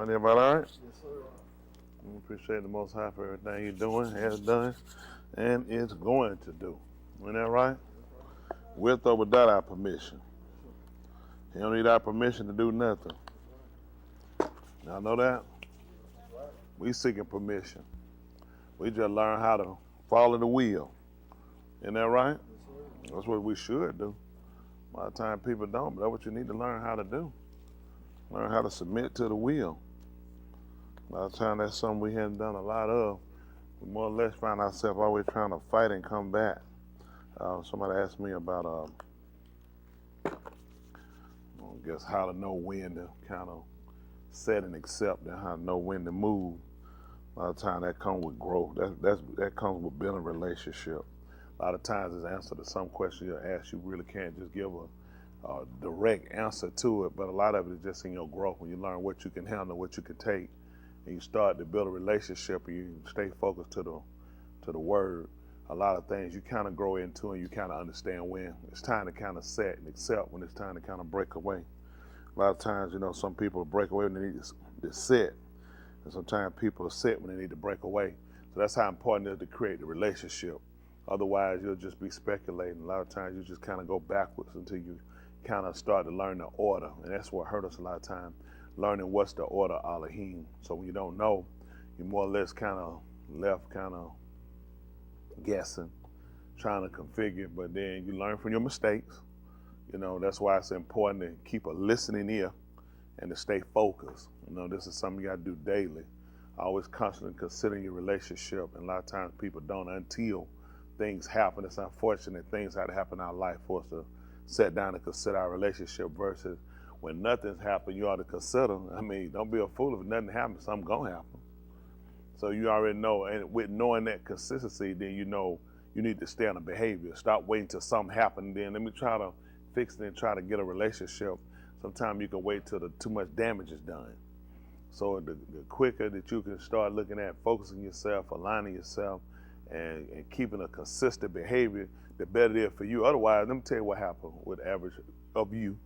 Everybody all right? Yes, sir. We appreciate the Most High for everything you're doing, has done, and is going to do. Isn't that right? With or without our permission. He don't need our permission to do nothing. Y'all know that? We seeking permission. We just learn how to follow the wheel. Isn't that right? That's what we should do. A lot of times people don't, but that's what you need to learn how to do. Learn how to submit to the wheel. A lot of times that's something we hadn't done a lot of. We more or less find ourselves always trying to fight and come back. Somebody asked me about, I guess, how to know when to kind of set and accept and how to know when to move. A lot of times that comes with growth. That comes with building a relationship. A lot of times it's answer to some question you'll ask, you really can't just give a direct answer to it, but a lot of it is just in your growth when you learn what you can handle, what you can take, and you start to build a relationship and you stay focused to the word. A lot of things you kind of grow into and you kind of understand when it's time to kind of set and accept, when it's time to kind of break away. A lot of times, some people break away when they need to set, and sometimes people are set when they need to break away. So that's how important it is to create the relationship. Otherwise, you'll just be speculating. A lot of times you just kind of go backwards until you kind of start to learn the order, and that's what hurt us a lot of times, learning what's the order of Elohim. So when you don't know, you're more or less kind of left kind of guessing, trying to configure, but then you learn from your mistakes. That's why it's important to keep a listening ear and to stay focused. This is something you got to do daily. Always constantly considering your relationship, and a lot of times people don't until things happen. It's unfortunate things have to happen in our life for us to sit down and consider our relationship versus when nothing's happened, you ought to consider. Don't be a fool. If nothing happens, something's going to happen. So you already know, and with knowing that consistency, then you know you need to stay on the behavior. Stop waiting till something happens, then let me try to fix it and try to get a relationship. Sometimes you can wait till too much damage is done. So the quicker that you can start looking at focusing yourself, aligning yourself, and keeping a consistent behavior, the better it is for you. Otherwise, let me tell you what happened with the average of you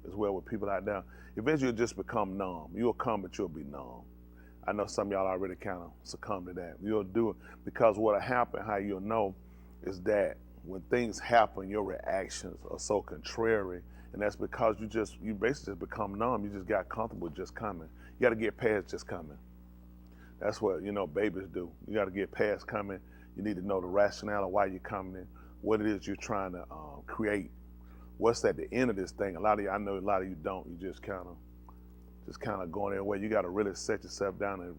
as well with people out there. Eventually you'll just become numb. You'll come, but you'll be numb. I know some of y'all already kind of succumb to that. You'll do it because what'll happen, how you'll know, is that when things happen, your reactions are so contrary, and that's because you basically just become numb. You just got comfortable just coming. You got to get past just coming. That's what babies do. You got to get past coming. You need to know the rationale of why you're coming in, what it is you're trying to create. What's at the end of this thing? I know a lot of you don't. You just kind of going their way. You got to really set yourself down and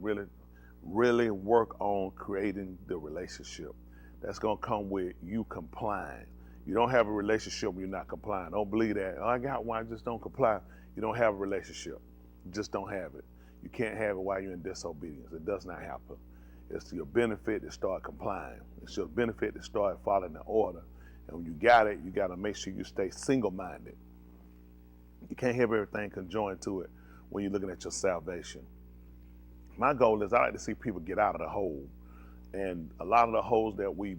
really work on creating the relationship. That's gonna come with you complying. You don't have a relationship when you're not complying. Don't believe that. Oh, I got one, I just don't comply. You don't have a relationship. You just don't have it. You can't have it while you're in disobedience. It does not happen. It's to your benefit to start complying. It's your benefit to start following the order. And when you got it, you got to make sure you stay single-minded. You can't have everything conjoined to it when you're looking at your salvation. My goal is I like to see people get out of the hole. And a lot of the holes that we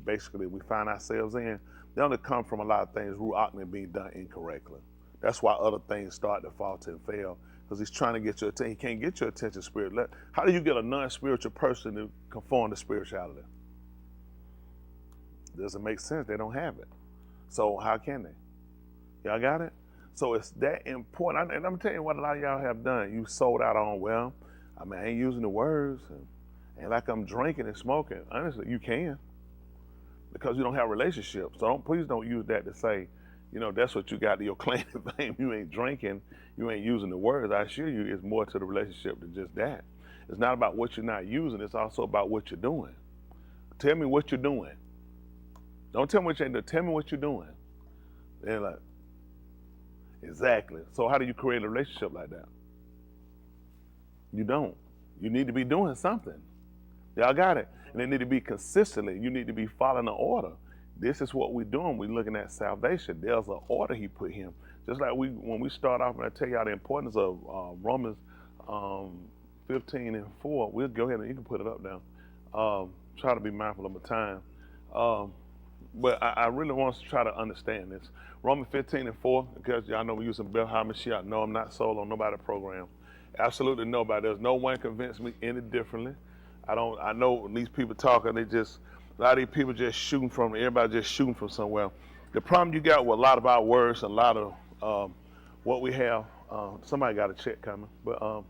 find ourselves in, they only come from a lot of things Ruach being done incorrectly. That's why other things start to falter and fail, because he's trying to get your attention. He can't get your attention spirit. How do you get a non-spiritual person to conform to spirituality? It doesn't make sense. They don't have it. So how can they? Y'all got it? So it's that important. And I'm telling you what a lot of y'all have done. You sold out on, I ain't using the words. And like I'm drinking and smoking. Honestly, you can, because you don't have a relationship. So please don't use that to say, that's what you got to your claim to fame. You ain't drinking, you ain't using the words. I assure you, it's more to the relationship than just that. It's not about what you're not using. It's also about what you're doing. Tell me what you're doing. Don't tell me what you ain't doing. Tell me what you're doing. They're like, exactly. So how do you create a relationship like that? You don't. You need to be doing something. Y'all got it? And it need to be consistently. You need to be following the order. This is what we're doing. We're looking at salvation. There's an order he put him. Just like when we start off, and I tell y'all the importance of Romans 15:4. We'll go ahead and you can put it up now. Try to be mindful of my time. But I really want us to try to understand this. Romans 15:4, because y'all know we're using Bel HaMashiach. No, I'm not sold on nobody's program. Absolutely nobody. There's no one convinced me any differently. I know when these people talking, a lot of these people just shooting from, everybody just shooting from somewhere. The problem you got with a lot of our words, a lot of what we have, somebody got a check coming, but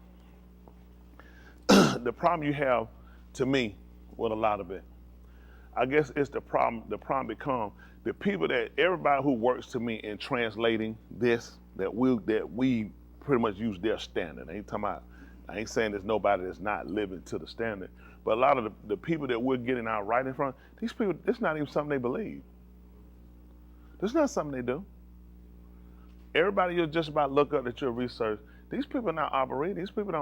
the problem you have, to me, with a lot of it, I guess it's the problem becomes the people everybody who works to me in translating this, that we pretty much use their standard. I ain't saying there's nobody that's not living to the standard, but a lot of the people that we're getting our writing from, these people, it's not even something they believe. It's not something they do. Everybody you're just about look up at your research, these people are not operating. These people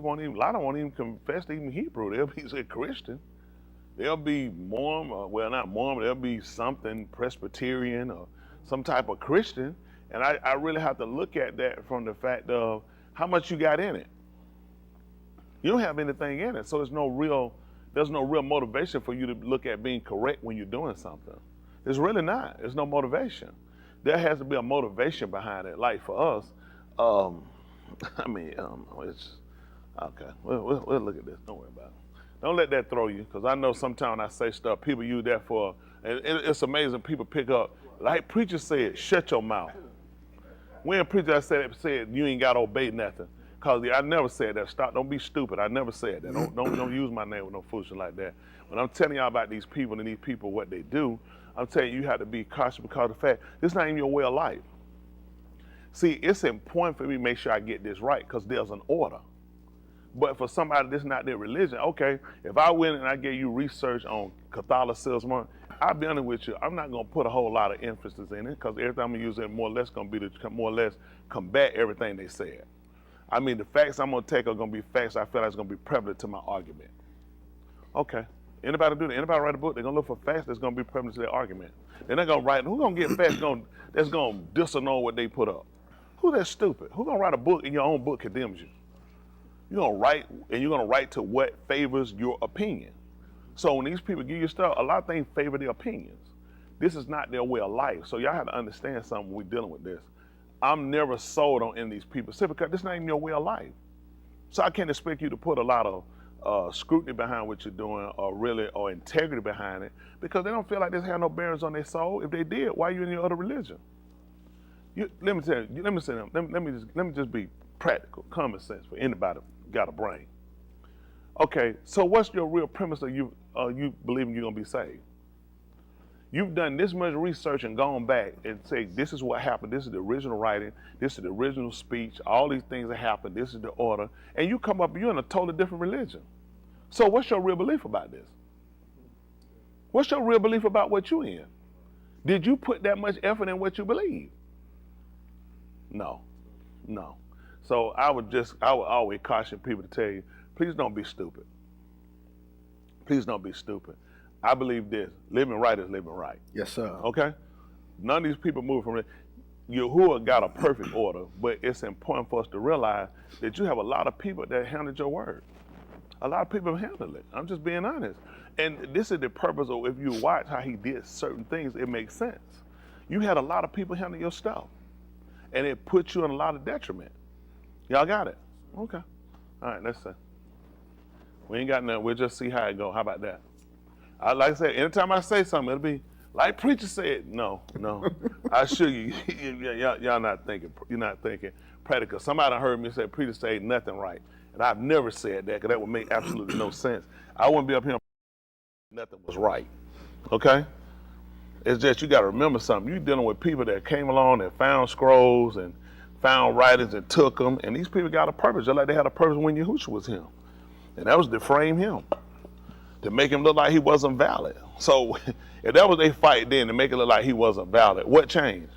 won't even, a lot of them won't even confess to even Hebrew. They'll be say Christian. They'll be Mormon, or, well, not Mormon, they'll be something Presbyterian or some type of Christian. And I really have to look at that from the fact of how much you got in it. You don't have anything in it, so there's no real motivation for you to look at being correct when you're doing something. There's really not. There's no motivation. There has to be a motivation behind it. Like for us, it's okay. We'll look at this. Don't worry about it. Don't let that throw you, because I know sometimes I say stuff, people use that for, and it's amazing people pick up, like preacher said, shut your mouth. When a preacher said you ain't got to obey nothing. Because I never said that. Stop, don't be stupid. I never said that. Don't use my name with no foolishness like that. When I'm telling y'all about these people and these people, what they do, I'm telling you have to be cautious because of the fact, this is not even your way of life. See, it's important for me to make sure I get this right because there's an order. But for somebody that's not their religion, okay, if I went and I gave you research on Catholicism, I'll be honest with you, I'm not going to put a whole lot of emphasis in it because everything I'm going to use it more or less going to be to more or less combat everything they said. I mean, the facts I'm going to take are going to be facts I feel like is going to be prevalent to my argument. Okay. Anybody do that? Anybody write a book, they're going to look for facts that's going to be prevalent to their argument. They're not going to write, who's going to get facts that's going to disannul what they put up? Who's that stupid? Who's going to write a book and your own book condemns you? You're going to write, and you're going to write to what favors your opinion. So when these people give you stuff, a lot of things favor their opinions. This is not their way of life. So y'all have to understand something when we're dealing with this. I'm never sold on any of these people simply because this is not even your way of life. So I can't expect you to put a lot of scrutiny behind what you're doing or integrity behind it because they don't feel like this has no bearings on their soul. If they did, why are you in your other religion? Let me tell you, let me just be practical, common sense for anybody who got a brain. Okay, so what's your real premise of you believing you're gonna be saved? You've done this much research and gone back and say, this is what happened, this is the original writing, this is the original speech, all these things that happened, this is the order, and you come up, you're in a totally different religion. So what's your real belief about this? What's your real belief about what you're in? Did you put that much effort in what you believe? No. So I would always caution people to tell you, please don't be stupid. Please don't be stupid. I believe this, living right is living right. Yes, sir. Okay? None of these people move from it. Yahuah got a perfect order, but it's important for us to realize that you have a lot of people that handled your word. A lot of people have handled it. I'm just being honest. And this is the purpose of, if you watch how he did certain things, it makes sense. You had a lot of people handle your stuff, and it put you in a lot of detriment. Y'all got it? Okay. All right, let's see. We ain't got nothing. We'll just see how it go. How about that? Like I said, anytime I say something, it'll be like preacher said. No. I assure you, y'all not thinking. You're not thinking practical. Somebody heard me say preacher say nothing right, and I've never said that because that would make absolutely no sense. I wouldn't be up here. Nothing was right. Okay. It's just you got to remember something. You're dealing with people that came along and found scrolls and found writings and took them, and these people got a purpose, just like they had a purpose when Yahushua was him, and that was to frame him, to make him look like he wasn't valid. So if that was their fight then, to make it look like he wasn't valid, what changed?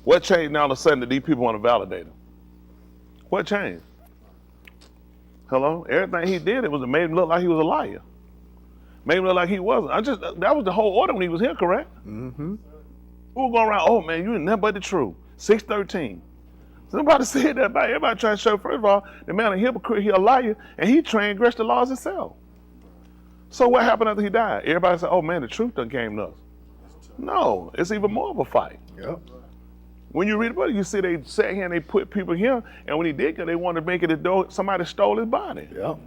What changed now all of a sudden that these people want to validate him? What changed? Hello? Everything he did, it was to make him look like he was a liar. Made him look like he wasn't. That was the whole order when he was here, correct? Mm-hmm. We were going around, oh man, you ain't nothing but the truth. 613. Somebody said that about everybody trying to show, first of all, the man a hypocrite, he a liar, and he transgressed the laws himself. So what happened after he died? Everybody said, oh man, the truth done came to us. No, it's even more of a fight. Yep. When you read the book, you see they sat here and they put people here, and when he did that, they wanted to make it as though somebody stole his body. Yep.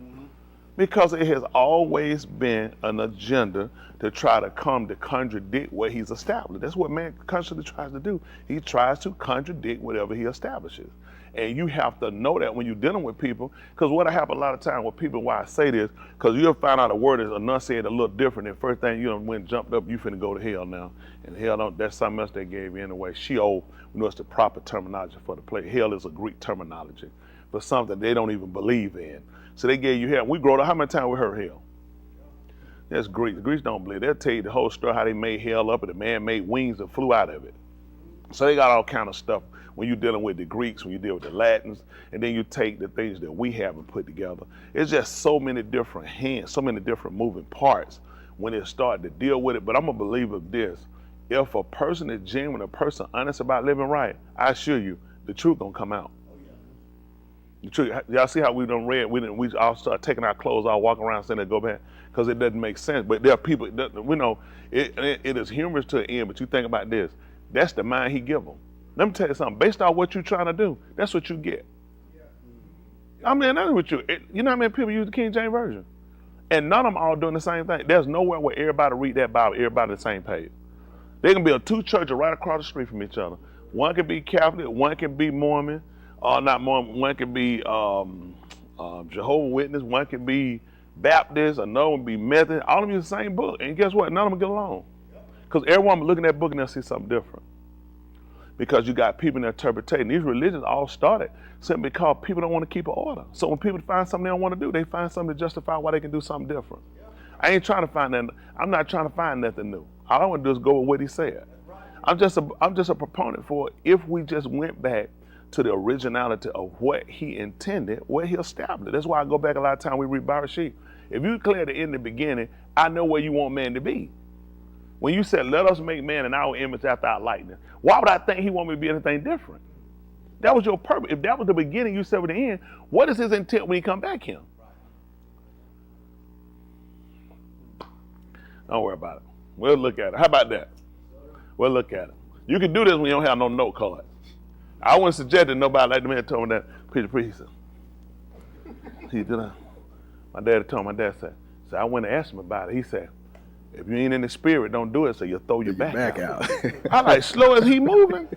Because it has always been an agenda to try to come to contradict what he's established. That's what man constantly tries to do. He tries to contradict whatever he establishes. And you have to know that when you're dealing with people, because what happens a lot of times with people, why I say this, because you'll find out a word is enunciated a little different, and first thing you done went jumped up, you finna go to hell now. And hell, that's something else they gave you anyway. Sheol, we know it's the proper terminology for the place. Hell is a Greek terminology for something they don't even believe in. So they gave you hell. We grow up, how many times we heard hell? That's Greek. The Greeks don't believe. They'll tell you the whole story, how they made hell up and the man made wings and flew out of it. So they got all kind of stuff when you're dealing with the Greeks, when you deal with the Latins, and then you take the things that we haven't put together. It's just so many different hands, so many different moving parts when it started to deal with it. But I'm a believer of this. If a person is genuine, a person honest about living right, I assure you, the truth gonna come out. The truth, y'all see how we done read, we all start taking our clothes off, walking around saying that go back, because it doesn't make sense. But there are people, we know, it is humorous to the end, but you think about this. That's the mind he give them. Let me tell you something. Based on what you're trying to do, that's what you get. I mean, that's what you know how many people use the King James Version? And none of them all doing the same thing. There's nowhere where everybody read that Bible, everybody on the same page. They can be two churches right across the street from each other. One can be Catholic, one can be Mormon, not Mormon, one can be Jehovah's Witness, one can be Baptist, another one be Methodist. All of them use the same book. And guess what? None of them get along. Because everyone looking at that book and they'll see something different. Because you got people interpreting. These religions all started simply because people don't want to keep an order. So when people find something they don't want to do, they find something to justify why they can do something different. I ain't trying to find that. I'm not trying to find nothing new. All I want to do is go with what he said. I'm just a proponent for if we just went back to the originality of what he intended, what he established. That's why I go back a lot of time we read Ra Shyth. If you declare the in the beginning, I know where you want man to be. When you said, let us make man in our image after our likeness, why would I think he want me to be anything different? That was your purpose. If that was the beginning, you said with the end, what is his intent when he come back here? Don't worry about it. We'll look at it. How about that? We'll look at it. You can do this when you don't have no note card. I wouldn't suggest that nobody like the man told me that. Preacher said, he did not. My dad told me, my dad said, so I went and asked him about it. He said, if you ain't in the spirit, don't do it, so you'll throw your back out. I like, slow as he moving.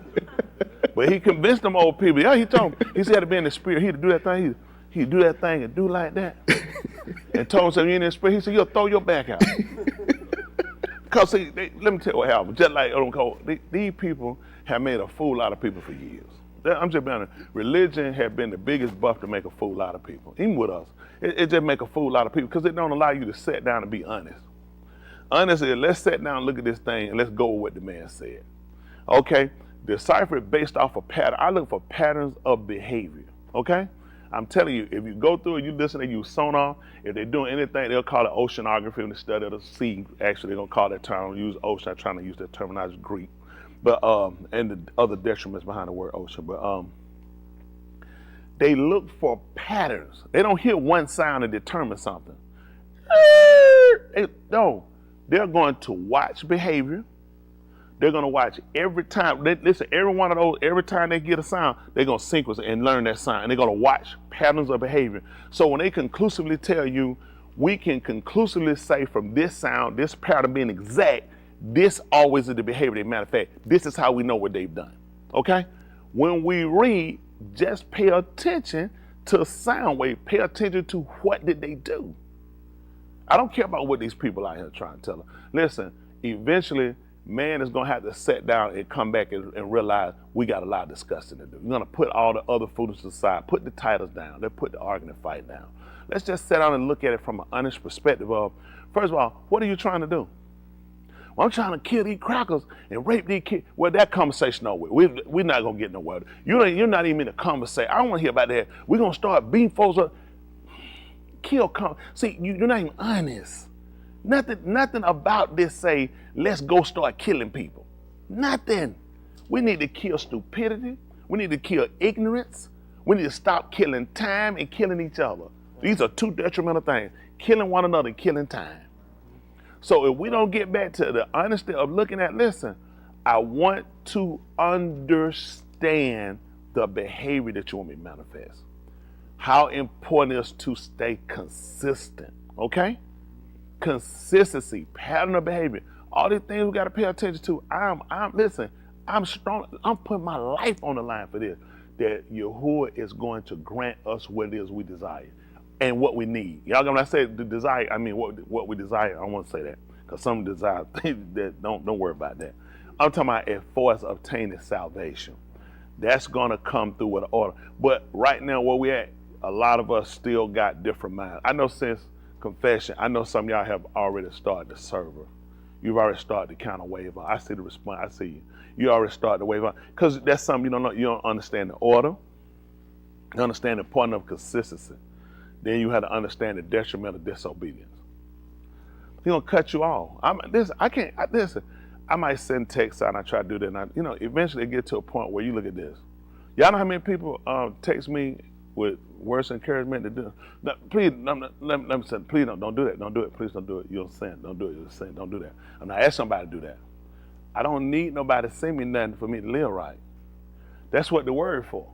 But he convinced them old people. Yeah, he told them, he said to be in the spirit, he'd do that thing, he'd do that thing and do like that. And told him, so you ain't in the spirit, he said, you'll throw your back out. Because see, let me tell you what happened. Just like these people have made a fool out of people for years. I'm just being honest. Religion has been the biggest buff to make a fool out of people, even with us. It just make a fool out of people because it don't allow you to sit down and be honest. Honestly, let's sit down and look at this thing and let's go with what the man said. Okay? Decipher it based off a pattern. I look for patterns of behavior. Okay? I'm telling you, if you go through it, you listen, they use sonar. If they're doing anything, they'll call it oceanography in the study of the sea. Actually, they're going to call that term, use ocean. I'm trying to use that terminology, Greek. But, and the other detriments behind the word ocean. But they look for patterns. They don't hear one sound and determine something. No. They're going to watch behavior. They're going to watch every time. Listen, every one of those, every time they get a sound, they're going to sequence and learn that sound. And they're going to watch patterns of behavior. So when they conclusively tell you, we can conclusively say from this sound, this pattern being exact, this always is the behavior. Matter of fact, this is how we know what they've done. Okay? When we read, just pay attention to sound wave. Pay attention to what did they do. I don't care about what these people out here trying to tell them. Listen, eventually, man is going to have to sit down and come back and realize we got a lot of discussing to do. We're going to put all the other foolishness aside, put the titles down, let's put the argument fight down. Let's just sit down and look at it from an honest perspective of, first of all, what are you trying to do? Well, I'm trying to kill these crackers and rape these kids. Well, that conversation over with. We're not going to get nowhere. You're not even in a conversation. I don't want to hear about that. We're going to start beating folks up. See, you're not even honest. Nothing about this say, let's go start killing people. Nothing. We need to kill stupidity. We need to kill ignorance. We need to stop killing time and killing each other. These are two detrimental things. Killing one another and killing time. So if we don't get back to the honesty of looking at, listen, I want to understand understand the behavior that you want me to manifest. How important it is to stay consistent, okay? Consistency, pattern of behavior, all these things we got to pay attention to. Listen, I'm strong. I'm putting my life on the line for this. That Yahuah is going to grant us what it is we desire and what we need. Y'all, when I say the desire, I mean what we desire. I don't want to say that because some desire things that don't worry about that. I'm talking about as far as obtaining salvation. That's going to come through with order. But right now, where we at, a lot of us still got different minds. I know since confession, I know some of y'all have already started the server. You've already started to kind of wave on. I see the response. I see you. You already started to wave on. Because that's something you don't know. You don't understand the order. You understand the point of consistency. Then you have to understand the detriment of disobedience. He's going to cut you off. I might send texts out and I try to do that. And eventually it get to a point where you look at this. Y'all know how many people text me with words of encouragement to do? No, please, let me say, please don't do that. Don't do it. Please don't do it. You're a sin. Don't do it. You're a sin. Don't do that. I'm not asking somebody to do that. I don't need nobody to send me nothing for me to live right. That's what the word for.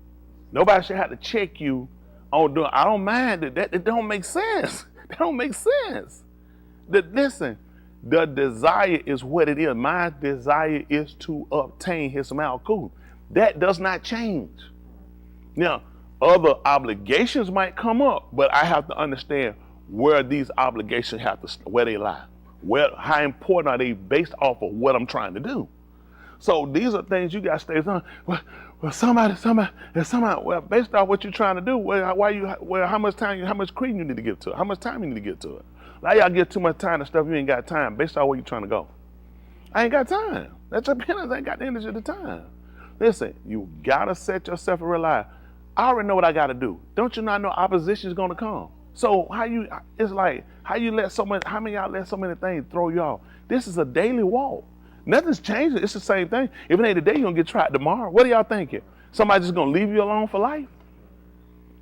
Nobody should have to check you on doing. I don't mind it. It don't make sense. That don't make sense. Listen, the desire is what it is. My desire is to obtain his malkut. That does not change. Now, other obligations might come up, but I have to understand where these obligations where they lie. How important are they based off of what I'm trying to do? So these are things you got to stay on. Well, somebody, well, based off what you're trying to do, how much time, how much credit you need to give to it, how much time you need to give to it. Now y'all give too much time to stuff you ain't got time based on where you're trying to go. I ain't got time. That's your penance. I ain't got the energy of the time. Listen, you gotta set yourself and realize, I already know what I gotta do. Don't you not know opposition is gonna come? So how many y'all let so many things throw you off? This is a daily walk. Nothing's changing. It's the same thing. If it ain't today, you're gonna get tried tomorrow. What are y'all thinking? Somebody just gonna leave you alone for life?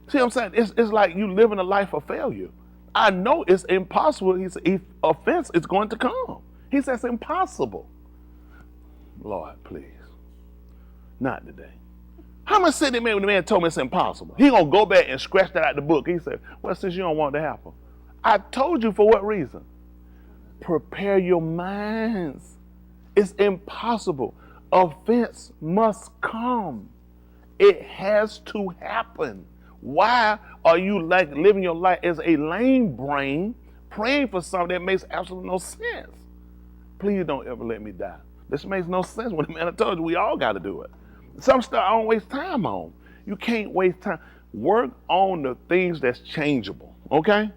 See what I'm saying? It's like you living a life of failure. I know it's impossible. He said, offense is going to come. He says it's impossible. Lord, please. Not today. How much sense did when the man told me it's impossible? He gonna go back and scratch that out the book. He said, well, since you don't want it to happen. I told you for what reason? Prepare your minds. It's impossible. Offense must come. It has to happen. Why are you living your life as a lame brain, praying for something that makes absolutely no sense? Please don't ever let me die. This makes no sense. When the man I told you, we all got to do it. Some stuff I don't waste time on. You can't waste time. Work on the things that's changeable, okay?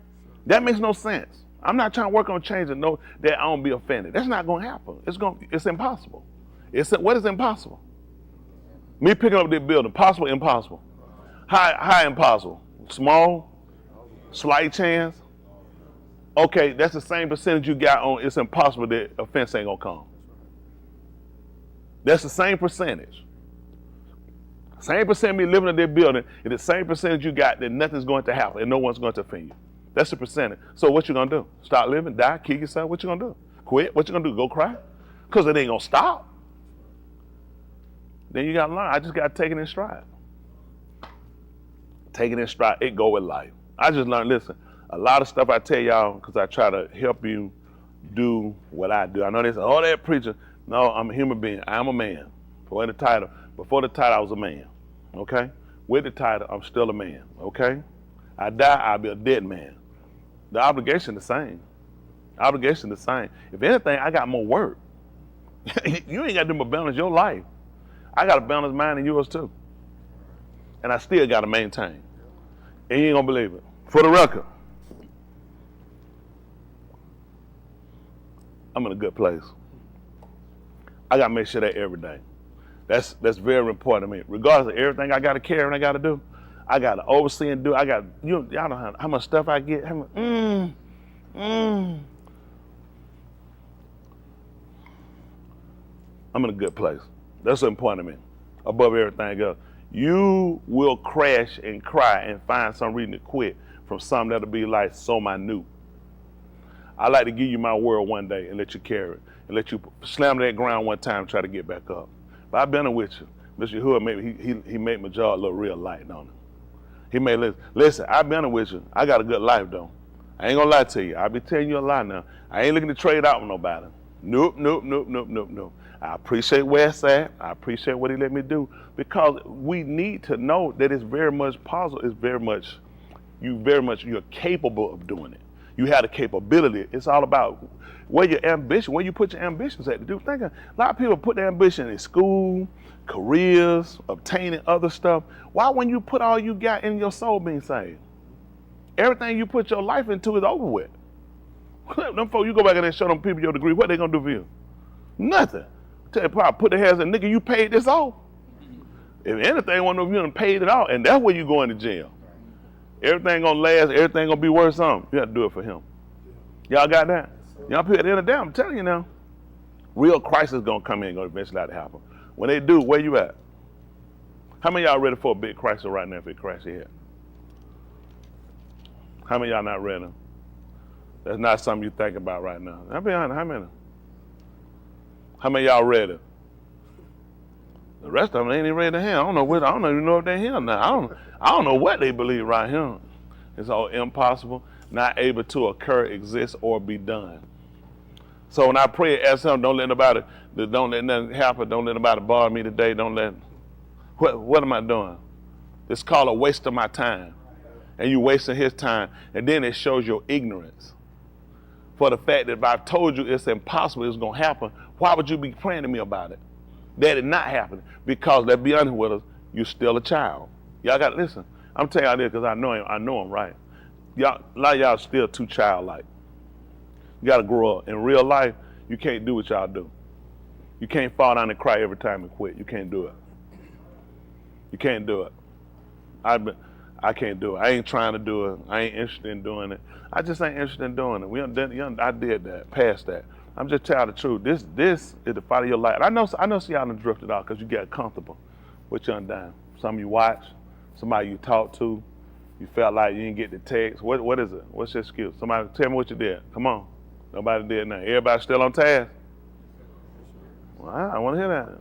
That makes no sense. I'm not trying to work on changing that I don't be offended. That's not going to happen. It's impossible. What is impossible? Me picking up this building, possible, impossible. High, impossible. Small, slight chance. Okay, that's the same percentage you got on it's impossible that offense ain't gonna come. That's the same percentage. Same percent me living in their building is the same percentage you got that nothing's going to happen and no one's going to offend you. That's the percentage. So what you gonna do? Stop living, die, kill yourself? What you gonna do? Quit? What you gonna do? Go cry? Because it ain't gonna stop. Then you gotta learn. I just gotta take it in stride. Take it in stride. It go with life. I just learned, listen, a lot of stuff I tell y'all because I try to help you do what I do. I know they say, oh, that preacher. No, I'm a human being. I'm a man. Before the title, I was a man. Okay? With the title, I'm still a man. Okay? I die, I'll be a dead man. The obligation the same. Obligation the same. If anything, I got more work. You ain't got to do but balance your life. I got to balance mine and yours too. And I still got to maintain. And you ain't going to believe it. For the record, I'm in a good place. I got to make sure that every day. That's very important to me. Regardless of everything I got to carry and I got to do, I got to oversee and do. Y'all know how much stuff I get. I'm in a good place. That's important to me. Above everything else. You will crash and cry and find some reason to quit from something that'll be like so minute. I like to give you my word one day and let you carry it and let you slam to that ground one time and try to get back up. But I've been with you. Mr. Yahuah he made my job look real light, don't he? He made, listen, I'll be honest with you. I got a good life, though. I ain't gonna lie to you. I'll be telling you a lie now. I ain't looking to trade out with nobody. Nope. I appreciate where it's at. I appreciate what he let me do. Because we need to know that it's very much possible. It's very much, you're capable of doing it. You have the capability. It's all about where you put your ambitions at to do. Think a lot of people put their ambition in school, careers, obtaining other stuff. Why when you put all you got in your soul being saved? Everything you put your life into is over with. Them folks, you go back and show them people your degree, what they gonna do for you? Nothing. Tell you, probably put their hands in, nigga, you paid this off. If anything, one of you done paid it off, and that's where you going to jail. Everything gonna last, everything gonna be worth something. You have to do it for him. Y'all got that? Y'all people at the end of the day, I'm telling you now, real crisis gonna come in, gonna eventually have to happen. When they do, where you at? How many of y'all ready for a big crisis right now if it crashes your head? How many of y'all not ready? That's not something you think about right now. I'll be honest, how many? How many of y'all ready? The rest of them ain't even ready to hear. I don't even know if they're here now. I don't know what they believe right here. It's all impossible, not able to occur, exist, or be done. So when I pray, ask him, don't let nothing happen. Don't let nobody bother me today. What am I doing? It's called a waste of my time. And you wasting his time. And then it shows your ignorance. For the fact that if I told you it's impossible, it's going to happen, why would you be praying to me about it? That it not happening. Because let's be honest with us, you're still a child. Y'all got to listen. I'm telling y'all this because I know him right. Y'all, a lot of y'all still too childlike. You got to grow up. In real life, you can't do what y'all do. You can't fall down and cry every time and quit. You can't do it. You can't do it. I can't do it. I ain't trying to do it. I ain't interested in doing it. I just ain't interested in doing it. I did that, past that. I'm just telling the truth. This is the fight of your life. I know some y'all done drifted out because you get comfortable with your undone. Some you watch, somebody you talk to, you felt like you didn't get the text. What is it? What's your excuse? Somebody tell me what you did. Come on. Nobody did nothing. Everybody still on task? Well, I want to hear that.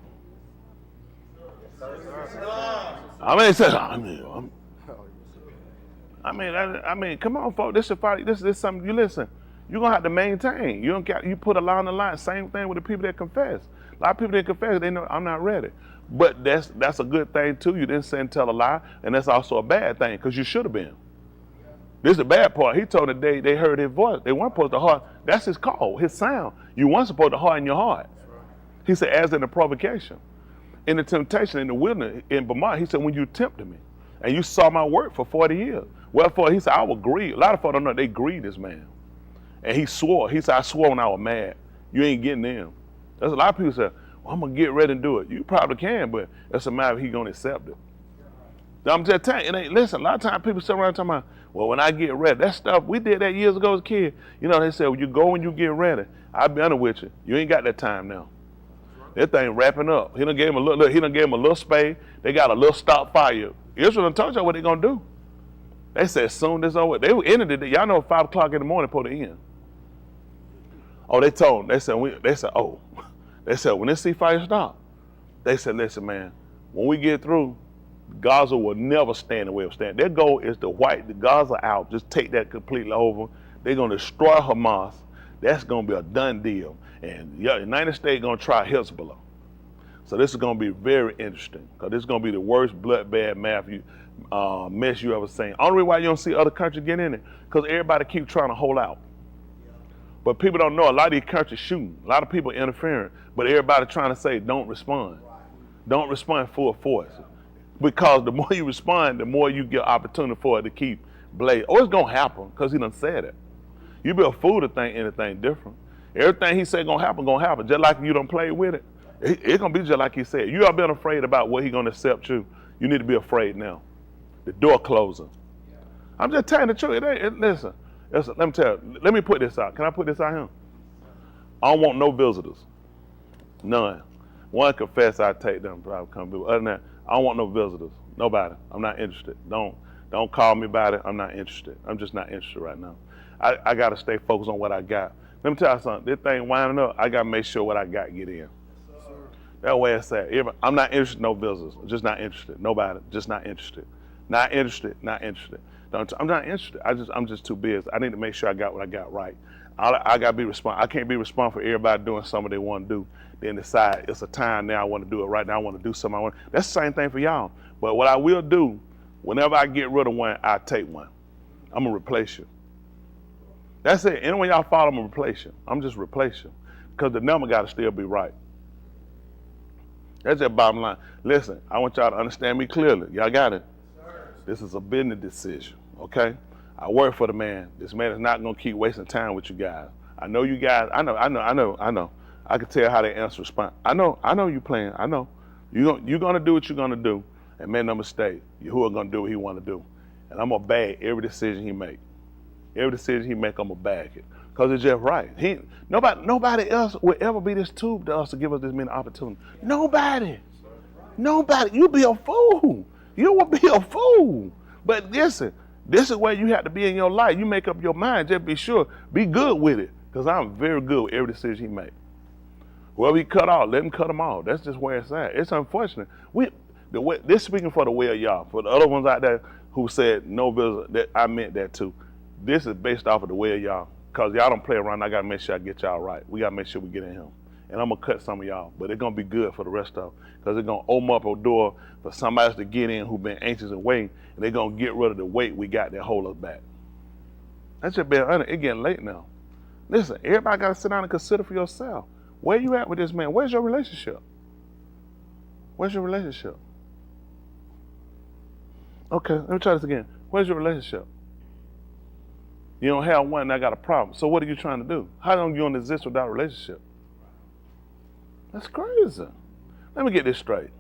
I mean, come on, folks. This is a fight. This is something you listen. You're gonna have to maintain. You put a line on the line. Same thing with the people that confess. A lot of people that confess, they know I'm not ready. But that's a good thing too. You didn't say and tell a lie, and that's also a bad thing because you should have been. This is the bad part. He told them they heard his voice. They weren't supposed to heart. That's his call, his sound. You weren't supposed to harden your heart. He said, as in the provocation, in the temptation in the wilderness in Vermont. He said, when you tempted me, and you saw my work for 40 years. Wherefore, he said, I will grieve. A lot of folks don't know they grieved this man. And he swore. He said, I swore when I was mad. You ain't getting in. There's a lot of people say, well, I'm going to get ready and do it. You probably can, but it's a matter of he going to accept it. I'm just telling you, listen, a lot of times people sit around talking about, well, when I get ready, that stuff, we did that years ago as a kid. You know, they said, well, you go when you get ready. I'll be honest with you. You ain't got that time now. That thing wrapping up. He done gave him a little spade. They got a little stop fire. Israel done told y'all what they going to do. They said, soon this over. They ended it. Y'all know 5 o'clock in the morning for the end. Oh, they told them. They said, when this ceasefire stop, they said, listen, man, when we get through, Gaza will never stand the way of standing. Their goal is to wipe the Gaza out, just take that completely over. They're going to destroy Hamas. That's going to be a done deal. And the United States going to try Hezbollah. So this is going to be very interesting because this is going to be the worst bloodbath mess you ever seen. Only reason why you don't see other countries get in it because everybody keep trying to hold out. But people don't know a lot of these countries shooting. A lot of people interfering. But everybody trying to say don't respond. Don't respond full force. Because the more you respond, the more you get opportunity for it to keep blazing. Oh, it's going to happen because he done said it. You be a fool to think anything different. Everything he said going to happen. Just like you don't play with it. It's going to be just like he said. You have been afraid about what he's going to accept you. You need to be afraid now. The door closing. I'm just telling the truth. Listen, let me tell you. Let me put this out. Can I put this out here? I don't want no visitors. None. One confess, I take them. Probably come. Other than that, I don't want no visitors. Nobody. I'm not interested. Don't call me about it. I'm not interested. I'm just not interested right now. I got to stay focused on what I got. Let me tell you something. This thing winding up, I got to make sure what I got get in. That's where it's at. I'm not interested in no business. Just not interested. Nobody. Just not interested. Not interested. Not interested. I'm not interested. I'm just too busy. I need to make sure I got what I got right. I got to be responsible. I can't be responsible for everybody doing something they want to do. Then decide it's a time now I want to do it right now. I want to do something. That's the same thing for y'all. But what I will do, whenever I get rid of one, I take one. I'm going to replace you. That's it. Anyway, y'all follow, I'm going to replace you. I'm just replace you. Because the number got to still be right. That's the bottom line. Listen, I want y'all to understand me clearly. Y'all got it? This is a business decision, okay? I work for the man. This man is not going to keep wasting time with you guys. I know you guys. I know. I can tell how they answer response. I know you playing. I know. You're going to do what you're going to do. And make no mistake, Yahuah going to do what he want to do. And I'm going to bag every decision he make. Every decision he make, I'm going to bag it. Because it's just right. Nobody else will ever be this tube to us to give us this many opportunities. Nobody. You be a fool. You will be a fool. But listen, this is where you have to be in your life. You make up your mind. Just be sure. Be good with it. Because I'm very good with every decision he make. Whoever he cut off, let him cut them off. That's just where it's at. It's unfortunate. This speaking for the way of y'all. For the other ones out there who said no visit, that I meant that too. This is based off of the way of y'all. Because y'all don't play around. I got to make sure I get y'all right. We got to make sure we get in him. And I'm going to cut some of y'all. But it's going to be good for the rest of them. Because it's going to open up a door for somebody else to get in who've been anxious and waiting. And they're going to get rid of the weight we got that hold us back. That's just being honest. It's getting late now. Listen, everybody got to sit down and consider for yourself. Where you at with this man? Where's your relationship? Where's your relationship? Okay, let me try this again. Where's your relationship? You don't have one and I got a problem. So what are you trying to do? How long are you going to exist without a relationship? That's crazy. Let me get this straight.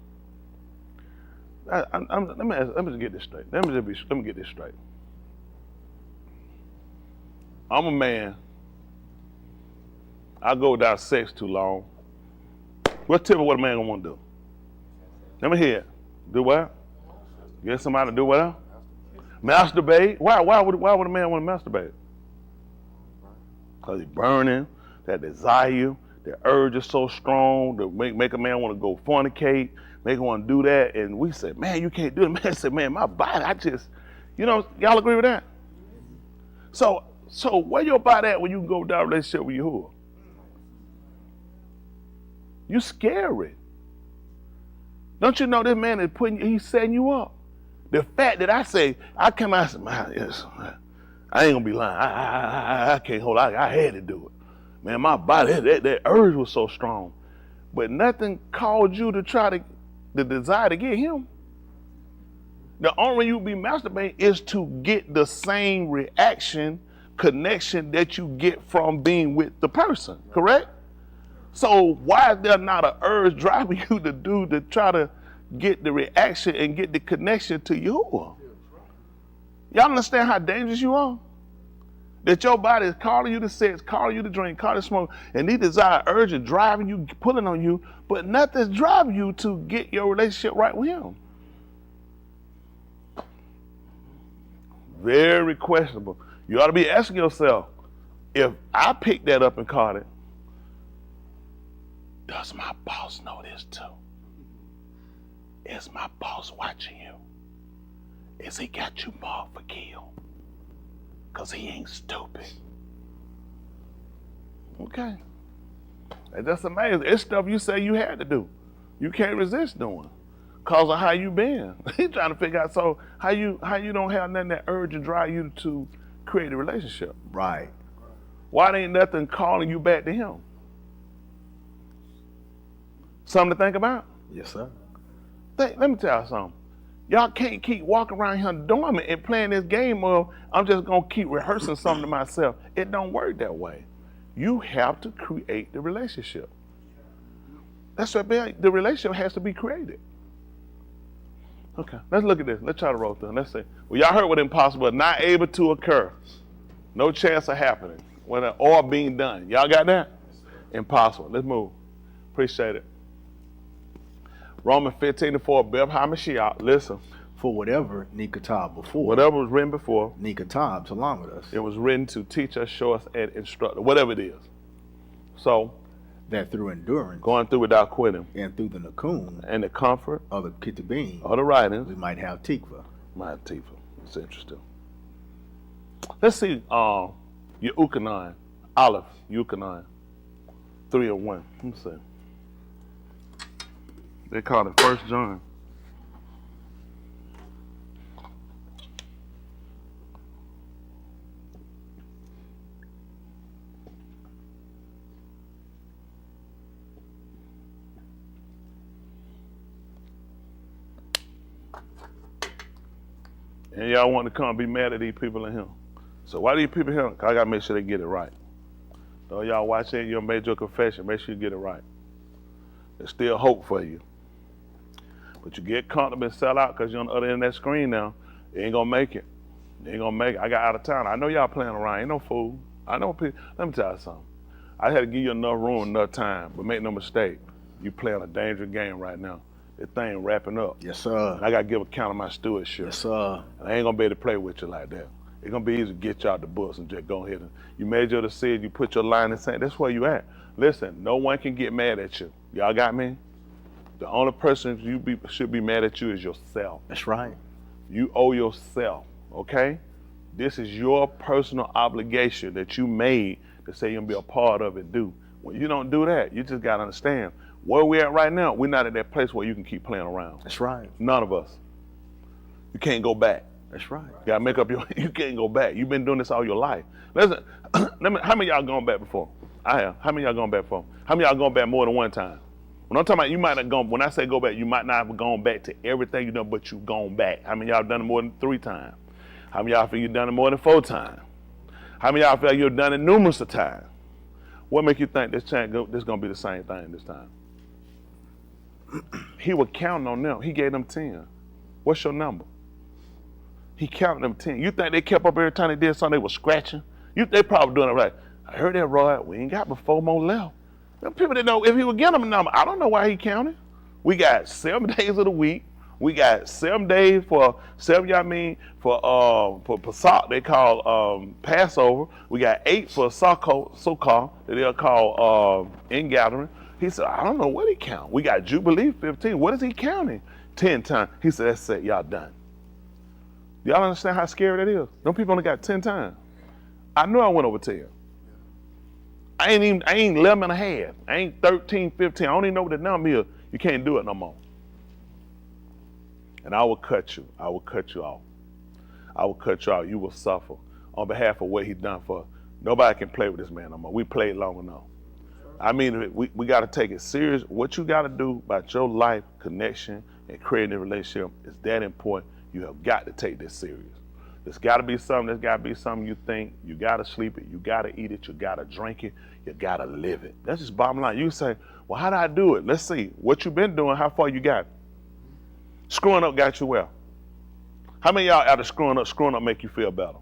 Let me get this straight. Let me get this straight. I'm a man. I go without sex too long. What tip of what a man gonna want to do? Let me hear it. Do what? Get somebody to do what? Masturbate? Why would a man want to masturbate? Because he's burning, that desire, the urge is so strong to make a man want to go fornicate, make him want to do that. And we said, man, you can't do it. Man said, man, my body, y'all agree with that? So where your body at when you go without a relationship with Yahuah? You scary. Don't you know this man is he's setting you up? The fact that I say, I come out and say, man, yes, I ain't gonna be lying. I can't hold it. I had to do it. Man, my body, that urge was so strong. But nothing called you to try the desire to get him. The only way you be masturbating is to get the same reaction, connection that you get from being with the person, correct? So why is there not an urge driving you to try to get the reaction and get the connection to Yahuah? Y'all understand how dangerous you are? That your body is calling you to sex, calling you to drink, calling you to smoke, and these desire, urge is driving you, pulling on you, but nothing's driving you to get your relationship right with him. Very questionable. You ought to be asking yourself, if I picked that up and caught it, does my boss know this too? Is my boss watching you? Is he got you marked for kill? Because he ain't stupid. Okay. And that's amazing. It's stuff you say you had to do. You can't resist doing. Because of how you been. He's trying to figure out, so how you don't have nothing that urge and drive you to create a relationship. Right. Why ain't nothing calling you back to him? Something to think about? Yes, sir. Let me tell you something. Y'all can't keep walking around here dormant and playing this game of, I'm just going to keep rehearsing something to myself. It don't work that way. You have to create the relationship. That's what the relationship has to be created. Okay, let's look at this. Let's try to roll through. Let's see. Well, y'all heard what impossible, not able to occur. No chance of happening. Or being done. Y'all got that? Impossible. Let's move. Appreciate it. Romans 15:4, Beb HaMashiach, listen. For whatever Nikatab before. Whatever was written before. Nikatab, along with us. It was written to teach us, show us, and instruct us, whatever it is. So, that through endurance, going through without quitting, and through the Nakum and the comfort of the Kitabim, of the writings, we might have Tikva. My Tifa. It's interesting. Let's see Yahuchanan, Alaph Yahuchanan, 3 and 1. Let's see. They call it 1 John. And y'all want to come be mad at these people in here. So why do these people here? Cause I gotta make sure they get it right. So y'all watch it, you made your confession, make sure you get it right. There's still hope for you. But you get comfortable and sell out because you're on the other end of that screen now. You ain't gonna make it. You ain't gonna make it. I got out of town. I know y'all playing around. Ain't no fool. I know people. Let me tell you something. I had to give you enough room, enough time, but make no mistake. You playing a dangerous game right now. This thing wrapping up. Yes, sir. And I gotta give account of my stewardship. Yes, sir. And I ain't gonna be able to play with you like that. It's gonna be easy to get you out the books and just go ahead and you made your decision, you put your line in sand. That's where you at. Listen, no one can get mad at you. Y'all got me? The only person should be mad at you is yourself. That's right. You owe yourself, okay? This is your personal obligation that you made to say you're gonna be a part of it, do. When you don't do that, you just gotta understand where we at right now. We're not at that place where you can keep playing around. That's right. None of us. You can't go back. That's right. You gotta make up you can't go back. You've been doing this all your life. Listen, how many of y'all gone back before? I have. How many of y'all gone back before? How many of y'all gone back more than one time? When I'm talking about you might have gone, when I say go back, you might not have gone back to everything you done, but you've gone back. How many of y'all done it more than 3 times? How many of y'all feel you've done it more than 4 times? How many of y'all feel you've done it numerous of times? What make you think this gonna be the same thing this time? He was counting on them. He gave them 10. What's your number? He counted them 10. You think they kept up every time they did something, they was scratching? They probably doing it right. I heard that, Roy. We ain't got but 4 more left. Them people didn't know if he would get them a number. I don't know why he counted. We got 7 days of the week. We got 7 days for Pesach, they call Passover. We got 8 for Sukkot that they'll call ingathering. He said, I don't know what he count. We got Jubilee 15. What is he counting? 10 times. He said, that's it, y'all done. Y'all understand how scary that is? Them people only got 10 times. I knew I went over 10. I ain't 11 and a half. I ain't 13, 15. I don't even know what the number is. You can't do it no more. And I will cut you. I will cut you off. I will cut you off. You will suffer on behalf of what he's done for us. Nobody can play with this man no more. We played long enough. I mean, we got to take it serious. What you got to do about your life, connection, and creating a relationship is that important. You have got to take this serious. There's got to be something. There's got to be something you think. You got to sleep it. You got to eat it. You got to drink it. You got to live it. That's just bottom line. You say, well, how do I do it? Let's see. What you been doing, how far you got? Screwing up got you well. How many of y'all out of screwing up make you feel better?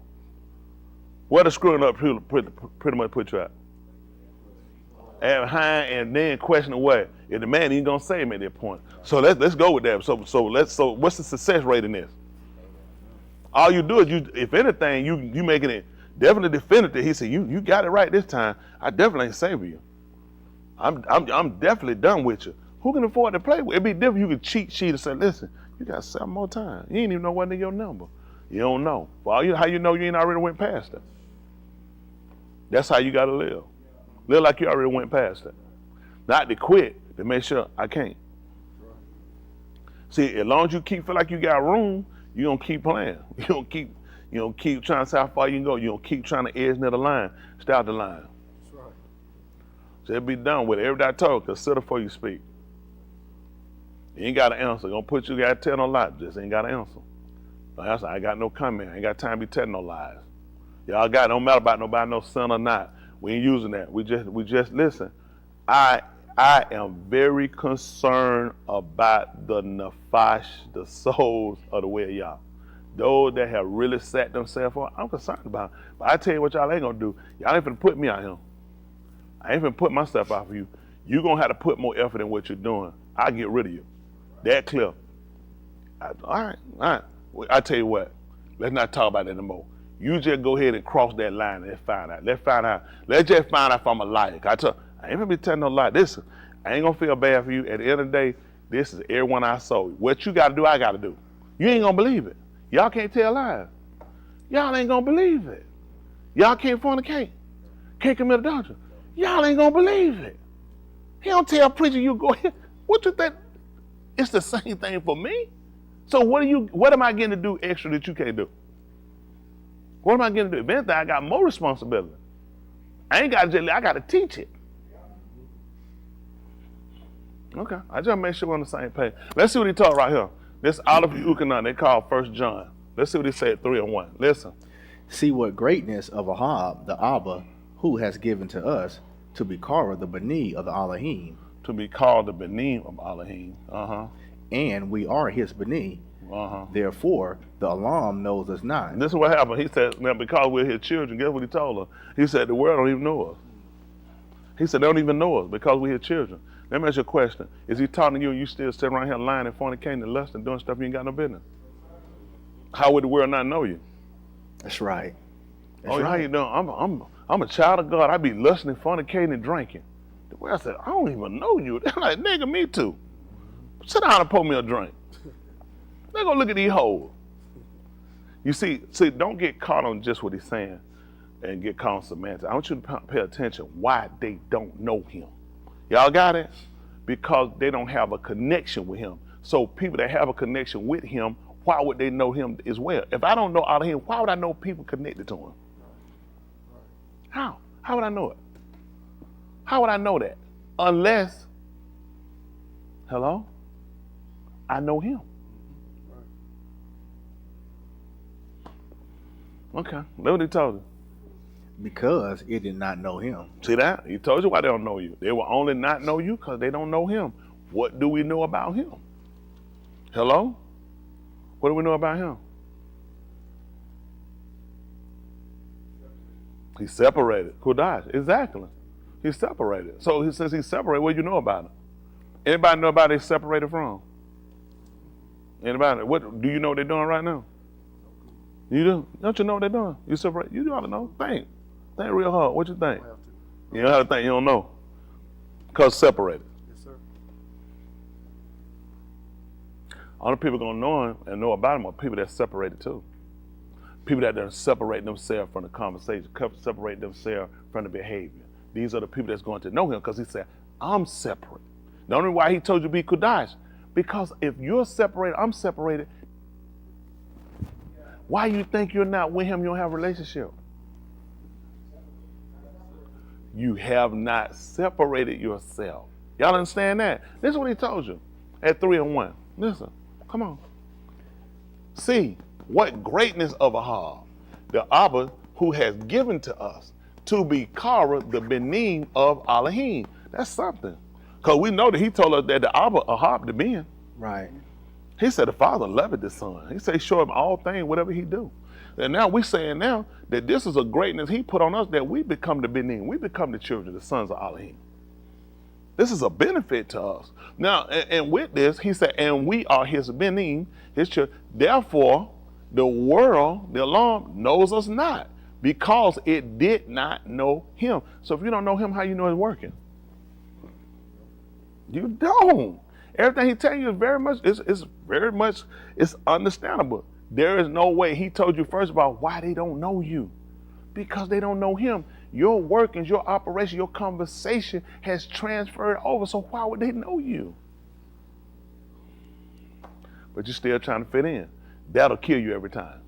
Where does screwing up pretty much put you at? At high and then question away. If the man ain't gonna say him at that point. So let's go with that. So what's the success rate in this? All you do is if anything, you making it definitely definitive. He said, you got it right this time. I definitely ain't saving you. I'm definitely done with you. Who can afford to play with? It'd be different. You could cheat sheet and say, listen, you got 7 more times. You ain't even know what's in your number. You don't know. Well, how you know you ain't already went past it? That's how you gotta live. Live like you already went past it. Not to quit, to make sure I can't. See, as long as you keep feel like you got room, you don't keep playing. You don't keep trying to see how far you can go. You don't keep trying to edge near the line. Stay out the line. That's right. So it'll be done with it. Every day I talk, consider before you speak. You ain't got an answer. Gonna put you, got to tell no lies. Just ain't got an answer. I ain't got no comment. I ain't got time to be telling no lies. Y'all got it. Don't matter about nobody, no sin or not. We ain't using that. We just listen. I am very concerned about the nafash, the souls of the way of y'all. Those that have really set themselves on, I'm concerned about. But I tell you what y'all ain't gonna do. Y'all ain't finna put me out here. I ain't finna put myself out for you. You gonna have to put more effort in what you're doing. I'll get rid of you. That clear. All right. I tell you what, let's not talk about that anymore. You just go ahead and cross that line and let's find out. Let's just find out if I'm a liar. I I ain't gonna be telling no lie. Listen, I ain't gonna feel bad for you. At the end of the day, this is everyone I sold. What you gotta do, I gotta do. You ain't gonna believe it. Y'all can't tell lies. Y'all ain't gonna believe it. Y'all can't fornicate. Can't commit adultery. Y'all ain't gonna believe it. He don't tell preacher you go here. What you think? It's the same thing for me. So what am I getting to do extra that you can't do? What am I getting to do? If anything, I got more responsibility. I ain't got to just, I got to teach it. Okay, I just make sure we're on the same page. Let's see what he taught right here. This Alaph Yahuchanan, they call 1 John. Let's see what he said 3:1. Listen. See what greatness of Ahab, the Abba, who has given to us to be called the Bani of the Elohim. To be called the Bani of Elohim. And we are his Bani. Therefore, the Alaph knows us not. And this is what happened. He said, now because we're his children, guess what he told her? He said, the world don't even know us. He said, they don't even know us because we're his children. Let me ask you a question. Is he talking to you and you still sitting around here lying and fornicating and lusting and doing stuff you ain't got no business? How would the world not know you? That's right. That's right. How you doing? I'm a child of God. I be lusting and fornicating and drinking. The world said, I don't even know you. They're like, nigga, me too. Sit down and pour me a drink. They're gonna look at these hoes. You see, don't get caught on just what he's saying and get caught on semantics. I want you to pay attention why they don't know him. Y'all got it? Because they don't have a connection with him. So people that have a connection with him, why would they know him as well? If I don't know out of him, why would I know people connected to him? How? How would I know it? How would I know that? Unless, hello, I know him. Okay, look what he told you. Because it did not know him. See that? He told you why they don't know you. They will only not know you because they don't know him. What do we know about him? Hello? What do we know about him? He's separated. Kudash, exactly. He's separated. So he says he's separated. What do you know about him? Anybody know about he's separated from? Anybody? What do you know what they're doing right now? You do? Don't you know what they're doing? You separate. You ought to know. Think real hard. What you think? You don't have to think. You don't know. Because separated. Yes, sir. Only people gonna know him and know about him are people that separated too. People that don't separate themselves from the conversation, separate themselves from the behavior. These are the people that's going to know him because he said, I'm separate. The only why he told you to be Kudash, because if you're separated, I'm separated. Why you think you're not with him, you don't have a relationship? You have not separated yourself. Y'all understand that? This is what he told you at 3:1. Listen, come on. See what greatness of Ahab, the Abba who has given to us to be called the Benin of Elohim. That's something. Because we know that he told us that the Abba, Ahab, the Ben. Right. He said the Father loved the Son. He said show him all things, whatever he do. And now we're saying now that this is a greatness he put on us that we become the Benin. We become the children, the sons of Elohim. This is a benefit to us. Now, and with this, he said, and we are his Benin, his children. Therefore, the world, the Alaph, knows us not because it did not know him. So if you don't know him, how you know he's working? You don't. Everything he tells you is very much, it's understandable. There is no way. He told you first about why they don't know you. Because they don't know him. Your workings, your operation, your conversation has transferred over. So why would they know you? But you're still trying to fit in. That'll kill you every time.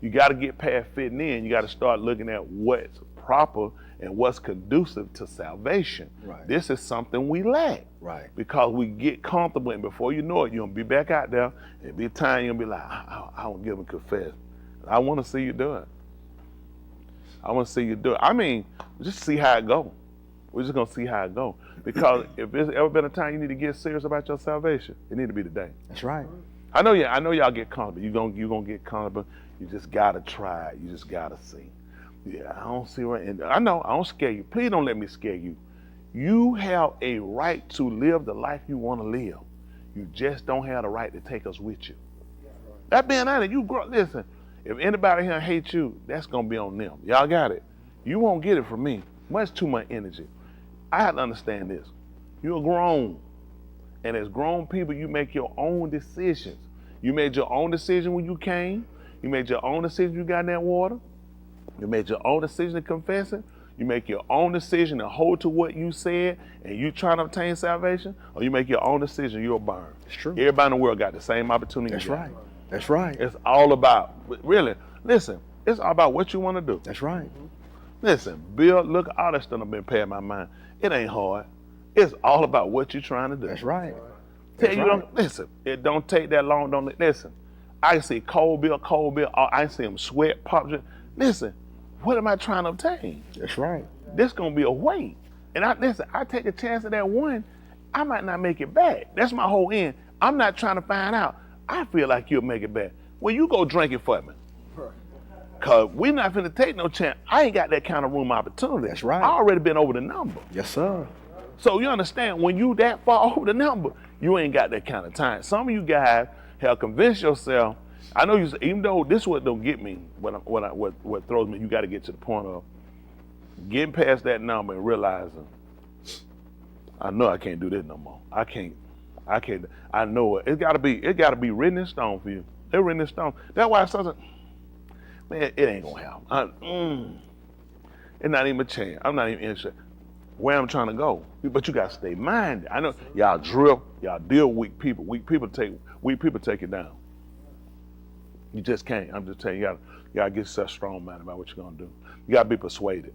You got to get past fitting in. You got to start looking at what's proper and what's conducive to salvation. Right. This is something we lack. Right. Because we get comfortable, and before you know it, you're going to be back out there. It'll be time you'll be like, I won't give and confess. I want to see you do it. I want to see you do it. I mean, just see how it go. We're just going to see how it go. Because if there's ever been a time you need to get serious about your salvation, it need to be today. That's right. I know y'all get comfortable. You're gonna get comfortable. You just gotta try it. You just gotta see. Yeah, I don't see where, and I know I don't scare you. Please don't let me scare you. You have a right to live the life you want to live. You just don't have the right to take us with you. That being honest, you grow. Listen, if anybody here hates you, that's gonna be on them. Y'all got it. You won't get it from me. Much too much energy. I have to understand this. You're grown. And as grown people, you make your own decisions. You made your own decision when you came. You made your own decision when you got in that water. You made your own decision to confess it. You make your own decision to hold to what you said and you trying to obtain salvation, or you make your own decision, you'll burn. It's true. Everybody in the world got the same opportunity. That's right. That's right. It's all about, really, listen, it's all about what you want to do. That's right. Listen, Bill, look, all that stuff I've been paying my mind. It ain't hard. It's all about what you're trying to do. That's right. Tell you, don't listen. It don't take that long. Don't listen. I see cold Bill. I see him sweat, pop. Listen, what am I trying to obtain? That's right. This gonna be a wait. And I take a chance at that one. I might not make it back. That's my whole end. I'm not trying to find out. I feel like you'll make it back. Well, you go drink it for me. Cause we're not finna take no chance. I ain't got that kind of room opportunity. That's right. I already been over the number. Yes, sir. So you understand, when you that far over the number, you ain't got that kind of time. Some of you guys have convinced yourself. I know you, even though this what don't get me, what throws me, you got to get to the point of getting past that number and realizing, I know I can't do this no more. I can't. I know it. It gotta be written in stone for you. It's written in stone. That's why I started, man, it ain't gonna happen. It's not even a chance. I'm not even interested where I'm trying to go. But you gotta stay minded. I know y'all drill, y'all deal with weak people. Weak people take it down. You just can't. I'm just telling you, you gotta get such strong mind about what you're gonna do. You gotta be persuaded.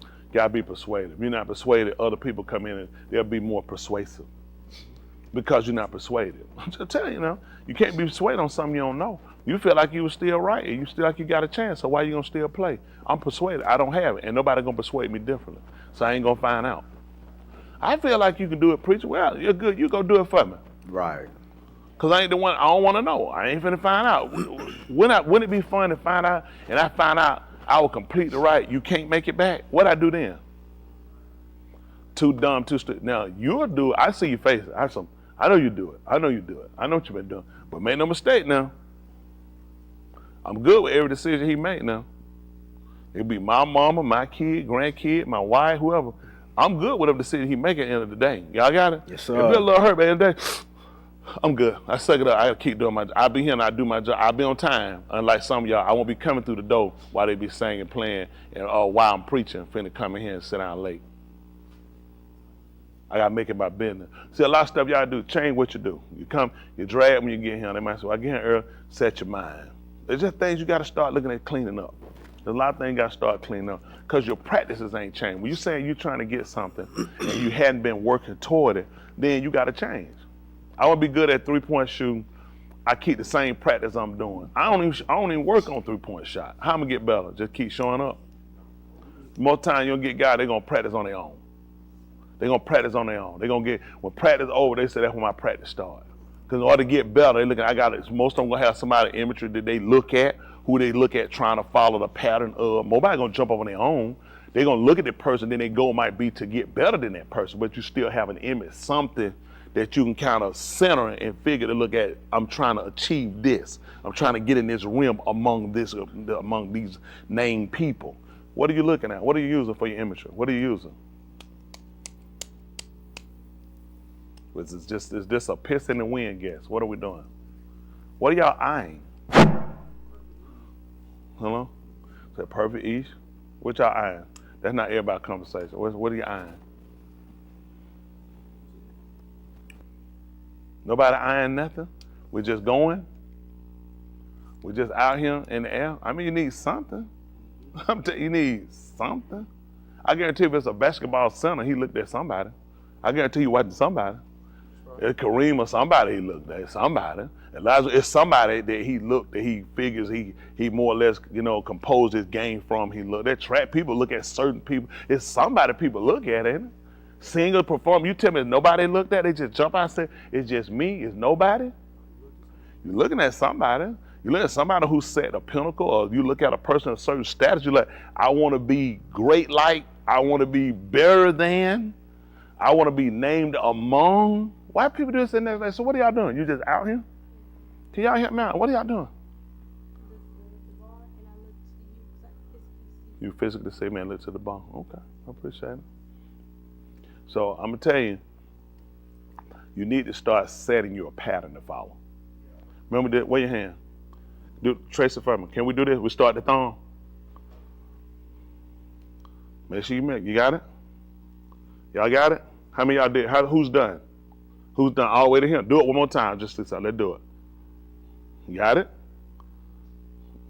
You gotta be persuaded. If you're not persuaded, other people come in and they'll be more persuasive. Because you're not persuaded. I'm just telling you, you can't be persuaded on something you don't know. You feel like you were still right, and you feel like you got a chance, so why you gonna still play? I'm persuaded. I don't have it, and nobody gonna persuade me differently. So I ain't gonna find out. I feel like you can do it, preacher. Well, you're good. You go do it for me. Right. Cause I ain't the one. I don't want to know. I ain't finna find out. Wouldn't it be fun to find out? And I find out I will complete the right. You can't make it back. What I do then? Too dumb, too stupid. Now you'll do it. I see your face. I know you do it. I know you do it. I know what you've been doing. But make no mistake now. I'm good with every decision he make now. It'll be my mama, my kid, grandkid, my wife, whoever. I'm good with whatever decision he make at the end of the day. Y'all got it? Yes, sir. If you're a little hurt by the end of the day, I'm good. I suck it up. I keep doing my job. I'll be here and I do my job. I'll be on time. Unlike some of y'all, I won't be coming through the door while they be singing, playing, and while I'm preaching, finna come in here and sit down late. I gotta make it my business. See, a lot of stuff y'all do, change what you do. You come, you drag when you get here. They might say, well, I get here early, set your mind. There's just things you gotta start looking at cleaning up. There's a lot of things you gotta start cleaning up because your practices ain't changed. When you're saying you're trying to get something and you hadn't been working toward it, then you gotta change. I want to be good at three-point shooting. I keep the same practice I'm doing. I don't even work on three-point shot. How I'm gonna get better? Just keep showing up. Most time you'll get guys, they're gonna practice on their own. They're gonna practice on their own. They're gonna get, when practice over, they say that's when my practice starts. Because in order to get better, they look at, most of them gonna have somebody imagery that they look at, who they look at trying to follow the pattern of. Nobody gonna jump up on their own. They're gonna look at the person, then their goal might be to get better than that person, but you still have an image, something that you can kind of center and figure to look at. I'm trying to achieve this. I'm trying to get in this realm among these named people. What are you looking at? What are you using for your imagery? What are you using? Is this a piss in the wind guess? What are we doing? What are y'all eyeing? Hello? Is that perfect east? What y'all eyeing? That's not everybody's conversation. What are you eyeing? Nobody eyeing nothing? We're just going? We're just out here in the air? I mean, you need something. You need something. I guarantee if it's a basketball center, he looked at somebody. I guarantee you watching somebody. It's Kareem or somebody he looked at. Somebody. Elijah, it's somebody that he looked at, he figures he more or less, composed his game from. He looked at track. People look at certain people. It's somebody people look at, ain't it? Singer, performer, you tell me nobody looked at, they just jump out and say, it's just me, it's nobody? You're looking at somebody. You look at somebody who set a pinnacle, or you look at a person of a certain status, you're like, I want to be great like, I want to be better than, I want to be named among. Why people do this and that? So what are y'all doing? You just out here? Can y'all help me out? What are y'all doing? You physically say, man, look to the ball. Okay, I appreciate it. So I'm going to tell you, you need to start setting your pattern to follow. Remember that? Wave your hand. Trace it for me. Can we do this? We start the thumb. Make sure you make. You got it? Y'all got it? How many of y'all did? Who's done? Who's done all the way to him? Do it one more time. Just this. Let's do it. You got it?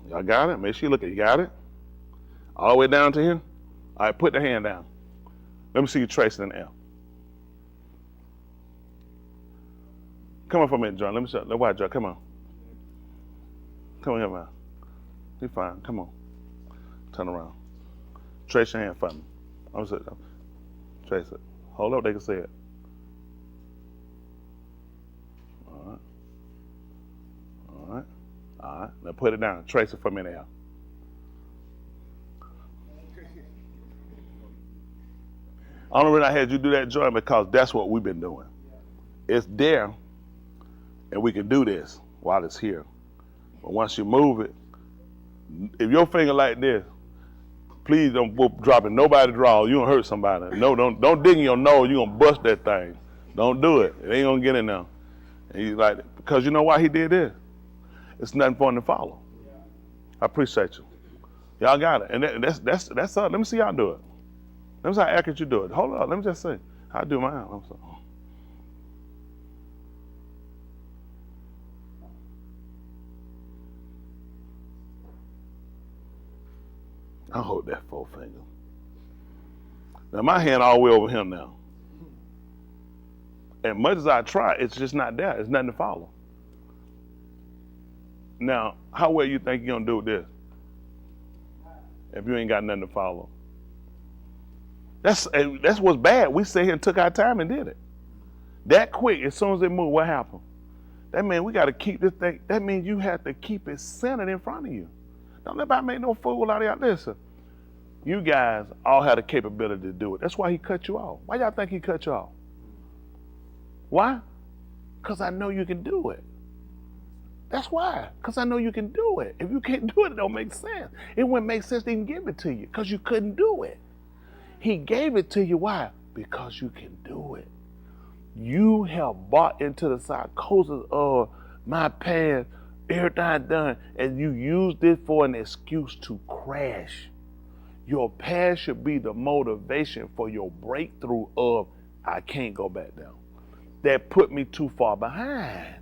Y'all got it? Make sure you look at it. You got it? All the way down to him? All right, put the hand down. Let me see you trace it in the air. Come on for a minute, John. Let me show you. Watch, John. Come on. Come on here, man. Be fine. Come on. Turn around. Trace your hand for me. I'm going to trace it. Hold up, they can see it. All right. All right. All right. Now put it down. Trace it for me now. Only reason I had you do that, Joy, because that's what we've been doing. It's there, and we can do this while it's here. But once you move it, if your finger like this, please don't go dropping nobody draw. You gonna hurt somebody. No, don't dig in your nose. You gonna bust that thing. Don't do it. It ain't gonna get in there. And he's like, because you know why he did this? It's nothing for him to follow. I appreciate you. Y'all got it. And that's us. Let me see y'all do it. Let me see how accurate you do it. Hold on. Let me just see how I do mine. I'm sorry. I hold that forefinger. Now my hand all the way over him now. As much as I try, it's just not there. It's nothing to follow. Now, how well you think you're gonna do with this? If you ain't got nothing to follow. That's what's bad. We sat here and took our time and did it. That quick, as soon as it moved, what happened? That means we gotta keep this thing, that means you have to keep it centered in front of you. Don't let nobody make no fool out of y'all. Listen, you guys all have the capability to do it. That's why he cut you off. Why y'all think he cut you off? Why? Because I know you can do it. That's why. Because I know you can do it. If you can't do it, it don't make sense. It wouldn't make sense to even give it to you because you couldn't do it. He gave it to you. Why? Because you can do it. You have bought into the psychosis of my past, everything done, and you used it for an excuse to crash. Your past should be the motivation for your breakthrough of, I can't go back down. That put me too far behind.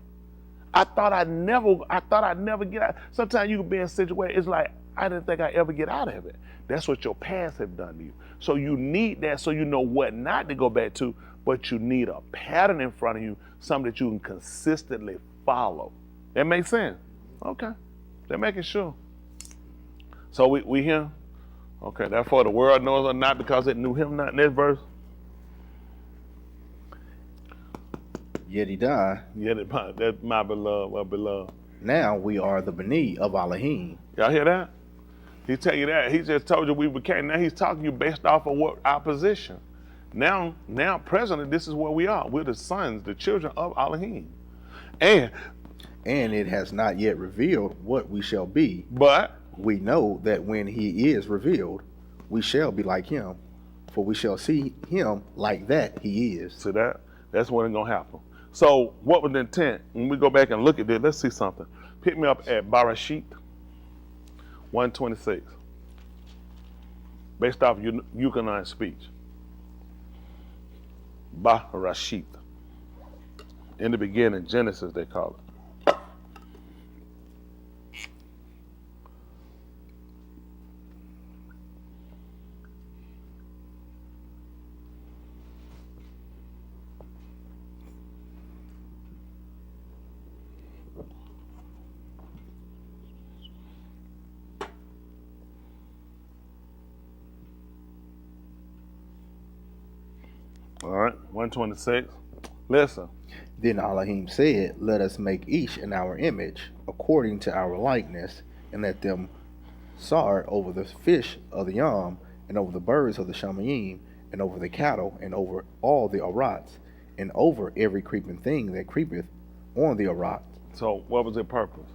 I thought I'd never get out. Sometimes you can be in a situation, it's like, I didn't think I'd ever get out of it. That's what your past have done to you. So you need that so you know what not to go back to, but you need a pattern in front of you, something that you can consistently follow. That makes sense? Okay. They're making sure. So we here? Okay, therefore the world knows or not because it knew him not. Next verse. Yet he died. Yet that's my beloved, well beloved. Now we are the Bani of Alahim. Y'all hear that? He tell you that. He just told you we became. Now he's talking to you based off of what our position. Now presently, this is where we are. We're the sons, the children of Alahim. And it has not yet revealed what we shall be. But we know that when he is revealed, we shall be like him, for we shall see him like that he is. See that? That's when it's going to happen. So what was the intent? When we go back and look at this, let's see something. Pick me up at Ra Shyth 126. Based off Yahuchanan speech. Ra Shyth. In the beginning, Genesis they call it. All right, 126. Listen. Then Elohim said, let us make each in our image, according to our likeness, and let them soar over the fish of the yam, and over the birds of the shamayim, and over the cattle, and over all the arats, and over every creeping thing that creepeth on the arat. So what was their purpose?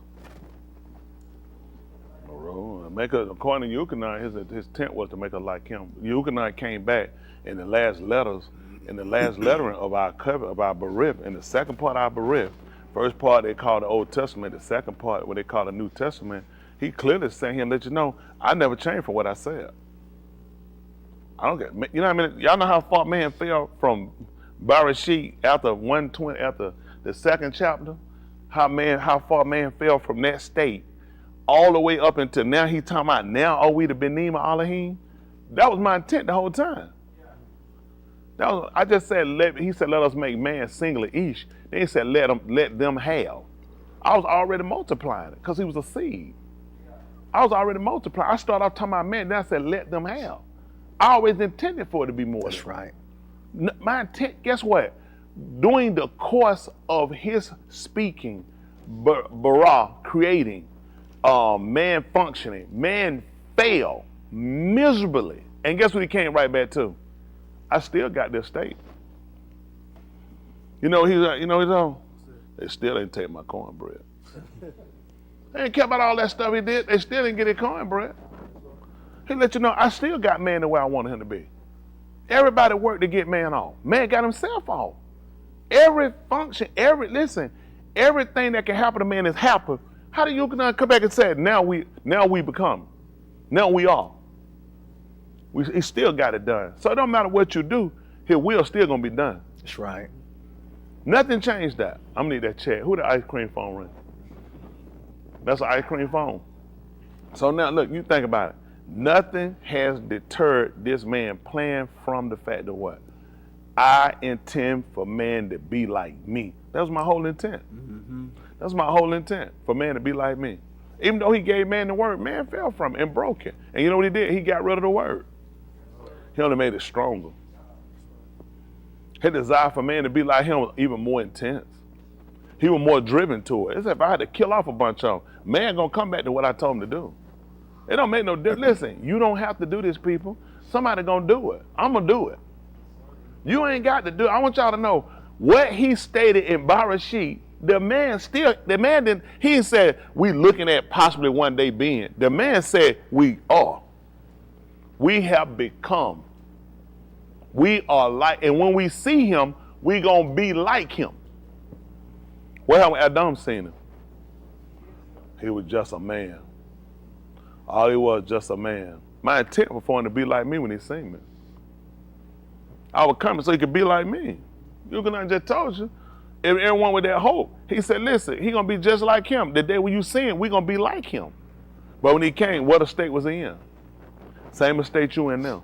Make a, according to Yahuchanan, his tent was to make her like him. Yahuchanan came back in the last letters in the last lettering of our cover of our Abarym, in the second part of our Abarym, first part they call the Old Testament, the second part what they call the New Testament, he clearly saying here, let you know, I never changed from what I said. I don't get, you know what I mean? Y'all know how far man fell from Ra Shyth after 120, after the second chapter? How far man fell from that state all the way up until now. He talking about now are we the Benim Elohim? That was my intent the whole time. I just said, he said, let us make man singular each. Then he said, let them have. I was already multiplying it because he was a seed. I was already multiplying. I started off talking about man, then I said, let them have. I always intended for it to be more. That's right. My intent, guess what? During the course of his speaking, bara, creating, man functioning, man failed miserably. And guess what he came right back to? I still got this state. He's on. They still didn't take my cornbread. They didn't care about all that stuff he did. They still didn't get his cornbread. He let you know I still got man the way I wanted him to be. Everybody worked to get man off. Man got himself off. Every function, everything that can happen to man is happened. How do you come back and say, now we become, now we are? He still got it done. So it don't matter what you do, his will still gonna be done. That's right. Nothing changed that. I'm gonna need that check. Who the ice cream phone ring? That's an ice cream phone. So now look, you think about it. Nothing has deterred this man plan from the fact of what? I intend for man to be like me. That was my whole intent. Mm-hmm. That's my whole intent, for man to be like me. Even though he gave man the word, man fell from it and broke it. And you know what he did? He got rid of the word. He only made it stronger. His desire for man to be like him was even more intense. He was more driven to it. It's if I had to kill off a bunch of them, man gonna come back to what I told him to do. It don't make no difference. Listen, you don't have to do this, people. Somebody gonna do it. I'm gonna do it. You ain't got to do it. I want y'all to know what he stated in Ra Shyth. The man didn't, he didn't say we looking at possibly one day being. The man said we are. We have become. We are like, and when we see him, we gonna be like him. What happened when Adam seen him? He was just a man. All he was just a man. My intent was for him to be like me when he seen me. I was coming so he could be like me. You can I just told you. Everyone with that hope. He said, listen, he gonna be just like him. The day when you see him, we gonna be like him. But when he came, what a state was he in? Same state you in now.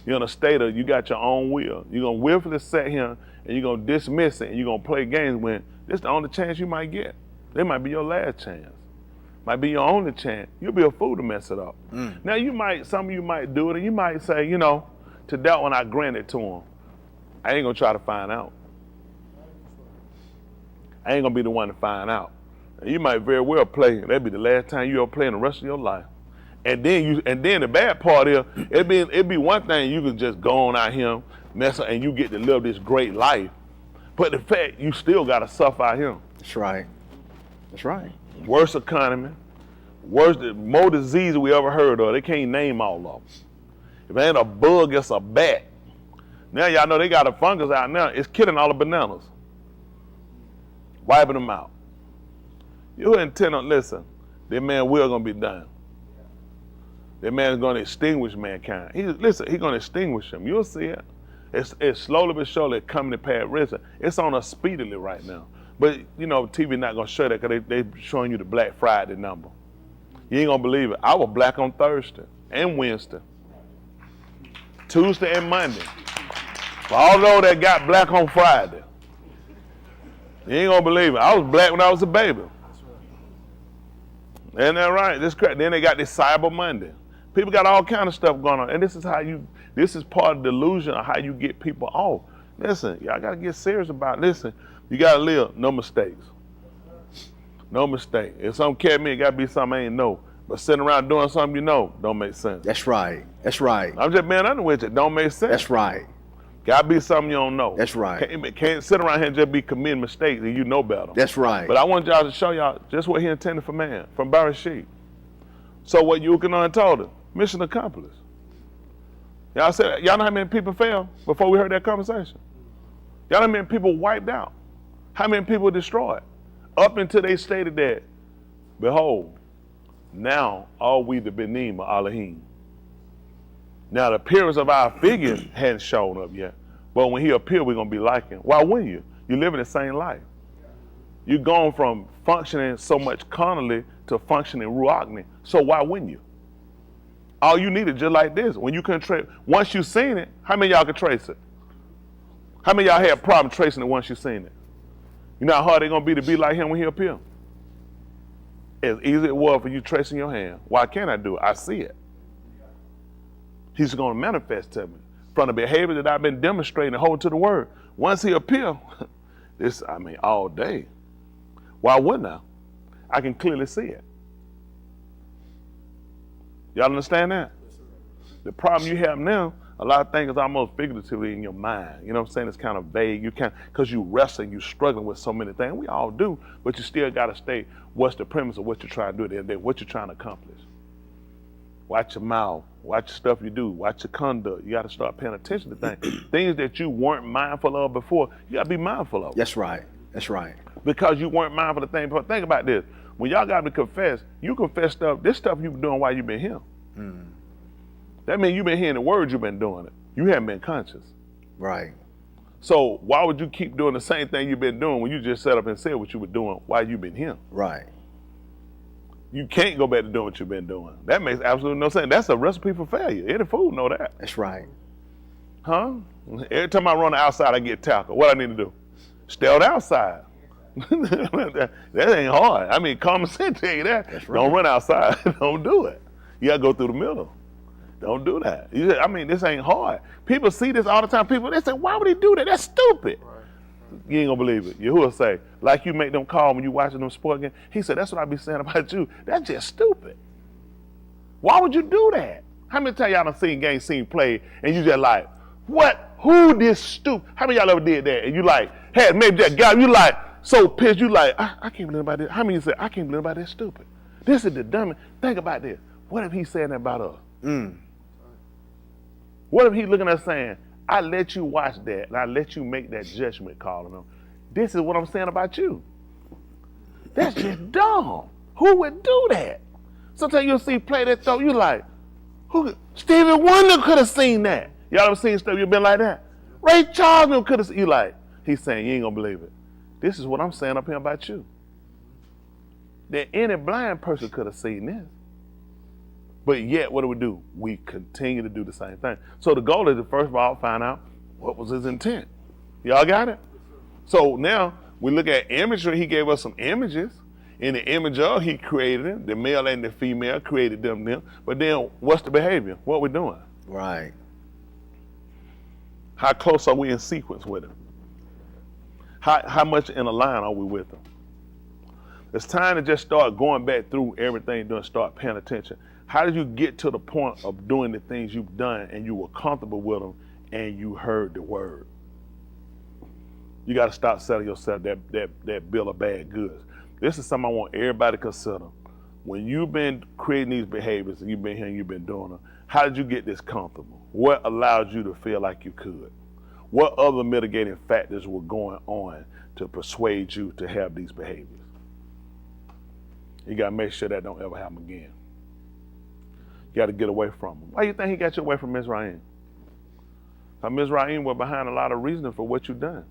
You're in a state of you got your own will. You're gonna willfully sit here and you're gonna dismiss it and you're gonna play games when this is the only chance you might get. It might be your last chance. Might be your only chance. You'll be a fool to mess it up. Now some of you might do it and you might say, to that one I grant it to him. I ain't gonna try to find out. I ain't gonna be the one to find out. And you might very well play. That'd be the last time you ever play in the rest of your life. And then the bad part is, it'd be one thing you could just go on out here, mess up, and you get to live this great life. But the fact you still gotta suffer out here. That's right. That's right. Worst economy, more disease we ever heard of. They can't name all of them. If it ain't a bug, it's a bat. Now y'all know they got a fungus out now. It's killing all the bananas. Wiping them out. You intend on, listen, that man will gonna be done. That man is gonna extinguish mankind. He's gonna extinguish him. You'll see it. It's slowly but surely coming to pass. Listen, it's on us speedily right now. But TV not gonna show that because they showing you the Black Friday number. You ain't gonna believe it. I was black on Thursday and Wednesday, Tuesday and Monday. For all those that got black on Friday, you ain't gonna believe it. I was black when I was a baby. Ain't that right? Then they got this Cyber Monday. People got all kind of stuff going on, and this is part of the delusion of how you get people off. Listen, y'all gotta get serious about it. Listen, you gotta live, no mistakes. No mistake. If something catch me, it gotta be something I ain't know. But sitting around doing something don't make sense. That's right. That's right. I'm just being honest with you. Don't make sense. That's right. Gotta be something you don't know. That's right. Can't sit around here and just be committing mistakes and you know better. That's right. But I want y'all to show y'all just what he intended for man, from Ra Shyth. So what Yahuchanan told him, mission accomplished. Y'all know how many people fell before we heard that conversation? Y'all know how many people wiped out? How many people destroyed? Up until they stated that, behold, now all we the benim are Elohim. Now the appearance of our figure hadn't shown up yet, but when he appeared, we're gonna be like him. Why wouldn't you? You live in the same life. You're going from functioning so much carnally to functioning ruachni. So why wouldn't you? All you need is just like this. When you can trace, once you've seen it, how many of y'all can trace it? How many of y'all had a problem tracing it once you've seen it? You know how hard it's gonna be to be like him when he appears? As easy as it was for you tracing your hand. Why can't I do it? I see it. He's gonna manifest to me from the behavior that I've been demonstrating and holding to the word. Once he appears, all day. Why wouldn't I? I can clearly see it. Y'all understand that? The problem you have now, a lot of things is almost figuratively in your mind. You know what I'm saying? It's kind of vague. You can't, because you wrestling, you struggling with so many things. We all do, but you still got to stay. What's the premise of what you're trying to do there? What you're trying to accomplish? Watch your mouth. Watch the stuff you do. Watch your conduct. You got to start paying attention to things. Things that you weren't mindful of before, you got to be mindful of. That's right. That's right. Because you weren't mindful of things before. Think about this. When y'all got to confess, you confess stuff. This stuff you've been doing while you've been here. That means you've been hearing the words, you've been doing it. You haven't been conscious. Right. So why would you keep doing the same thing you've been doing when you just sat up and said what you were doing while you've been here? Right. You can't go back to doing what you've been doing. That makes absolutely no sense. That's a recipe for failure. Any fool know that. That's right. Huh? Every time I run outside, I get tackled. What I need to do? Stay on the outside. that ain't hard. I mean, common sense tell you that. That's right. Don't run outside. Don't do it. You gotta go through the middle. Don't do that. This ain't hard. People see this all the time. People, they say, why would he do that? That's stupid. Right. You ain't gonna believe it. Yahuah say, like you make them call when you watching them sport games. He said, that's what I be saying about you. That's just stupid. Why would you do that? How many times y'all done seen games, seen play, and you just like, what? Who this stupid? How many y'all ever did that? And you like, had maybe that guy, you like, so pissed, you like, I can't believe about this. How many you say, I can't believe about this stupid? This is the dumbest. Think about this. What if he's saying that about us? What if he looking at us saying, I let you watch that and I let you make that judgment call on them. This is what I'm saying about you. That's just dumb. Who would do that? Sometimes you'll see play that throw, you like, Stevie Wonder could have seen that. Y'all ever seen stuff you been like that? Ray Charles could have seen, you like, he's saying, you ain't gonna believe it. This is what I'm saying up here about you. That any blind person could have seen this. But yet, what do? We continue to do the same thing. So the goal is to first of all find out what was his intent. Y'all got it? So now we look at imagery. He gave us some images. In the image of, he created them. The male and the female created them. But then what's the behavior? What we doing? Right. How close are we in sequence with him? How much in a line are we with him? It's time to just start going back through everything, start paying attention. How did you get to the point of doing the things you've done and you were comfortable with them and you heard the word? You got to stop selling yourself that bill of bad goods. This is something I want everybody to consider. When you've been creating these behaviors and you've been here and you've been doing them, how did you get this comfortable? What allowed you to feel like you could? What other mitigating factors were going on to persuade you to have these behaviors? You got to make sure that don't ever happen again. You got to get away from him. Why do you think he got you away from Mizraim? Mizraim were behind a lot of reasoning for what you've done.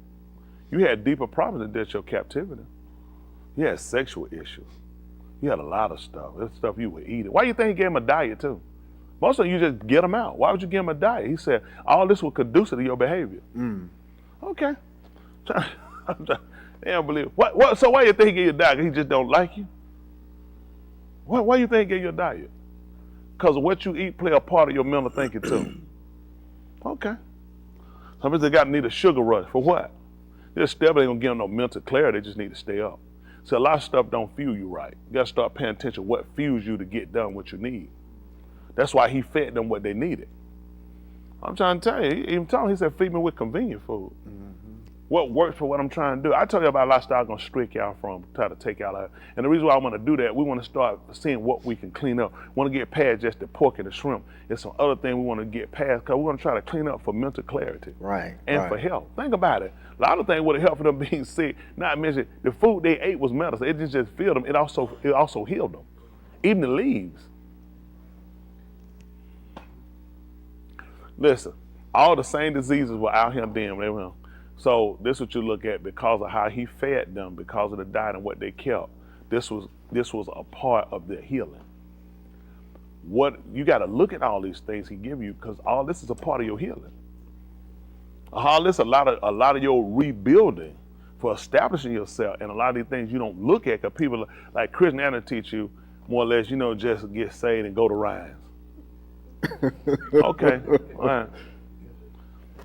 You had deeper problems than just your captivity. You had sexual issues. You had a lot of stuff. That's stuff you were eating. Why do you think he gave him a diet too? Most of you just get him out. Why would you give him a diet? He said, all this will conduce to your behavior. Okay. They don't believe it. So why do you think he gave you a diet? He just don't like you? Why do you think he gave you a diet? Because of what you eat play a part of your mental thinking too. Okay. Some people got to need a sugar rush. For what? Just step ain't gonna give them no mental clarity, they just need to stay up. So a lot of stuff don't fuel you right. You gotta start paying attention to what fuels you to get done what you need. That's why he fed them what they needed. I'm trying to tell you, he even told him, he said, feed me with convenient food. what works for what I'm trying to do. I told you about a lifestyle I'm going to streak y'all from, try to take y'all out. And the reason why I want to do that, we want to start seeing what we can clean up. We want to get past just the pork and the shrimp. There's some other thing we want to get past because we're going to try to clean up for mental clarity. Right. And for health. Think about it. A lot of things would have helped for them being sick. Not mention the food they ate was medicine. It didn't just filled them. It also healed them. Even the leaves. Listen, all the same diseases were out here then. So this is what you look at because of how he fed them, because of the diet and what they kept. This was a part of their healing. What you got to look at all these things he give you because all this is a part of your healing. All this a lot of your rebuilding for establishing yourself, and a lot of these things you don't look at because people like Christianity teach you more or less, just get saved and go to Ryan's. Okay, all right.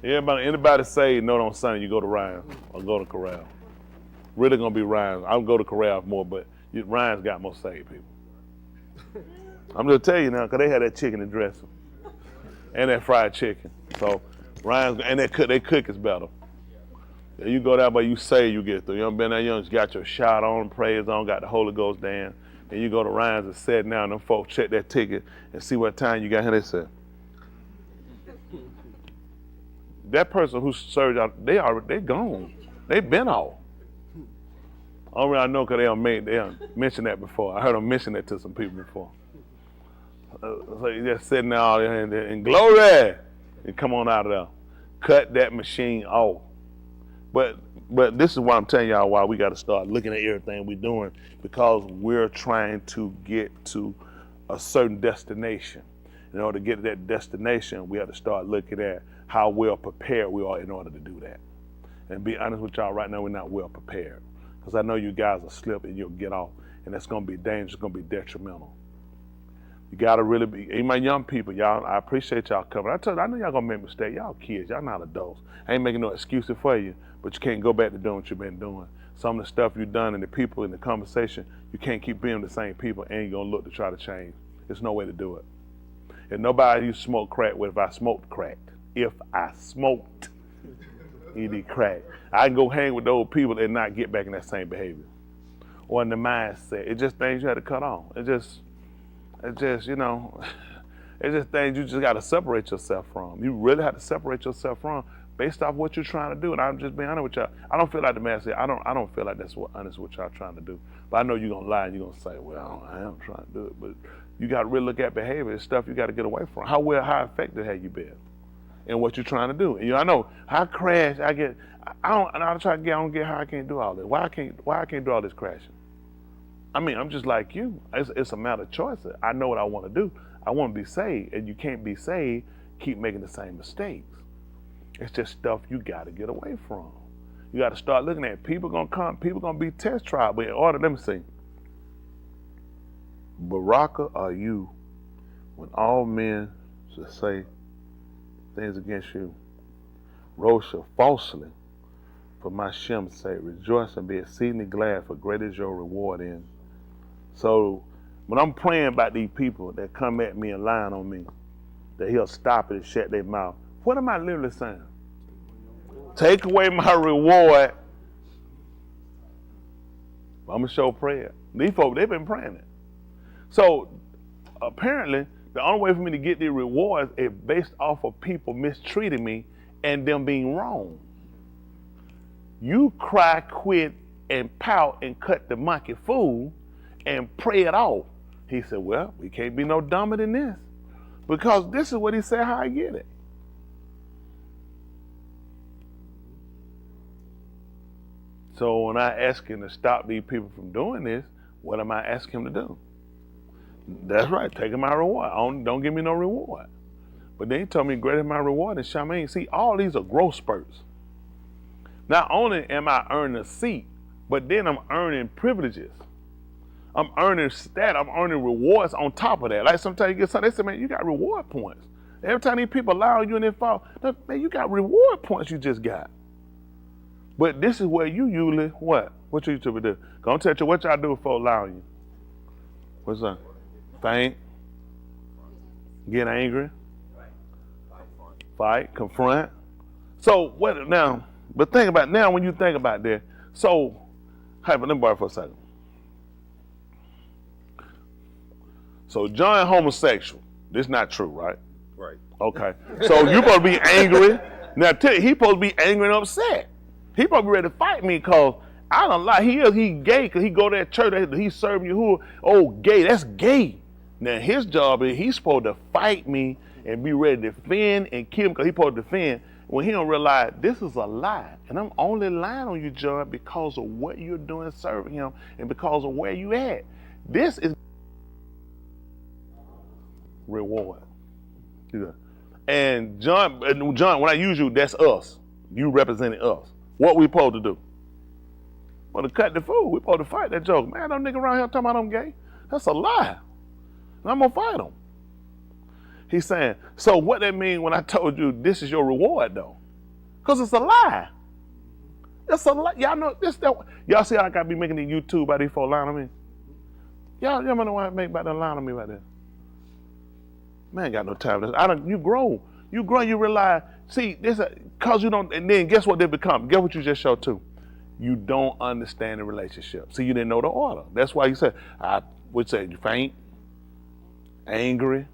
Anybody say no on Sunday, you go to Ryan's or go to Corral. Really gonna be Ryan's. I'll go to Corral more, but Ryan's got more saved people. I'm just telling you now, because they had that chicken and dressing and that fried chicken. So Ryan's, and they cook is better. Yeah, you go down, but you say you get through. You haven't been that young, you got your shot on, praise on, got the Holy Ghost down. And you go to Ryan's and sit down, them folks check that ticket and see what time you got here. They said, that person who served out, they gone. They been off. Only I know because they mentioned that before. I heard them mention that to some people before. So you just sitting there all and glory, and come on out of there. Cut that machine off. But this is why I'm telling y'all why we got to start looking at everything we're doing, because we're trying to get to a certain destination. In order to get to that destination, we have to start looking at how well prepared we are in order to do that. And be honest with y'all, right now we're not well prepared. Because I know you guys will slip and you'll get off, and that's going to be dangerous, it's going to be detrimental. You got to really be, even my young people, y'all, I appreciate y'all coming. I know y'all going to make mistakes. Y'all kids, y'all not adults. I ain't making no excuses for you, but you can't go back to doing what you've been doing. Some of the stuff you've done and the people in the conversation, you can't keep being the same people and you're going to look to try to change. There's no way to do it. And nobody you smoke crack with, if I smoked crack, eat crack, I can go hang with those people and not get back in that same behavior. Or in the mindset. It's just things you had to cut off. It's just it's just things you just got to separate yourself from. You really have to separate yourself from based off what you're trying to do. And I'm just being honest with y'all. I don't feel like the man said, I don't feel like that's what honest what y'all trying to do. But I know you're going to lie and you're going to say, well, I am trying to do it. But you got to really look at behavior. It's stuff you got to get away from. How effective have you been in what you're trying to do? And I know how crash I get. I don't get how I can't do all this. Why I can't do all this crashing? I mean, I'm just like you. It's a matter of choice. I know what I want to do. I want to be saved, and you can't be saved, keep making the same mistakes. It's just stuff you got to get away from. You got to start looking at people gonna come, people gonna be test trial. But in order, let me see. Baraka are you when all men should say things against you. Rosha falsely for my Shem's sake. Rejoice and be exceedingly glad, for great is your reward in. So when I'm praying about these people that come at me and lying on me, that he'll stop it and shut their mouth, what am I literally saying? Take away my reward. I'm going to show prayer. These folks, they've been praying it. So apparently, the only way for me to get the rewards is based off of people mistreating me and them being wrong. You cry, quit, and pout and cut the monkey fool and pray it off. He said, well, we can't be no dumber than this. Because this is what he said, how I get it. So when I ask him to stop these people from doing this, what am I asking him to do? That's right, taking my reward. Don't give me no reward. But then he told me greater my reward in Shaman. See, all these are growth spurts. Not only am I earning a seat, but then I'm earning privileges. I'm earning I'm earning rewards on top of that. Like sometimes you get something, they say, man, you got reward points. Every time these people allow you and they fall, man, you got reward points you just got. But this is where you usually, what? What you usually do? Gonna tell you what y'all do before allowing you. What's that? Faint. Get angry. Fight. Confront. So what now? But think about now when you think about that. So, let me borrow for a second. So John homosexual. This not true, right? Right. Okay. So you supposed to be angry. Now tell you, he supposed to be angry and upset. He supposed to be ready to fight me because I don't like he gay because he go to that church, he serving Yahuah. Oh, gay, that's gay. Now his job is he's supposed to fight me and be ready to defend and kill him because he's supposed to defend when he don't realize this is a lie. And I'm only lying on you, John, because of what you're doing serving him and because of where you at. This is reward. Yeah. And John, when I use you, that's us. You representing us. What we supposed to do? Well, to cut the fool, we supposed to fight that joke. Man, them nigga around here talking about I'm gay. That's a lie. And I'm gonna fight him. He's saying, so what that mean when I told you this is your reward though? Because it's a lie. It's a lie. Y'all know this. Y'all see how I gotta be making the YouTube by these folks lying on me? Y'all know why I make about that lying on me right there? Man, ain't got no time. You grow, you realize, see, this, cause you don't, and then guess what they become? Guess what you just showed too? You don't understand the relationship. See, you didn't know the order. That's why you said, I would say you faint, angry,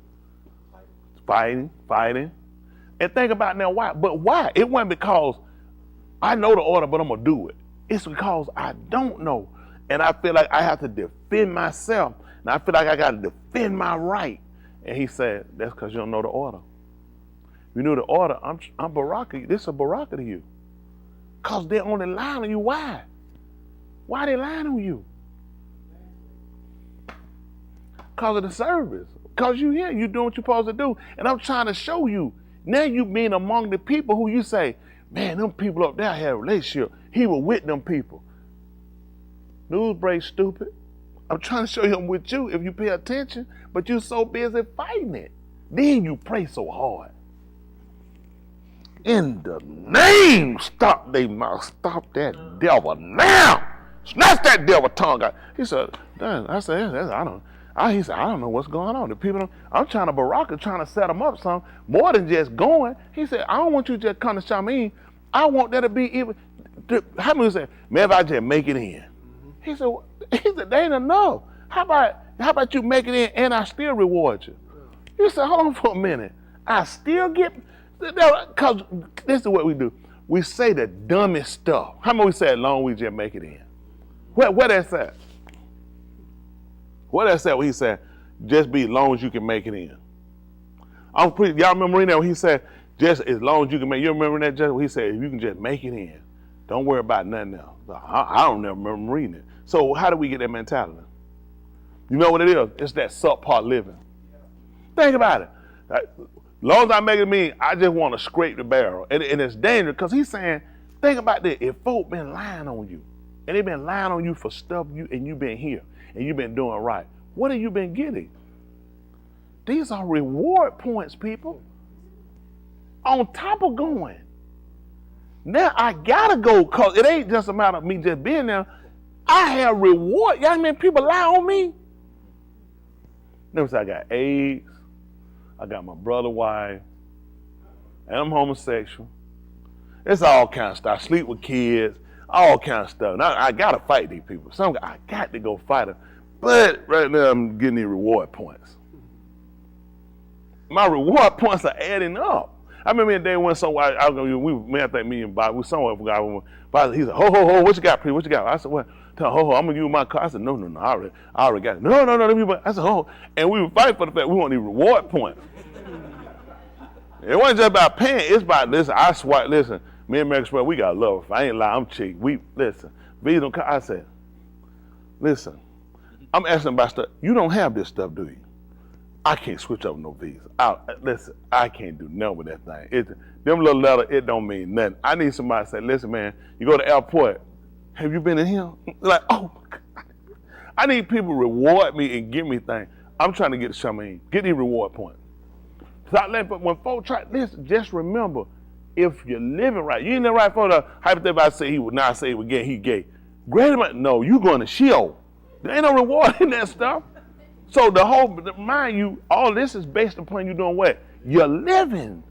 fighting. And think about now why, but why? It wasn't because I know the order, but I'm gonna do it. It's because I don't know. And I feel like I have to defend myself. And I feel like I gotta defend my right. And he said, that's because you don't know the order. If you knew the order, I'm Baraka. This is a Baraka to you. Because they're only lying on you. Why? Why they lying on you? Because of the service. Because you here, you doing what you're supposed to do. And I'm trying to show you. Now you being among the people who you say, man, them people up there had a relationship. He was with them people. News break, stupid. I'm trying to show you I'm with you if you pay attention, but you're so busy fighting it. Then you pray so hard. In the name, stop they mouth, stop that devil now. Snatch that devil tongue out. He said, I said, he said, I don't know what's going on. The people, I'm trying to Baraka, trying to set them up some more than just going. He said, I don't want you to just come to Shamin. I want that to be even. How many say, man, if I just make it in? He said, they ain't enough. How about you make it in and I still reward you? You said, hold on for a minute. I still get, because this is what we do. We say the dumbest stuff. How many we say as long as we just make it in? Where that said? What that said when he said, just be as long as you can make it in. Y'all remember reading that when he said, just as long as you can make it. You remember that just when he said, if you can just make it in, don't worry about nothing else. I don't never remember reading it. So how do we get that mentality? You know what it is? It's that subpar living. Think about it. As long as I make it mean, I just want to scrape the barrel. And it's dangerous because he's saying, think about this. If folk been lying on you, and they've been lying on you for stuff and you've been here, and you've been doing right, what have you been getting? These are reward points, people. On top of going. Now I gotta go because it ain't just a matter of me just being there. I have reward. Y'all mean people lie on me? Never say I got AIDS, I got my brother wife, and I'm homosexual. It's all kind of stuff. I sleep with kids, all kind of stuff. Now I gotta fight these people. I got to go fight them. But right now I'm getting these reward points. My reward points are adding up. I remember the day when somewhere I think me and Bob, we somewhere forgot. Bob, he said, ho, what you got, please? What you got? I said, well, tell ho, I'm gonna use my car. I said, no, I already got it. No. I said, ho, and we would fight for the fact we want these reward points. It wasn't just about paying, it's about listen, me and American Express, we got love. If I ain't lying, I'm cheap. Visa, I said, listen, I'm asking about stuff. You don't have this stuff, do you? I can't switch up no visa. Listen, I can't do nothing with that thing. Them little letters, it don't mean nothing. I need somebody to say, listen, man, you go to the airport, have you been in here? Like, oh, my God. I need people to reward me and give me things. I'm trying to get to Shamin. Get these reward points. But when folks try, listen, just remember, if you're living right, you ain't never right for the hypothetical. I say he would not say he would gay, he gay. Great, no, you going to Sheol. There ain't no reward in that stuff. So mind you, all this is based upon you doing what? You're living.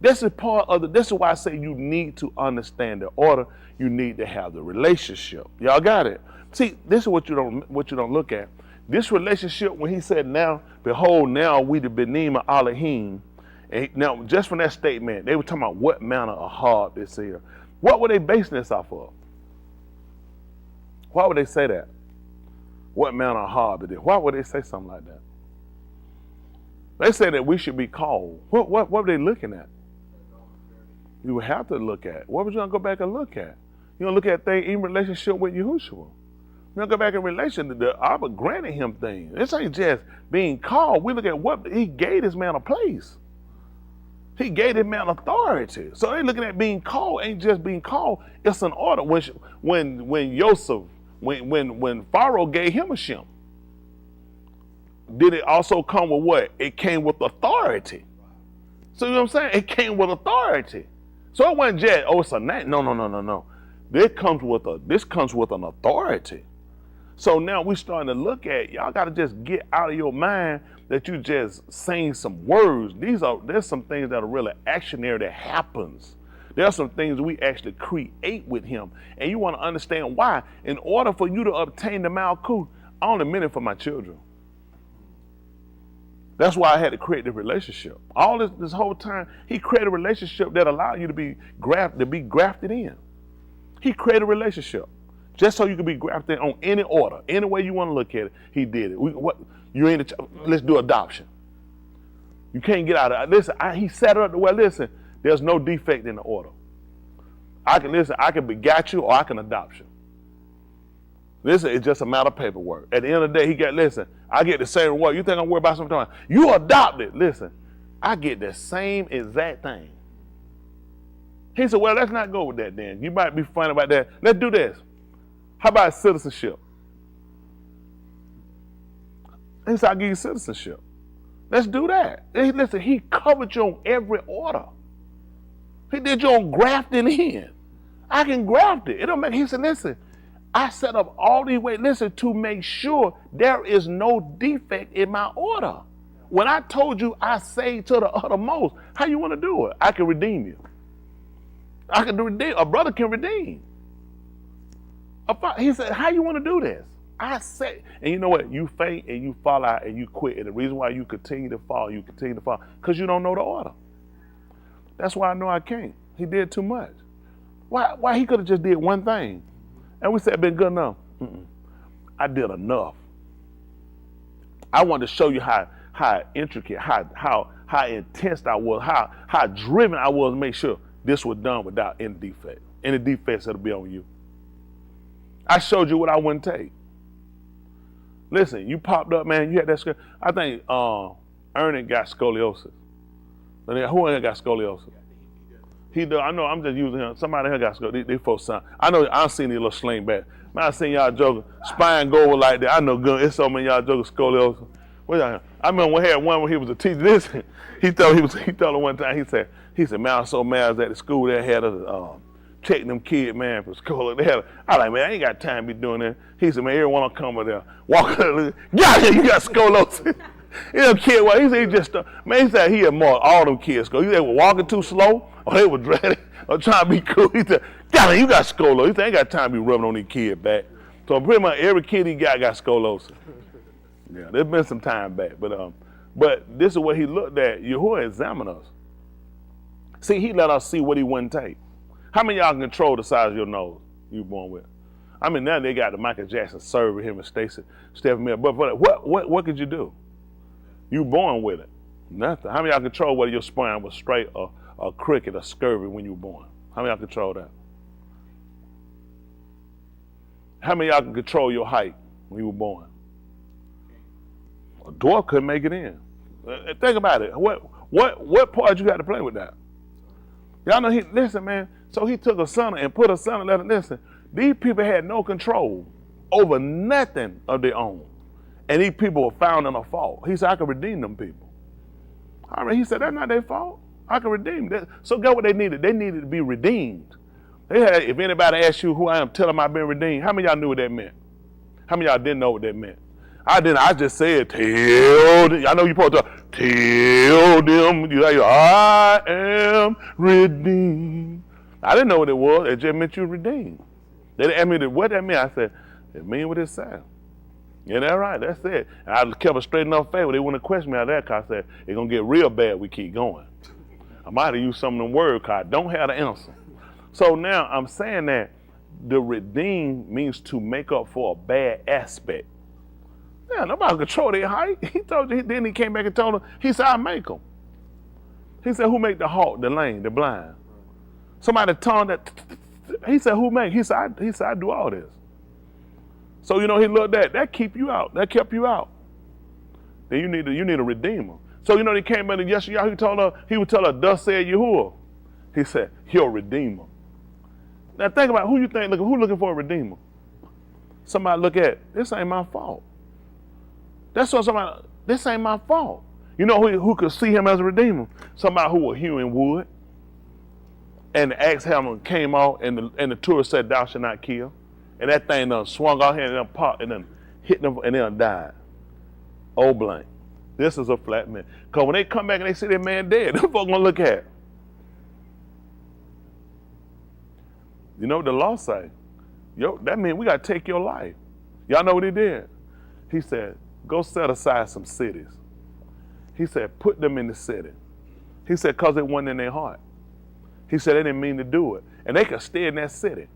This is part of this is why I say you need to understand the order. You need to have the relationship. Y'all got it? See, this is what you don't look at. This relationship, when he said, now, behold, now we the benim of Elohim. And now, just from that statement, they were talking about what manner of heart this is. What were they basing this off of? Why would they say that? What manner of heart it is? Why would they say something like that? They say that we should be called. What were they looking at? You would have to look at. What was you going to go back and look at? You're going to look at things in relationship with Yahushua. You're going to go back in relation to the Abba granted him things. This ain't just being called. We look at what he gave this man a place. He gave this man authority. So they looking at being called ain't just being called. It's an order. When Joseph, when Pharaoh gave him a ship, did it also come with what? It came with authority. So you know what I'm saying? It came with authority. So it wasn't just, it's a name. No. This comes with an authority. So now we starting to look at, y'all got to just get out of your mind that you just saying some words. There's some things that are really actionary that happens. There are some things we actually create with him. And you want to understand why. In order for you to obtain the Malkut, I only meant it for my children. That's why I had to create the relationship. All this whole time, he created a relationship that allowed you to be grafted in. He created a relationship just so you could be grafted in on any order, any way you want to look at it. He did it. Let's do adoption. You can't get out of it. Listen, he set it up the way. Listen, there's no defect in the order. I can begat you or I can adopt you. Listen, it's just a matter of paperwork. At the end of the day, I get the same reward. You think I'm worried about something? You adopted. Listen, I get the same exact thing. He said, well, let's not go with that then. You might be funny about that. Let's do this. How about citizenship? He said, I'll give you citizenship. Let's do that. Listen, he covered you on every order. He did you on grafting in. I can graft it. He said, listen, I set up all these ways, to make sure there is no defect in my order. When I told you I say to the uttermost, how you want to do it? I can redeem you. I can redeem. A brother can redeem. He said, how you want to do this? I say, and you know what? You faint and you fall out and you quit. And the reason why you continue to fall, because you don't know the order. That's why I know I can't. He did too much. Why he could have just did one thing. And we said, been good enough. I did enough. I wanted to show you how intricate, how intense I was, how driven I was to make sure this was done without any defect. Any defects that'll be on you. I showed you what I wouldn't take. Listen, you popped up, man. You had that. I think Ernie got scoliosis. Who ain't got scoliosis? He do. I know. I'm just using him. Somebody here got scoliosis. They folks son. I know. I've seen these little sling back. Man, I seen y'all joking spine go over like that. I know good. It's so many y'all joking scoliosis. What y'all? I remember we had one when he was a teacher. Listen, he told her one time. He said, man, I was so mad I was at the school that had a checking them kids, man, for school. I like, man, I ain't got time to be doing that. He said, man, everyone will come over there. Walk yeah, you got scoliosis. Kid, well, he said he said he had more all them kids go. They were walking too slow, or they were dragging, or trying to be cool. He said, God, you got scoliosis. He said, I ain't got time to be rubbing on these kids back. So pretty much every kid he got scoliosis. Yeah, there's been some time back, but this is what he looked at. Yahuah examined us. See, he let us see what he wouldn't take. How many of y'all can control the size of your nose you were born with? I mean, now they got the Michael Jackson server him and Stephen Miller. But what could you do? You were born with it. Nothing. How many of y'all control whether your spine was straight or crooked or scurvy when you were born? How many of y'all control that? How many of y'all can control your height when you were born? A dwarf couldn't make it in. Think about it. What part you got to play with that? Y'all know listen, man. So he took a son and put a son and let him listen. These people had no control over nothing of their own. And these people were found in a fault. He said, I can redeem them people. He said, that's not their fault. I can redeem them. So guess what they needed? They needed to be redeemed. If anybody asks you who I am, tell them I've been redeemed. How many of y'all knew what that meant? How many of y'all didn't know what that meant? I didn't. I just said, I know you're supposed to Tell them, I am redeemed. I didn't know what it was. It just meant you redeemed. They didn't ask me what that meant. I said, it means what it said. Yeah, that's right. That's it. And I kept a straight enough face. They wouldn't question me out of that because I said, it's going to get real bad. We keep going. I might have used some of them words because I don't have the answer. So now I'm saying that the redeem means to make up for a bad aspect. Yeah, nobody control their height. He told you, then he came back and told him, he said, I make them. He said, who make the halt, the lame, the blind? Somebody told that, he said, who make? He said, I do all this. So, he looked at that keep you out. That kept you out. Then you need a redeemer. So, they came back to Yahuah, he would tell her, thus said Yahuah. He said, you're a redeemer. Now think about who looking for a redeemer? Somebody look at, this ain't my fault. That's what this ain't my fault. You know who could see him as a redeemer? Somebody who was hewing wood. And the axe hammer came off and the tourist said, thou shalt not kill. And that thing done swung out here and then popped and then hit them and then died. Oh blank. This is a flat man. Because when they come back and they see that man dead, them folks gonna look at it. You know what the law say? That means we gotta take your life. Y'all know what he did? He said, go set aside some cities. He said, put them in the city. He said, because it wasn't in their heart. He said they didn't mean to do it. And they could stay in that city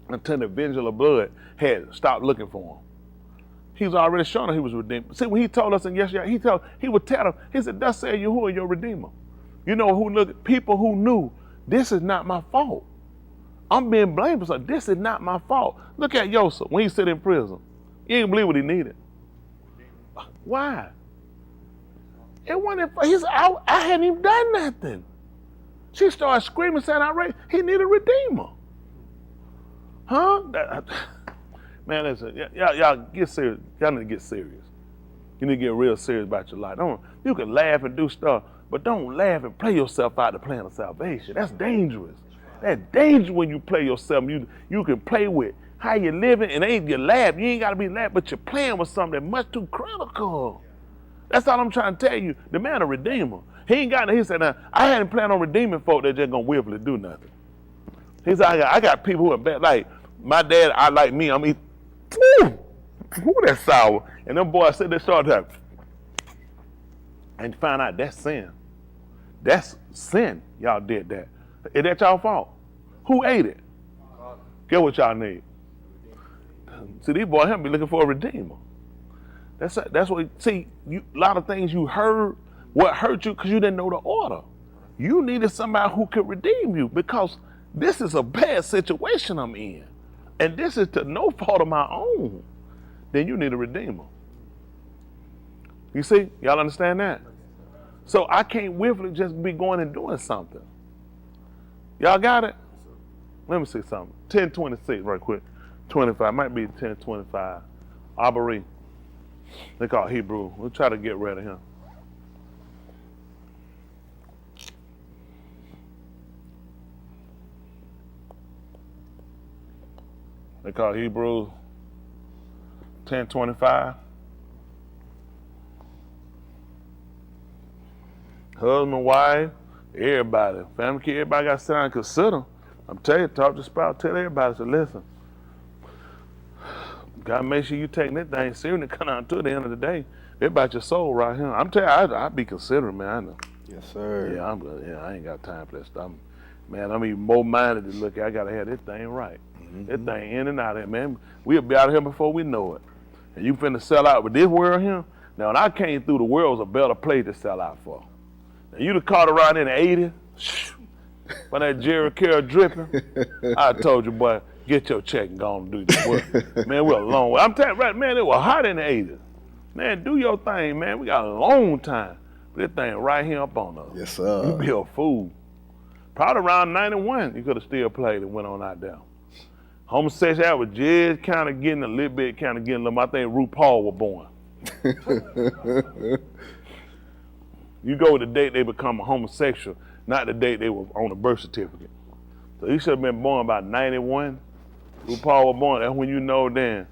until the vengeance of blood had stopped looking for him. He was already showing them he was redeemed. See, when he told us in Yahuah, he would tell them, he said, thus said Yahuah, your redeemer. People who knew, this is not my fault. I'm being blamed for something. This is not my fault. Look at Joseph when he sit in prison. He didn't believe what he needed. Why? It wasn't, he said, I hadn't even done nothing. She started screaming, saying, he needed a redeemer. Huh? Man, listen, y'all get serious. Y'all need to get serious. You need to get real serious about your life. You can laugh and do stuff, but don't laugh and play yourself out the plan of salvation. That's dangerous. That's dangerous when you play yourself. You can play with how you living, and ain't you laugh. You ain't got to be laughing, but you're playing with something that's much too critical. That's all I'm trying to tell you. The man a redeemer. He said, now, I hadn't planned on redeeming folk that just gonna willfully do nothing. He said, I got people who are bad, like my dad, I'm eating, ooh, that's sour. And them boys said they started to, and find out that's sin. That's sin, y'all did that. Is that y'all fault? Who ate it? Get what y'all need. See, these boys be looking for a redeemer. That's what, see, a lot of things you heard, what hurt you because you didn't know the order. You needed somebody who could redeem you because this is a bad situation I'm in. And this is to no fault of my own. Then you need a redeemer. You see, y'all understand that? So I can't willfully just be going and doing something. Y'all got it? Let me see something. 10:26 right quick. 25, might be 10:25. Abarym. They call it Hebrew. We'll try to get rid of him. They call it Hebrew 10:25. Husband, wife, everybody, family, kid, everybody got to sit down and consider. I'm telling you, talk to spouse, tell everybody, so listen. Gotta make sure you taking that thing serious and come out to the end of the day. It's about your soul right here. I'm telling you, I be considering, man. I know. Yes, sir. Yeah, I ain't got time for that stuff. I'm even more minded to look at. I gotta have this thing right. Mm-hmm. This thing in and out of here, man. We'll be out of here before we know it. And you finna sell out with this world here. Now, when I came through, the world was a better place to sell out for. Now, you'd have caught around in the 80s, when that Jerry Curl dripping. I told you, boy, get your check and go on and do your work. Man, we're a long way. I'm telling you, right, man, it was hot in the 80s. Man, do your thing, man. We got a long time. But this thing right here up on us. Yes, sir. You be a fool. Probably around 91, you could have still played and went on out there. Homosexuality was just kind of getting a little bit, I think RuPaul was born. You go with the date they become a homosexual, not the date they were on a birth certificate. So he should have been born about 91. RuPaul was born. That's when you know then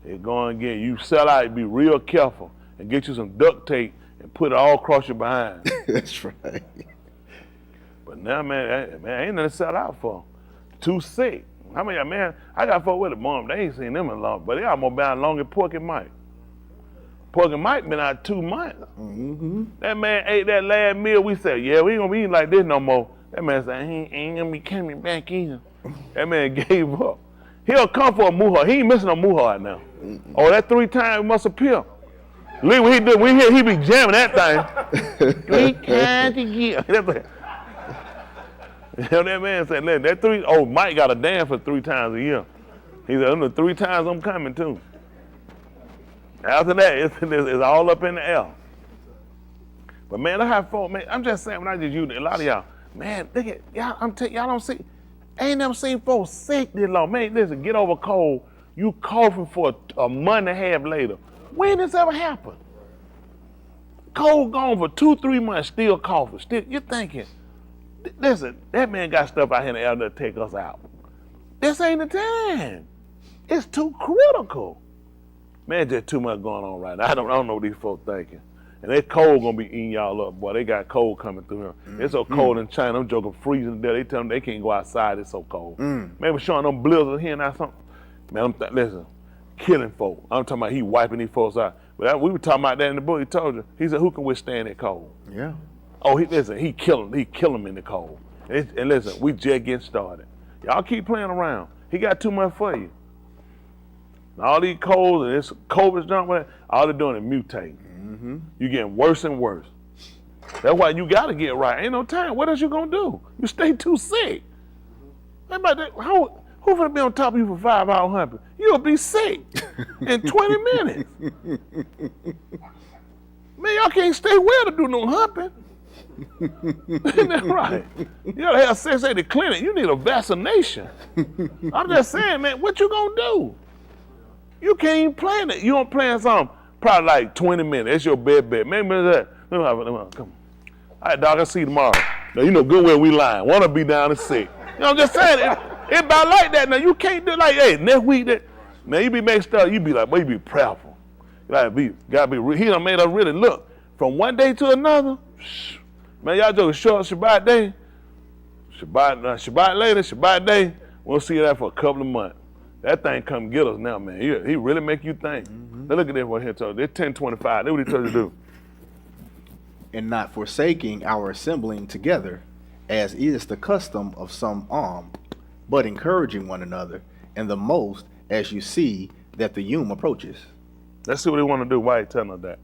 it's going again. You sell out, be real careful and get you some duct tape and put it all across your behind. That's right. But now, man, ain't nothing to sell out for. Too sick. I mean, man, I got folk with it, mom. They ain't seen them in long, but they almost been out long as Porky Mike. Porky Mike been out 2 months. Mm-hmm. That man ate that last meal. We said, yeah, we ain't gonna be eating like this no more. That man said, he ain't gonna be coming back in. That man gave up. He'll come for a muha. He ain't missing no muha now. Oh, that 3 times must appear. Look what he do. We hear he be jamming that thing. 3 times a year. That man said, that 3, oh, Mike got a dance for 3 times a year. He said, the 3 times I'm coming too. After that, it's all up in the air. But man, look how folk, man, I'm just saying, when I just use it, a lot of y'all, man, look at, y'all, y'all don't see, ain't never seen folks sick this long. Man, listen, get over cold, you coughing for a month and a half later. When this ever happened? Cold gone for 2-3 months, still coughing, still, you're thinking, listen, that man got stuff out here in the air to take us out. This ain't the time. It's too critical. Man, just too much going on right now. I don't know what these folks thinking. And that cold gonna be eating y'all up, boy. They got cold coming through here. It's so cold in China. I'm joking, freezing to death. They tell them they can't go outside. It's so cold. Man, we're showing them blizzards here and that something. Man, listen, killing folk. I'm talking about he wiping these folks out. But we were talking about that in the book. He told you. He said, who can withstand that cold? Yeah. Oh, he kill him in the cold. And listen, we just getting started. Y'all keep playing around. He got too much for you. And all these colds and this COVID junk, all they're doing is mutating. Mm-hmm. You're getting worse and worse. That's why you got to get right. Ain't no time. What else you going to do? You stay too sick. Who finna be on top of you for 5 hours humping? You'll be sick in 20 minutes. Man, y'all can't stay well to do no humping. Isn't that right? You gotta have sex at the clinic. You need a vaccination. I'm just saying, man, what you gonna do? You can't even plan it. You don't plan something probably like 20 minutes. It's your bed. Maybe that. Come on. All right, dog, I'll see you tomorrow. Now, you know good well we lying. Wanna be down and sick. You know, I'm just saying, it about like that. Now, you can't do like, hey, next week, man, you be making stuff, you be like, boy, you be prayerful. Gotta be, he done made us really look. From one day to another, man, y'all joking short Shabbat day, Shabbat later, Shabbat day, we'll see that for a couple of months. That thing come get us now, man. He really make you think. Mm-hmm. Now look at this one here, told you. It's 10:25. That's what he told you to do. And not forsaking our assembling together, as is the custom of some but encouraging one another, and the most as you see that the Yom approaches. Let's see what he want to do. Why he telling us that?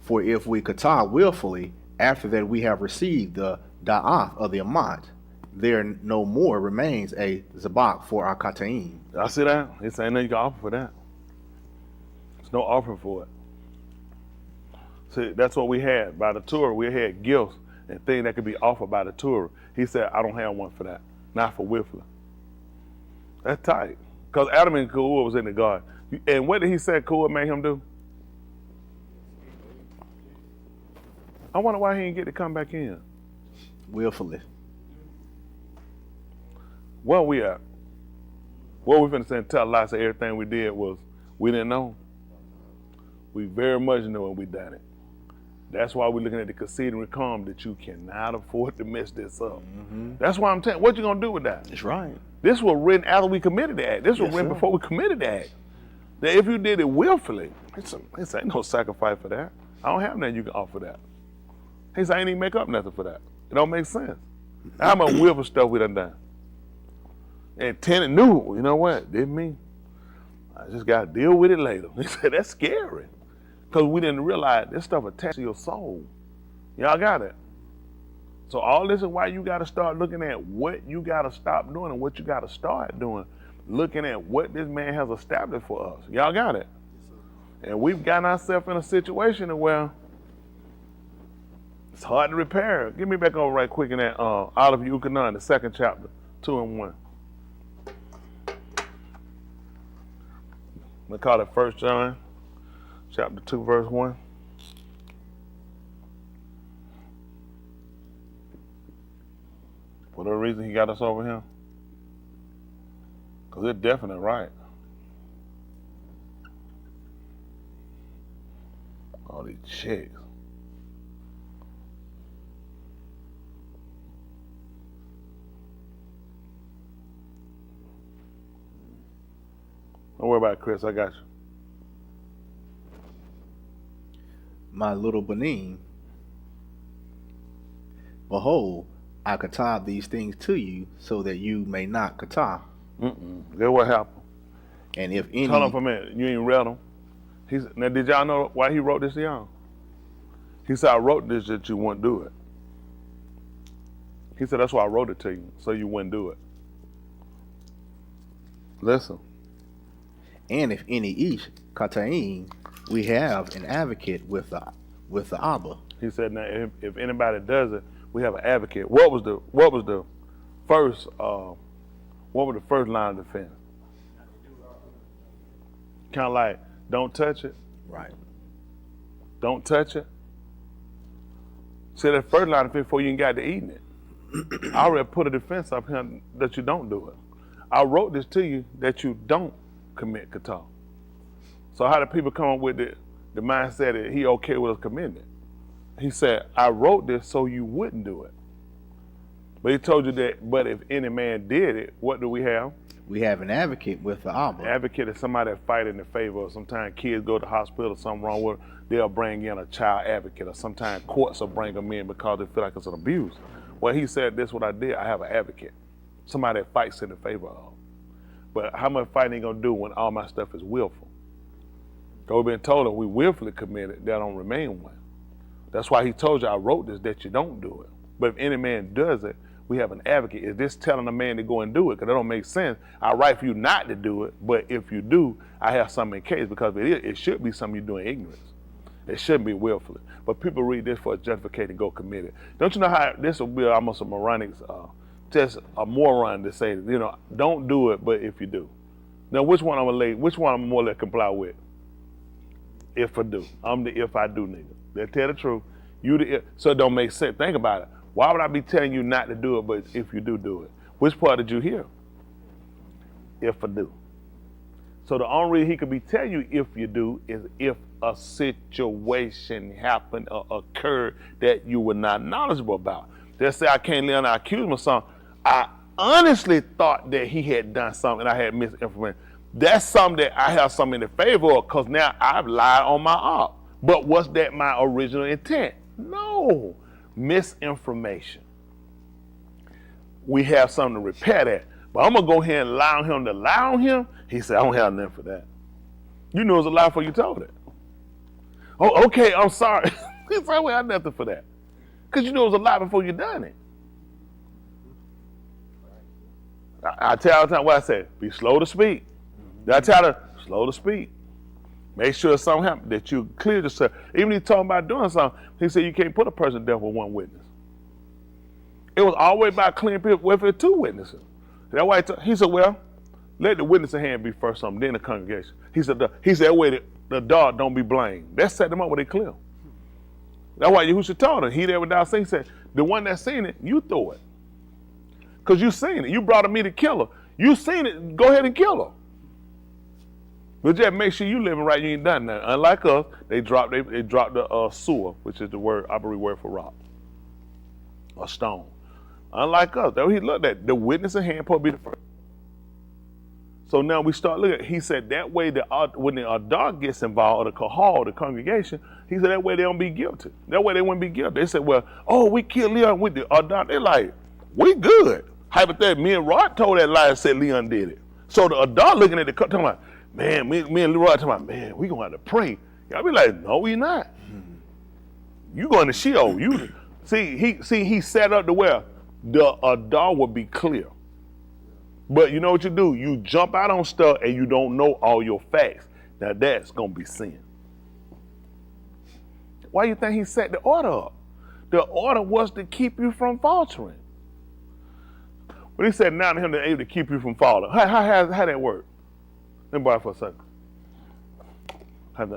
For if we kata willfully, after that we have received the da'ath of the amat, there no more remains a zabak for our kataim. I see that? It's ain't nothing you can offer for that. There's no offering for it. See, that's what we had. By the Torah, we had gifts and things that could be offered by the Torah. He said, I don't have one for that. Not for willfully. That's tight. Because Adam and Yahuah was in the garden. And what did he say Yahuah made him do? I wonder why he didn't get to come back in. Willfully. Where we at? What we finna say and tell lies that everything we did was we didn't know. We very much know and we done it. That's why we're looking at the conceit and calm that you cannot afford to mess this up. Mm-hmm. That's why I'm telling you, what you gonna do with that? That's right. This was written after we committed the act. This was written before we committed the act. That if you did it willfully, it's ain't no sacrifice for that. I don't have nothing you can offer that. He said, I ain't even make up nothing for that. It don't make sense. How much willful stuff we done. And tenant knew, you know what, didn't mean. I just got to deal with it later. He said, that's scary. Because we didn't realize this stuff attached to your soul. Y'all got it. So all this is why you got to start looking at what you got to stop doing and what you got to start doing. Looking at what this man has established for us. Y'all got it. And we've gotten ourselves in a situation where it's hard to repair. Give me back over right quick in that Alaph Yahuchanan, the 2nd chapter, 2 and 1. We call it 1 John, chapter 2, verse 1. For the reason he got us over here. Because it's definite right. All these chicks. Don't worry about it, Chris. I got you. My little Benin, behold, I kata these things to you, so that you may not kata. Guess what happened? And if any, Hold on for a minute. You ain't read them. Now, did y'all know why he wrote this to y'all? He said, I wrote this that you wouldn't do it. He said, that's why I wrote it to you, so you wouldn't do it. Listen. and if any ish kataim, we have an advocate with the Abba. He said, now if anybody does it, we have an advocate. What was the first line of defense? Kind of like, don't touch it. Right. Don't touch it. See, that first line of defense before you even got to eating it. I already put a defense up here that you don't do it. I wrote this to you that you don't commit kata. So how do people come up with the mindset that he okay with us committing it? He said, I wrote this so you wouldn't do it. But he told you that, but if any man did it, what do we have? We have an advocate with the Abba. Advocate is somebody that fight in the favor of. Sometimes kids go to the hospital or something wrong with them, they'll bring in a child advocate, or sometimes courts will bring them in because they feel like it's an abuse. Well, he said, this is what I did. I have an advocate, somebody that fights in the favor of. But how much fighting he gonna do when all my stuff is willful? Because we've been told that we willfully committed, that don't remain one. That's why he told you, I wrote this, that you don't do it. But if any man does it, we have an advocate. Is this telling a man to go and do it? Because that don't make sense. I write for you not to do it, but if you do, I have something in case, because it should be something you do in ignorance. It shouldn't be willfully. But people read this for a justification to go commit it. Don't you know how this will be almost a moronic, just a moron to say, don't do it, but if you do. Now, which one I'm more or less comply with? If I do. I'm the if I do nigga. They tell the truth. You the if. So it don't make sense. Think about it. Why would I be telling you not to do it, but if you do it? Which part did you hear? If I do. So the only reason he could be telling you if you do is if a situation happened or occurred that you were not knowledgeable about. Just say I can't live and I accuse him of something. I honestly thought that he had done something and I had misinformation. That's something that I have something in favor of, because now I've lied on my op. But was that my original intent? No. Misinformation. We have something to repair that. But I'm going to go ahead and allow him to lie on him. He said, I don't have nothing for that. You knew it was a lie before you told it. Oh, okay, I'm sorry. He said, I don't have nothing for that. Because you knew it was a lie before you done it. I tell all the time what I said, be slow to speak. I tell her, slow to speak. Make sure something happens, that you clear yourself. Even if he's talking about doing something, he said you can't put a person to death with one witness. It was always about clearing people with two witnesses. That's why he said, well, let the witness in hand be first something, then the congregation. He said that way the dog don't be blamed. That set them up where they clear. That's why Yahushua told him, he that without sin, he said, the one that seen it, you throw it. Because you seen it. You brought me to kill her. You seen it, go ahead and kill her. But just make sure you living right, you ain't done nothing. Unlike us, they dropped the sewer, which is the Abarym word for rock, or stone. Unlike us, he looked at the witness in hand supposed to be the first. So now we start looking. He said that way when the dog gets involved, or the kahal, the congregation, he said that way they don't be guilty. That way they wouldn't be guilty. They said, well, we killed Leon with the dog. They're like, we good. Hypothetically, me and Rod told that lie and said Leon did it. So the dog looking at the talking about, man, me and Leroy talking about, man, we gonna have to pray. Y'all be like, no, we not. You going to Sheol. You he set up to where the dog would be clear. But you know what you do? You jump out on stuff and you don't know all your facts. Now that's gonna be sin. Why you think he set the order up? The order was to keep you from faltering. But he said now to him, they're able to keep you from falling. How that work? Let me borrow for a second.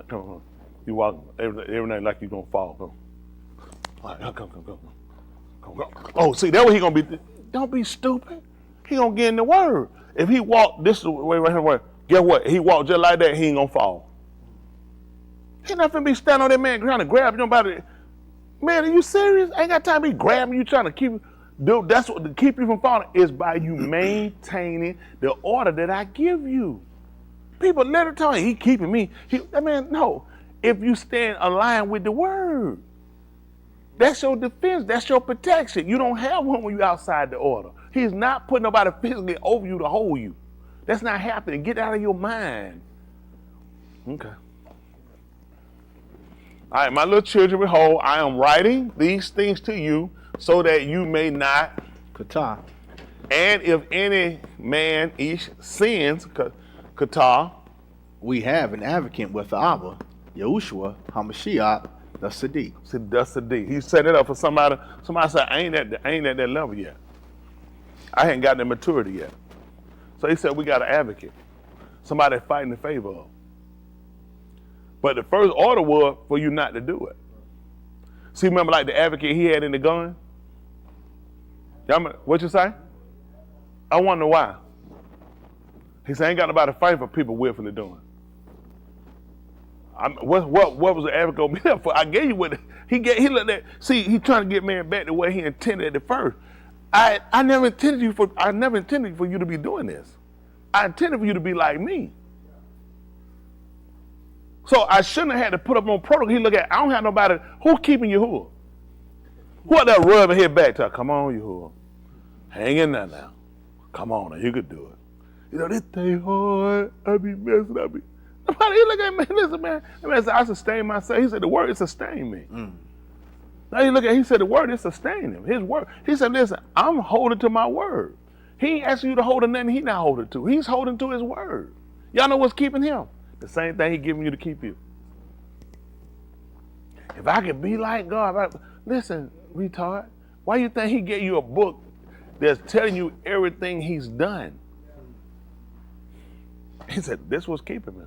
Come on. You walk every night like you're gonna fall. Come. All right, come. Oh, see, that way he gonna be. Don't be stupid. He gonna get in the word. If he walk this way right here, guess what? He walk just like that, he ain't gonna fall. He not finna be standing on that man trying to grab nobody. Man, are you serious? I ain't got time to be grabbing you trying to keep. Dude, that's what to keep you from falling is by you maintaining the order that I give you. People literally tell me, he keeping me. I mean, no. If you stand aligned with the word, that's your defense. That's your protection. You don't have one when you're outside the order. He's not putting nobody physically over you to hold you. That's not happening. Get out of your mind. Okay. All right, my little children, behold, I am writing these things to you so that you may not. Kata. And if any man each sins, kata, we have an advocate with the Abba, Yahushua HaMashiach, the Sadiq. See, that's the D. He set it up for somebody. Somebody said, I ain't at that level yet. I ain't got the maturity yet. So he said, we got an advocate. Somebody fighting in favor of. But the first order was for you not to do it. See, remember like the advocate he had in the gun? What you say? I wonder why. He said, I ain't got nobody fighting for people willfully doing. What was the advocate gonna be there for? I gave you what he looked at. See, he trying to get man back the way he intended at first. I never intended for you to be doing this. I intended for you to be like me. So I shouldn't have had to put up on protocol. He look at, I don't have nobody. Who's keeping Yahuah? Who out there rubbing his back? Come on, Yahuah. Hang in there now. Come on, now, you could do it. You know, this thing hard. I be messing up. He look at me, listen, man. I said, I sustain myself. He said, the word is sustain me. Now you look at, he said, the word is sustain him. His word. He said, listen, I'm holding to my word. He ain't asking you to hold to nothing he not holding to. He's holding to his word. Y'all know what's keeping him? The same thing he giving you to keep you. If I could be like God, listen, retard, why you think he gave you a book that's telling you everything he's done? He said, this was keeping me.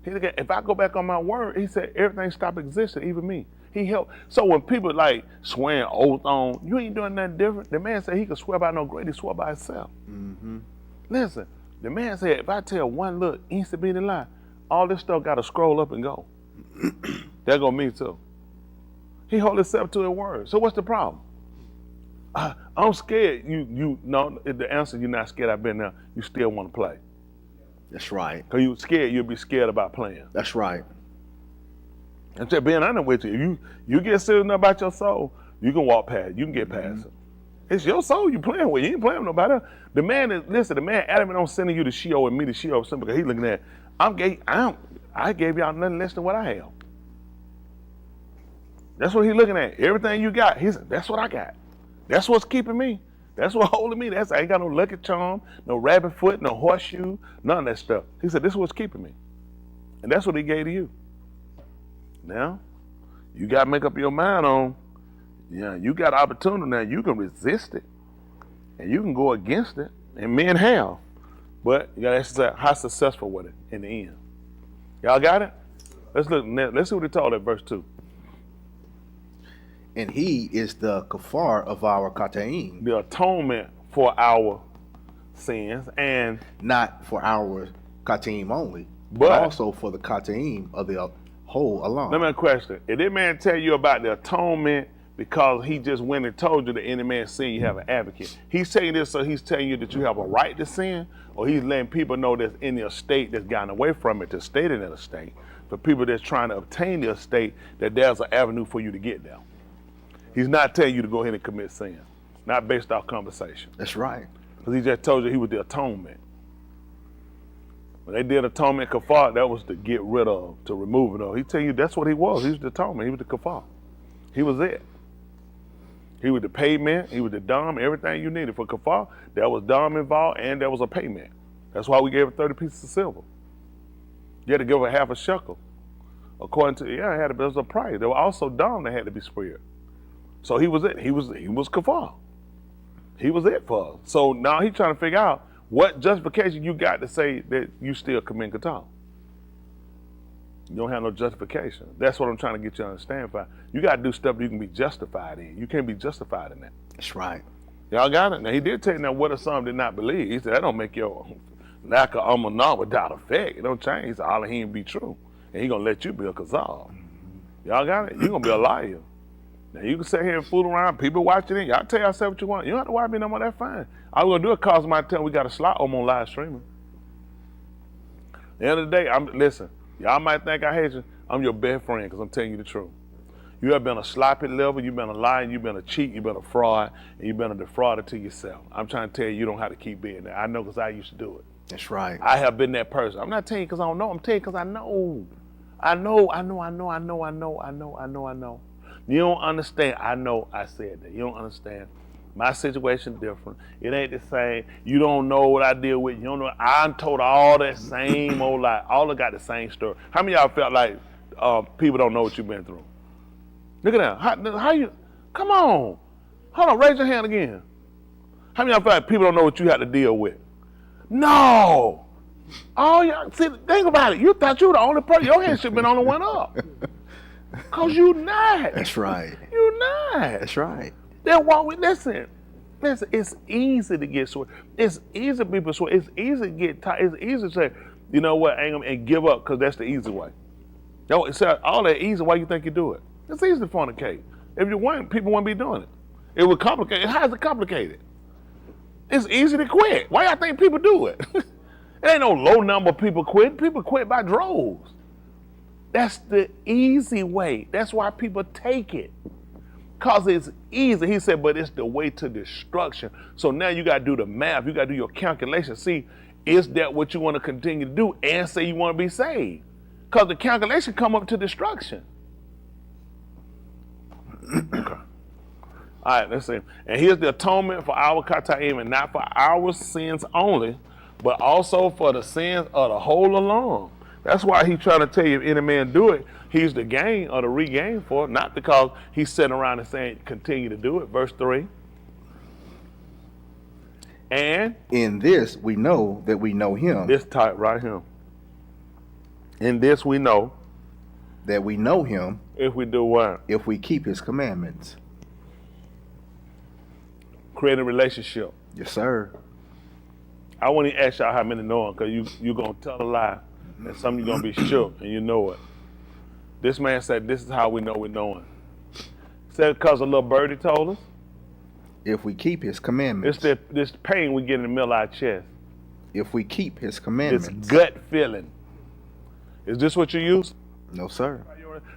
He said, if I go back on my word, he said, everything stopped existing, even me. He helped. So when people like swearing oath on, you ain't doing nothing different. The man said he could swear by no great, he swore by himself. Mm-hmm. Listen, the man said, if I tell one little instant beating lie, all this stuff got to scroll up and go. That go me too. He hold himself to his word. So what's the problem? I'm scared. You know the answer. You're not scared. I've been there. You still want to play. That's right. Cause you scared. You'll be scared about playing. That's right. And just being honest with you, you get serious enough about your soul, you can walk past. You can get past it. It's your soul you playing with. You ain't playing with nobody else. The man adamant on sending you to Sheol and me to Sheol simply because he's looking at. I gave y'all nothing less than what I have. That's what he's looking at. Everything you got, he said, that's what I got. That's what's keeping me. That's what's holding me. I ain't got no lucky charm, no rabbit foot, no horseshoe, none of that stuff. He said, this is what's keeping me. And that's what he gave to you. Now, you got to make up your mind on, you got opportunity now. You can resist it. And you can go against it. And men have. But you got to ask yourself, how successful with it in the end? Y'all got it? Let's look. Let's see what he taught at verse 2. And he is the kafar of our kataim. The atonement for our sins, and not for our kataim only, but also for the kataim of the whole Alaph. Let me ask a question. If this man tell you about the atonement because he just went and told you that any man sin, you have an advocate. He's saying this so he's telling you that you have a right to sin, or he's letting people know that's in the estate that's gotten away from it to stay in that estate. For people that's trying to obtain the estate, that there's an avenue for you to get there. He's not telling you to go ahead and commit sin. Not based off conversation. That's right. Because he just told you he was the atonement. When they did atonement kafar, that was to get rid of, to remove it all. He tell you that's what he was. He was the atonement. He was the kafar. He was it. He was the payment. He was the dam, everything you needed. For kafar, there was dam involved and there was a payment. That's why we gave her 30 pieces of silver. You had to give her half a shekel. According to, there was a price. There was also dam that had to be spread. So he was it. He was kafar. He was it for us. So now he's trying to figure out what justification you got to say that you still commit kata. You don't have no justification. That's what I'm trying to get you to understand. You got to do stuff you can be justified in. You can't be justified in that. That's right. Y'all got it? Now he did tell you now what if some did not believe. He said that don't make your lack of amanah without effect. It don't change. He said all of him be true. And he gonna let you be a kazal. Y'all got it? You gonna be a liar. Now you can sit here and fool around, people watching it. Y'all tell yourself what you want. You don't have to watch me no more, that's fine. All we're gonna do is cause my time we got a slot on live streaming. At the end of the day, listen, y'all might think I hate you. I'm your best friend because I'm telling you the truth. You have been a sloppy liver, you've been a liar, you've been a cheat, you've been a fraud, and you've been a defrauder to yourself. I'm trying to tell you, you don't have to keep being there. I know because I used to do it. That's right. I have been that person. I'm not telling you because I don't know. I'm telling you because I know. I know. You don't understand. I know I said that. You don't understand. My situation different. It ain't the same. You don't know what I deal with. You don't know. I'm told all that same old lie. All of got the same story. How many of y'all felt like people don't know what you've been through? Look at that. How you? Come on. Hold on. Raise your hand again. How many of y'all felt like people don't know what you had to deal with? No. Oh, y'all, see, think about it. You thought you were the only person. Your hand should have been on the one up. Because you not. That's right. You not. That's right. Then why we listen, it's easy to get sore. It's easy to be persuaded. It's easy to get tired. It's easy to say, you know what, and give up because that's the easy way. No, it's all that easy. Why you think you do it? It's easy to fornicate. If you weren't, people wouldn't be doing it. It would complicate. How is it complicated? It's easy to quit. Why y'all think people do it? It ain't no low number of people quit. People quit by droves. That's the easy way. That's why people take it. Because it's easy. He said, but it's the way to destruction. So now you got to do the math. You got to do your calculation. See, is that what you want to continue to do and say you want to be saved? Because the calculation come up to destruction. Okay. All right, let's see. And here's the atonement for our kataim, and not for our sins only, but also for the sins of the whole alone. That's why he's trying to tell you if any man do it, he's the gain or the regain for it, not because he's sitting around and saying continue to do it. Verse 3. And in this we know that we know him. This type right here. In this we know that we know him if we do what? If we keep his commandments. Create a relationship. Yes, sir. I want to ask y'all how many know him, because you're going to tell a lie, and some of you going to be shook, and you know it. This man said, this is how we know we know him. Said because a little birdie told us. If we keep his commandments. It's this pain we get in the middle of our chest. If we keep his commandments. This gut feeling. Is this what you use? No, sir.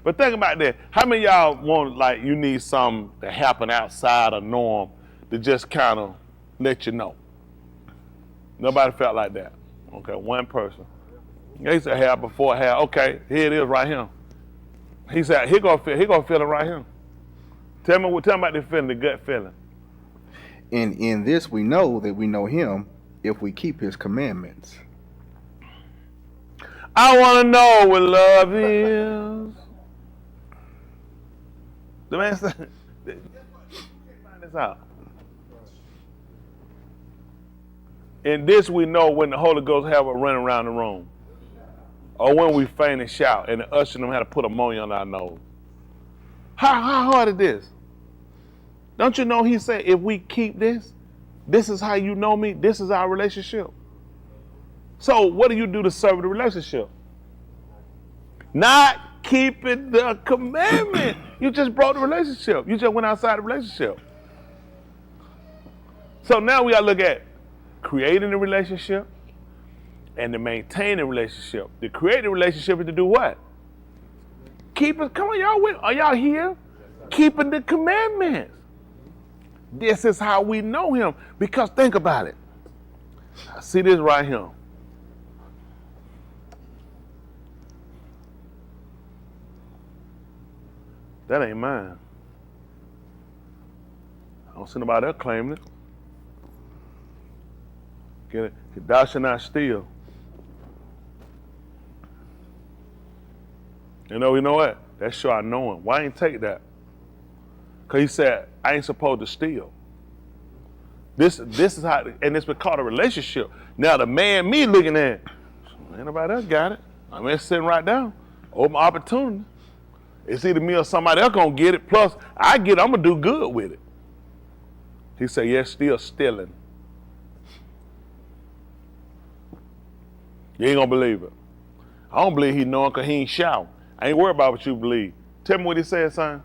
But think about that. How many of y'all want, like, you need something to happen outside of norm to just kind of let you know? Nobody felt like that. Okay, one person. He said, have before have. Okay, here it is right here. He said, he gonna feel it right here. Tell me about this feeling, the gut feeling. And in this we know that we know him if we keep his commandments. I want to know what love is. The man said, find this out. In this we know when the Holy Ghost have a run around the room. Or when we faint and shout and the usher them had to put ammonia on our nose. How hard is this? Don't you know he said if we keep this, this is how you know me, this is our relationship. So what do you do to serve the relationship? Not keeping the commandment. You just broke the relationship. You just went outside the relationship. So now we got to look at creating a relationship and to maintain a relationship. To create a relationship is to do what? Keep it. Come on, y'all. Are y'all here? Keeping the commandments. This is how we know him. Because think about it. I see this right here. That ain't mine. I don't see nobody else claiming it. Get it? Thou shalt not steal. You know what? That's sure I know him. Why ain't take that? Because he said, I ain't supposed to steal. This is how, and it's been called a relationship. Now the man, me looking at, ain't nobody else got it. I mean, it's sitting right down. Open opportunity. It's either me or somebody else gonna get it. Plus, I get it, I'm gonna do good with it. He said, yes, still stealing. You ain't gonna believe it. I don't believe he knowing because he ain't shouting. I ain't worried about what you believe. Tell me what he said, son.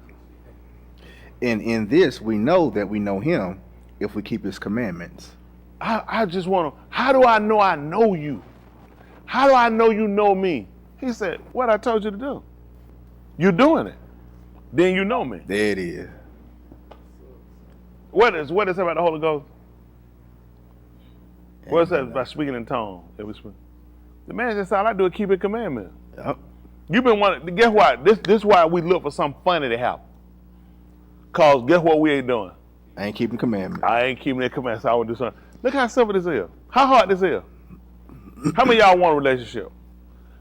And in this we know that we know him if we keep his commandments. I just want to, how do I know you? How do I know you know me? He said, what I told you to do. You're doing it. Then you know me. There it is. What is it about the Holy Ghost? What is that about speaking in tongues? The man just said, all I do is keep his commandments. Yep. You've been wanting, guess what? This is why we look for something funny to happen. Cause guess what we ain't doing? I ain't keeping commandments. I ain't keeping that commandments. I want to do something. Look how simple this is. How hard this is. How many of y'all want a relationship?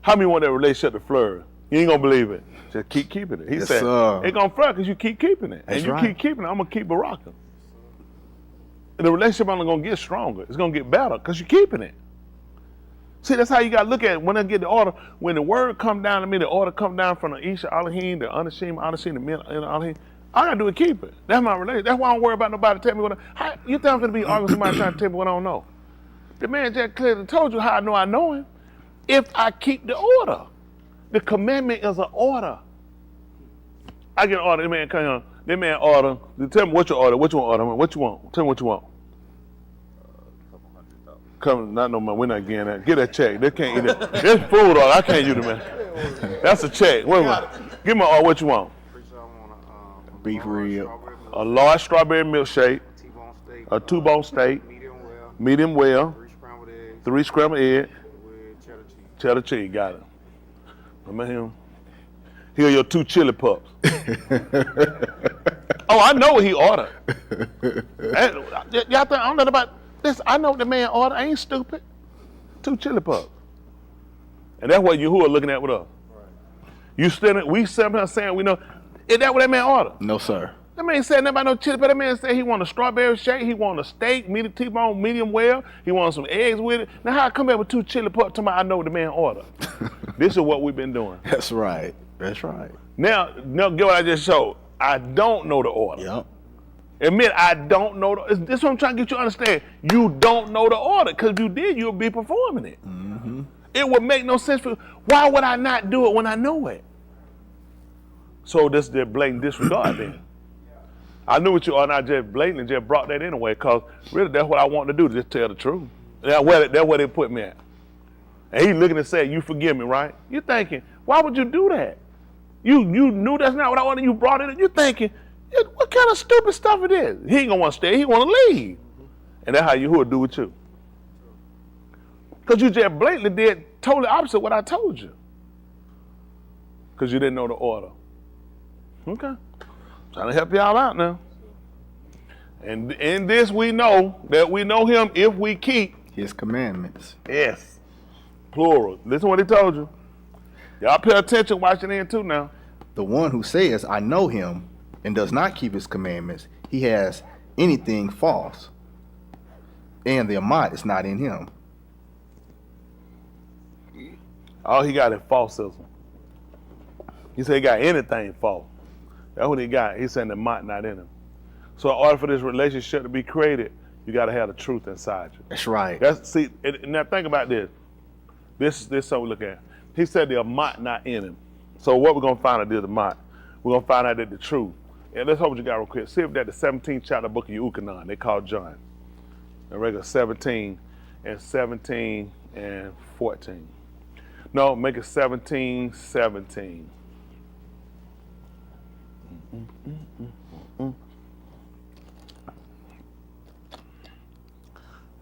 How many want that relationship to flourish? You ain't gonna believe it. Just keep keeping it. He Yes, said, sir. it's gonna flourish because you keep keeping it. That's and you right. keep keeping it, I'm gonna keep rocking. And the relationship only gonna get stronger. It's gonna get better because you're keeping it. See, that's how you gotta look at it. When I get the order, when the word come down to me, the order come down from the Isha, Alahim, the Anashim, the Men, Alahim. All I gotta do is keep it. That's my relationship. That's why I don't worry about nobody telling me what you think I'm gonna be arguing with somebody trying to tell me what I don't know. The man just clearly told you how I know him. If I keep the order. The commandment is an order. I get an order, the man come on. That man order. Tell me what you order. What you want order? What you want? Tell me what you want. Come, not no money. We're not getting that. Get that check. They can't eat it. That's food order. I can't use it, man. That's a check. Wait a minute. Give me what you want. Beef rib. A large strawberry milkshake. A two-bone steak. Medium well. 3 scrambled eggs. Cheddar cheese. Got it. Remember him? Here are your 2 chili pups. Oh, I know what he ordered. Y'all think I don't know about this? I know what the man ordered. I ain't stupid. 2 chili pups. And that's what Yahuah looking at with us. Right. We sitting here saying we know. Is that what that man ordered? No, sir. That man said nothing about no chili, but that man said he want a strawberry shake, he want a steak, medium T-bone, medium well, he want some eggs with it. Now how I come back with 2 chili pups to I know what the man ordered? This is what we've been doing. That's right. That's right. Now, get what I just showed. I don't know the order. Yep. Admit I don't know this is what I'm trying to get you to understand. You don't know the order, because if you did, you'll be performing it. Mm-hmm. It would make no sense for why would I not do it when I know it? So this is the blatant disregard then. I knew what you are, and I just blatantly just brought that in away, because really that's what I want to do, just tell the truth. That's where they put me at. And he looking and saying, you forgive me, right? You're thinking, why would you do that? You knew that's not what I wanted, you brought it in. You're thinking, what kind of stupid stuff it is? He ain't going to want to stay, he want to leave. And that's how Yahuah do with you. Because you just blatantly did totally opposite what I told you. Because you didn't know the order. Okay. Trying to help y'all out now. And in this we know that we know him if we keep his commandments. Yes. Plural. Listen what he told you. Y'all pay attention, watch it in too now. The one who says, I know him, and does not keep his commandments, he has anything false. And the Amat is not in him. All he got is falsism. He said he got anything false. That's what he got. He said the Amat not in him. So in order for this relationship to be created, you got to have the truth inside you. That's right. Now think about this. This is something we look at. He said the Amat not in him. So what we're going to find out is the Amat. We're going to find out that the truth. And let's hope what you got real quick. See if that the 17th chapter of the book of Yahuchanan, they call John. The regular 17 and 14. No, make it 17.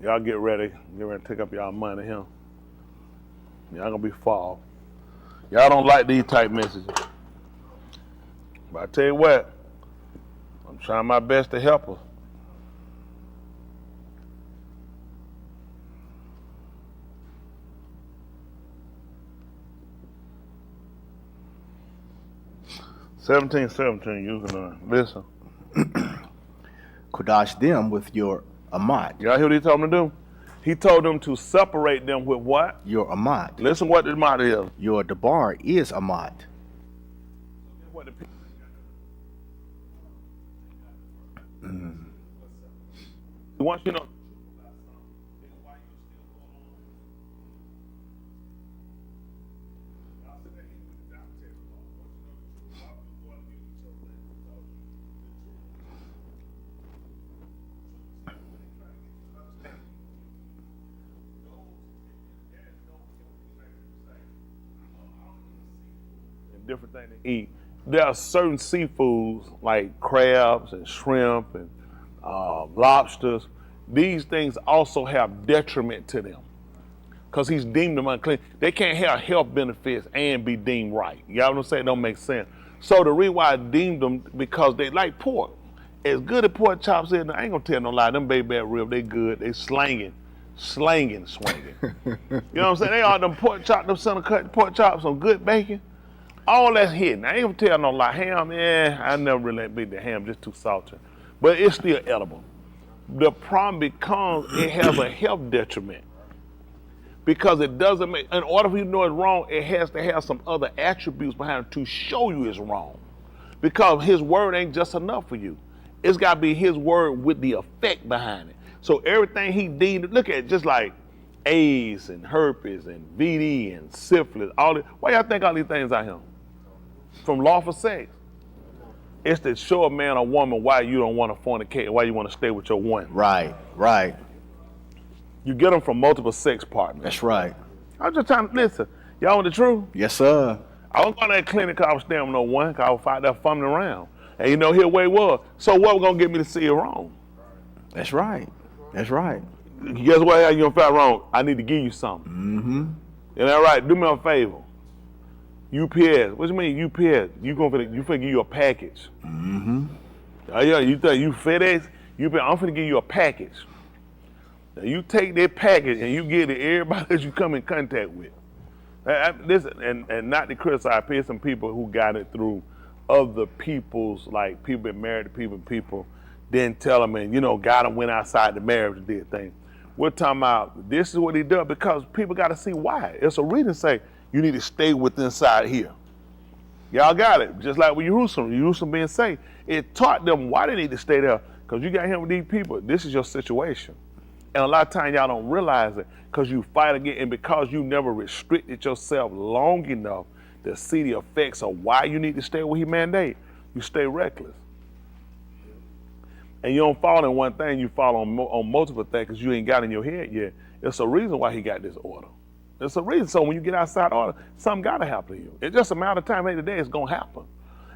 Y'all get ready. Get ready to take up y'all money here. Y'all gonna be fall. Y'all don't like these type messages. But I tell you what, I'm trying my best to help her. Seventeen, you can listen. Kodash them with your Amat. Y'all hear what he told them to do? He told them to separate them with what? Your Amat. Listen what the Amat is. Your Debar is Amat. Once you know. different things they eat. There are certain seafoods like crabs and shrimp and lobsters. These things also have detriment to them because he's deemed them unclean. They can't have health benefits and be deemed right. You know what I'm saying? It don't make sense. So the reason why I deemed them, because they like pork. As good as pork chops is, I ain't gonna tell no lie, them baby back ribs, they good. They slanging. You know what I'm saying? They are them pork chops, them center cut pork chops, some good bacon. All that's hidden. I ain't gonna tell no lie. Ham, I never really beat the ham, just too salty. But it's still edible. The problem becomes it has a health detriment. Because it doesn't make, in order for you to know it's wrong, it has to have some other attributes behind it to show you it's wrong. Because his word ain't just enough for you. It's got to be his word with the effect behind it. So everything he deemed, look at it, just like AIDS and herpes and VD and syphilis, all this. Why y'all think all these things out here? From lawful sex. It's to show a man or woman why you don't want to fornicate, why you want to stay with your one. Right. You get them from multiple sex partners. That's right. I'm just trying to listen. Y'all want the truth? Yes, sir. I was going to that clinic because I was staying with no one, because I was out there fumbling around. And you know, here where it was. So what was going to get me to see it wrong? That's right. Guess what? How you going to find wrong? I need to give you something. Mm-hmm. You know, right? Do me a favor. UPS. What do you mean UPS? You finna give you a package. Mm-hmm. Oh yeah, you think you FedEx? I'm finna give you a package. Now you take that package and you give it to everybody that you come in contact with. Listen, and not to criticize, there's some people who got it through other people's, like people been married to people didn't tell them, and got them, went outside the marriage and did things. We're talking about this is what he does because people got to see why. It's a reason to say you need to stay within inside here. Y'all got it. Just like with Jerusalem being safe, it taught them why they need to stay there because you got him with these people. This is your situation. And a lot of times y'all don't realize it because you fight again and because you never restricted yourself long enough to see the effects of why you need to stay where he mandate. You stay reckless. And you don't fall in one thing, you fall on multiple things because you ain't got in your head yet. It's a reason why he got this order. It's a reason. So when you get outside order, something got to happen to you. It's just a matter of time. Maybe today it's going to happen.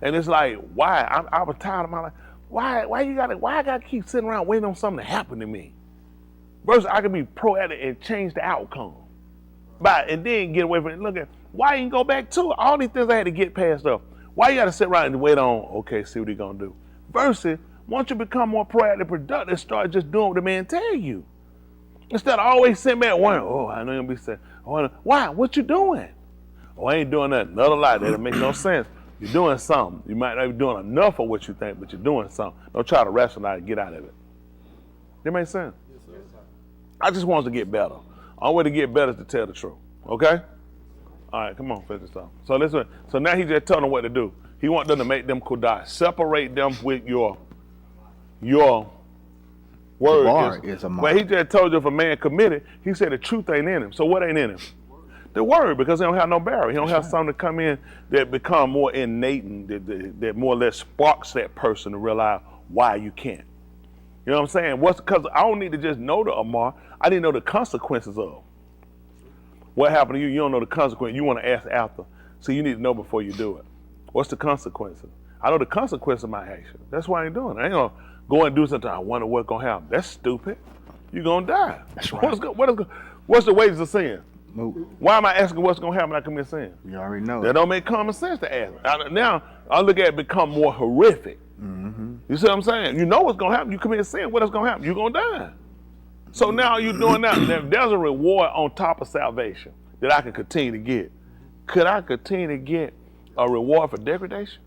And it's like, why? I was tired of my life. Why I got to keep sitting around waiting on something to happen to me? Versus I can be proactive and change the outcome. And then get away from it. Look at, why you ain't go back to it? All these things I had to get past up. Why you got to sit around and wait on, okay, see what he going to do? Versus, once you become more proactive, productive, start just doing what the man tell you. Instead of always sitting back wondering, I know you'll be saying, why? What you doing? I ain't doing nothing. Another lie, that makes no sense. You're doing something. You might not be doing enough of what you think, but you're doing something. Don't try to rationalize and get out of it. That makes sense? Yes, sir. I just want us to get better. Our way to get better is to tell the truth. Okay? All right, come on, finish this off. So listen. So now he just telling them what to do. He wants them to make them kodash. Separate them with your word. But he just told you if a man committed, he said the truth ain't in him. So what ain't in him? The word, because he don't have no barrier. He don't have something to come in that become more innate and that more or less sparks that person to realize why you can't. You know what I'm saying? Because I don't need to just know the Amar. I didn't know the consequences of what happened to you. You don't know the consequence. You want to ask after. So you need to know before you do it. What's the consequences? I know the consequence of my action. That's why I ain't doing it. I ain't going to go and do something. I wonder what's going to happen. That's stupid. You're going to die. That's right. What's the wages of sin? Move. Why am I asking what's going to happen when I commit sin? You already know. That don't make common sense to ask. Now, I look at it become more horrific. Mm-hmm. You see what I'm saying? You know what's going to happen. You commit sin. What is going to happen? You're going to die. So now you're doing that. Now, there's a reward on top of salvation that I can continue to get. Could I continue to get a reward for degradation?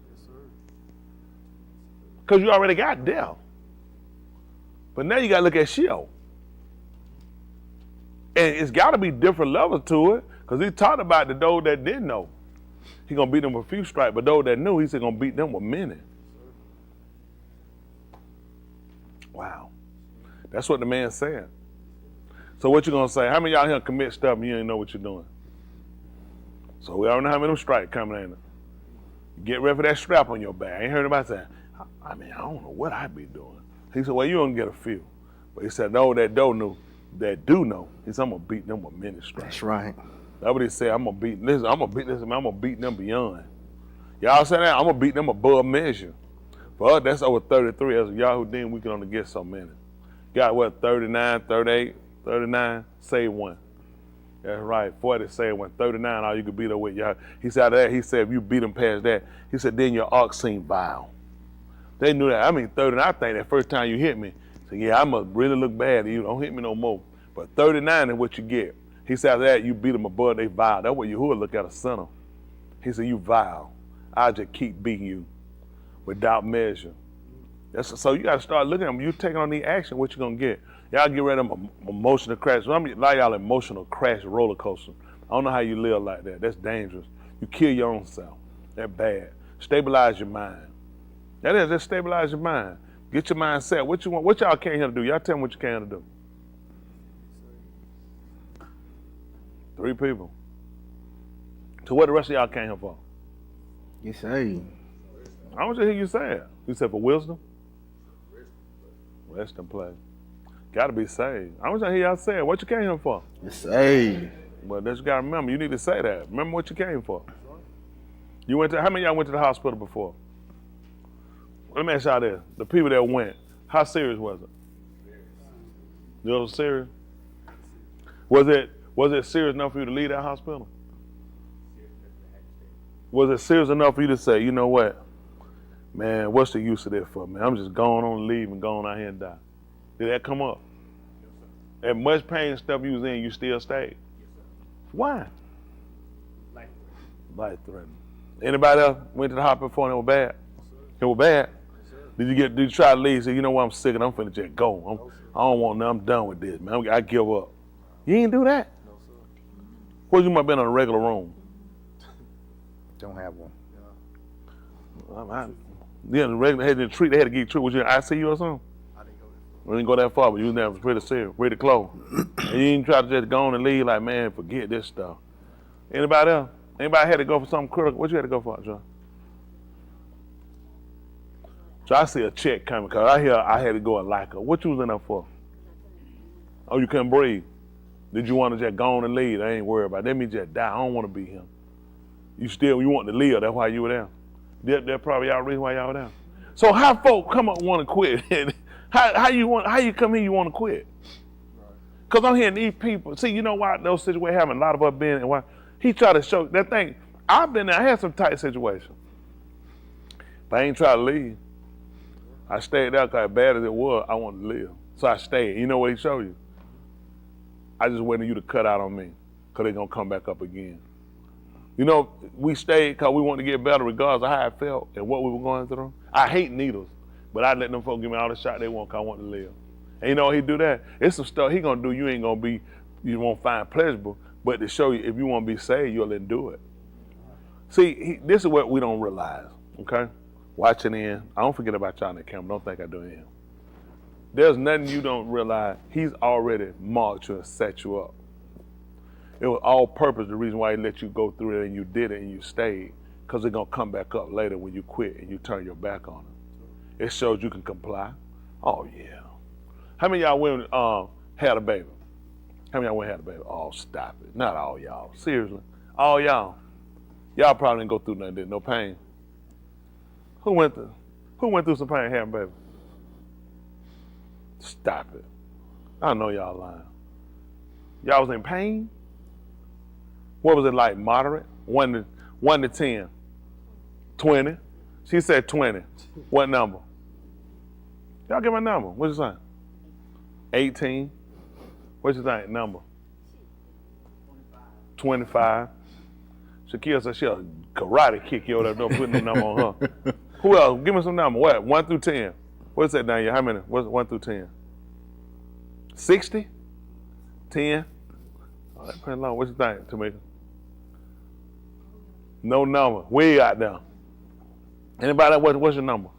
Because you already got death. But now you got to look at Sheol. And it's got to be different levels to it, because he talked about the those that didn't know. He going to beat them with a few stripes, but those that knew, he said going to beat them with many. Wow. That's what the man said. So what you going to say? How many of y'all here commit stuff and you ain't know what you're doing? So we already know how many of them stripes coming in. Get ready for that strap on your back. I ain't heard anybody say, I don't know what I be doing. He said, well, you don't get a few. But he said, no, that do know. He said, I'm going to beat them with many stripes. That's right. That's what he said. I'm going to beat this man. I'm going to beat them beyond. Y'all say that, I'm going to beat them above measure. For us, that's over 33. As a Yahudim, we can only get so many. Got what, 39, 38, 39, save one. That's right, 40, save one. 39, all you could beat up with y'all. He said, after that, he said, if you beat them past that, he said, then your ox seem vile. They knew that. I mean, 39, I think that first time you hit me, so yeah, I must really look bad. You don't hit me no more. But 39 is what you get. He said, after that, you beat them above, they vile. That's what Yahuah look at a sinner. He said, you vile. I'll just keep beating you without measure. So you got to start looking at them. You taking on the action, what you going to get? Y'all get rid of them emotional crash. A lot of y'all emotional crash roller coaster. I don't know how you live like that. That's dangerous. You kill your own self. That's bad. Stabilize your mind. That is, just stabilize your mind. Get your mind set. What you want? What y'all came here to do? Y'all tell me what you came here to do. 3 people. So what the rest of y'all came here for? You say. I want to hear you say it. You said for wisdom? Rest and play. Got to be saved. I want to hear y'all say it. What you came here for? You say. Well, that's you got to remember. You need to say that. Remember what you came for. You went to, how many of y'all went to the hospital before? Let me ask y'all this. The people that went, how serious was it? It was serious? Was it serious enough for you to leave that hospital? Was it serious enough for you to say, you know what? Man, what's the use of this for, man? I'm just going on and leave and going out here and die. Did that come up? As much pain and stuff you was in, you still stayed? Why? Life threatening. Anybody else went to the hospital before and it was bad? It was bad? Did you try to leave? Say, you know what, I'm sick and I'm finna just go. I don't want nothing. I'm done with this, man. I give up. You ain't do that? No, sir. Well, you might have been in a regular room. Don't have one. Yeah, the regular had to treat. They had to get treated. Was you in ICU or something? I didn't go that. We didn't go that far, but you was there pretty serious, pretty close. And you didn't try to just go on and leave like, man, forget this stuff. Anybody else? Anybody had to go for something critical? What you had to go for, John? So I see a check coming because I hear I had to go at Leica. What you was in there for? Oh, you couldn't breathe. Did you want to just go on and leave? I ain't worried about it. Let me just die. I don't want to be here. You want to live. That's why you were there. That's probably y'all reason why y'all were there. So how folk come up and want to quit? how you come here you want to quit? Because I'm hearing these people. See, you know why those situations happen? A lot of us been and why he tried to show that thing. I've been there. I had some tight situations. But I ain't try to leave. I stayed there because as bad as it was, I wanted to live. So I stayed. You know what he showed you? I just waited for you to cut out on me because they're going to come back up again. You know, we stayed because we wanted to get better regardless of how I felt and what we were going through. I hate needles, but I let them folks give me all the shot they want because I want to live. And you know he do that? It's some stuff he going to do you ain't going to be, you won't find pleasurable, but to show you if you want to be saved, you'll let him do it. See, this is what we don't realize, okay? Watching in, I don't forget about y'all in the camera, don't think I do in. There's nothing you don't realize. He's already marked you and set you up. It was all purpose, the reason why he let you go through it and you did it and you stayed, because it's going to come back up later when you quit and you turn your back on it. It shows you can comply. Oh, yeah. How many of y'all women had a baby? How many of y'all women had a baby? Oh, stop it. Not all y'all. Seriously. All y'all. Y'all probably didn't go through nothing, did no pain. Who went through some pain having a baby? Stop it. I know y'all lying. Y'all was in pain? What was it like? Moderate? 1 to 10? 20? She said 20. What number? Y'all give my number. What you say? 18? What you think? Number? 25. Shaquille said she'll karate kick you over there. Don't put no number on her. Who else? Give me some number. What? 1 through 10. What's that down here? How many? What's 1 through 10? 60? 10? Oh, that's pretty long. What you think, Tamika? No number. Way out there. Anybody? What's your number?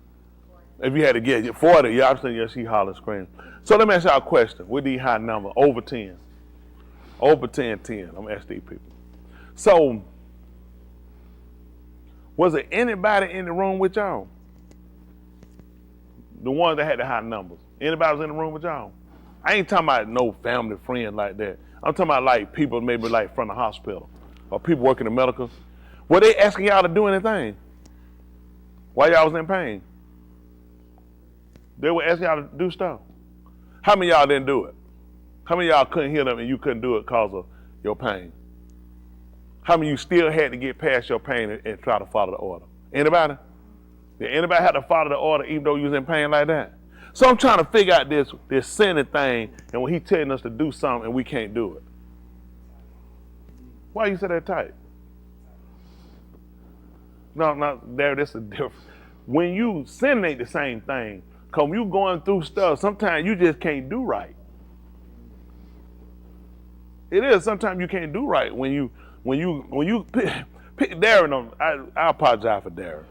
If you had to get 40, y'all saying yeah, she holler scream. So let me ask y'all a question. With these high numbers, over 10. Over 10. I'm gonna ask these people. So, was there anybody in the room with y'all? The ones that had the high numbers. Anybody was in the room with y'all? I ain't talking about no family friend like that. I'm talking about like people maybe like from the hospital or people working in medical. Were they asking y'all to do anything? While y'all was in pain. They would ask y'all to do stuff. How many of y'all didn't do it? How many of y'all couldn't hear them and you couldn't do it because of your pain? How many of you still had to get past your pain and try to follow the order? Anybody? Did anybody have to follow the order even though you was in pain like that? So I'm trying to figure out this sinning thing, and when he telling us to do something and we can't do it. Why you say that tight? No, that's a difference. When you sin ain't the same thing. Cause when you going through stuff, sometimes you just can't do right. It is, sometimes you can't do right when you pick Darren on, I apologize for Darren.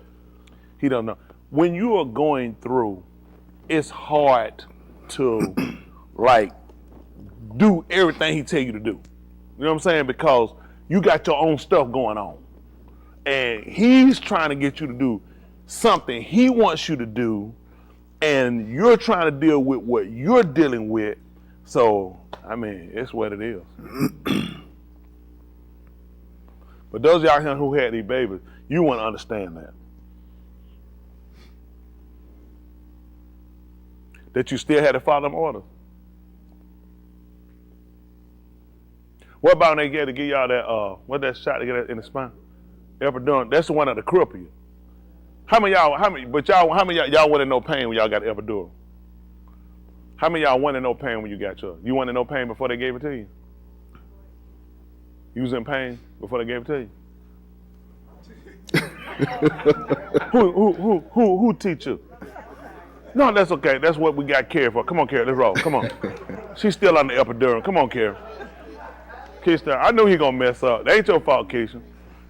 He don't know. When you are going through, it's hard to like do everything he tell you to do. You know what I'm saying? Because you got your own stuff going on. And he's trying to get you to do something he wants you to do, and you're trying to deal with what you're dealing with. So, I mean, it's what it is. But those of y'all here who had these babies, you want to understand that. That you still had to follow them orders. What about when they get to give y'all that, what that shot to get in the spine? Epidural. That's the one that'll cripple you. How many y'all went in no pain when y'all got the epidural? How many y'all went in no pain when you got yours? You went in no pain before they gave it to you? You was in pain before they gave it to you? Who teach you? No, that's okay. That's what we got Carrie for. Come on, Carrie, let's roll. Come on. She's still on the epidural. Come on, Carrie. Keisha, I knew he gonna mess up. That ain't your fault, Keisha.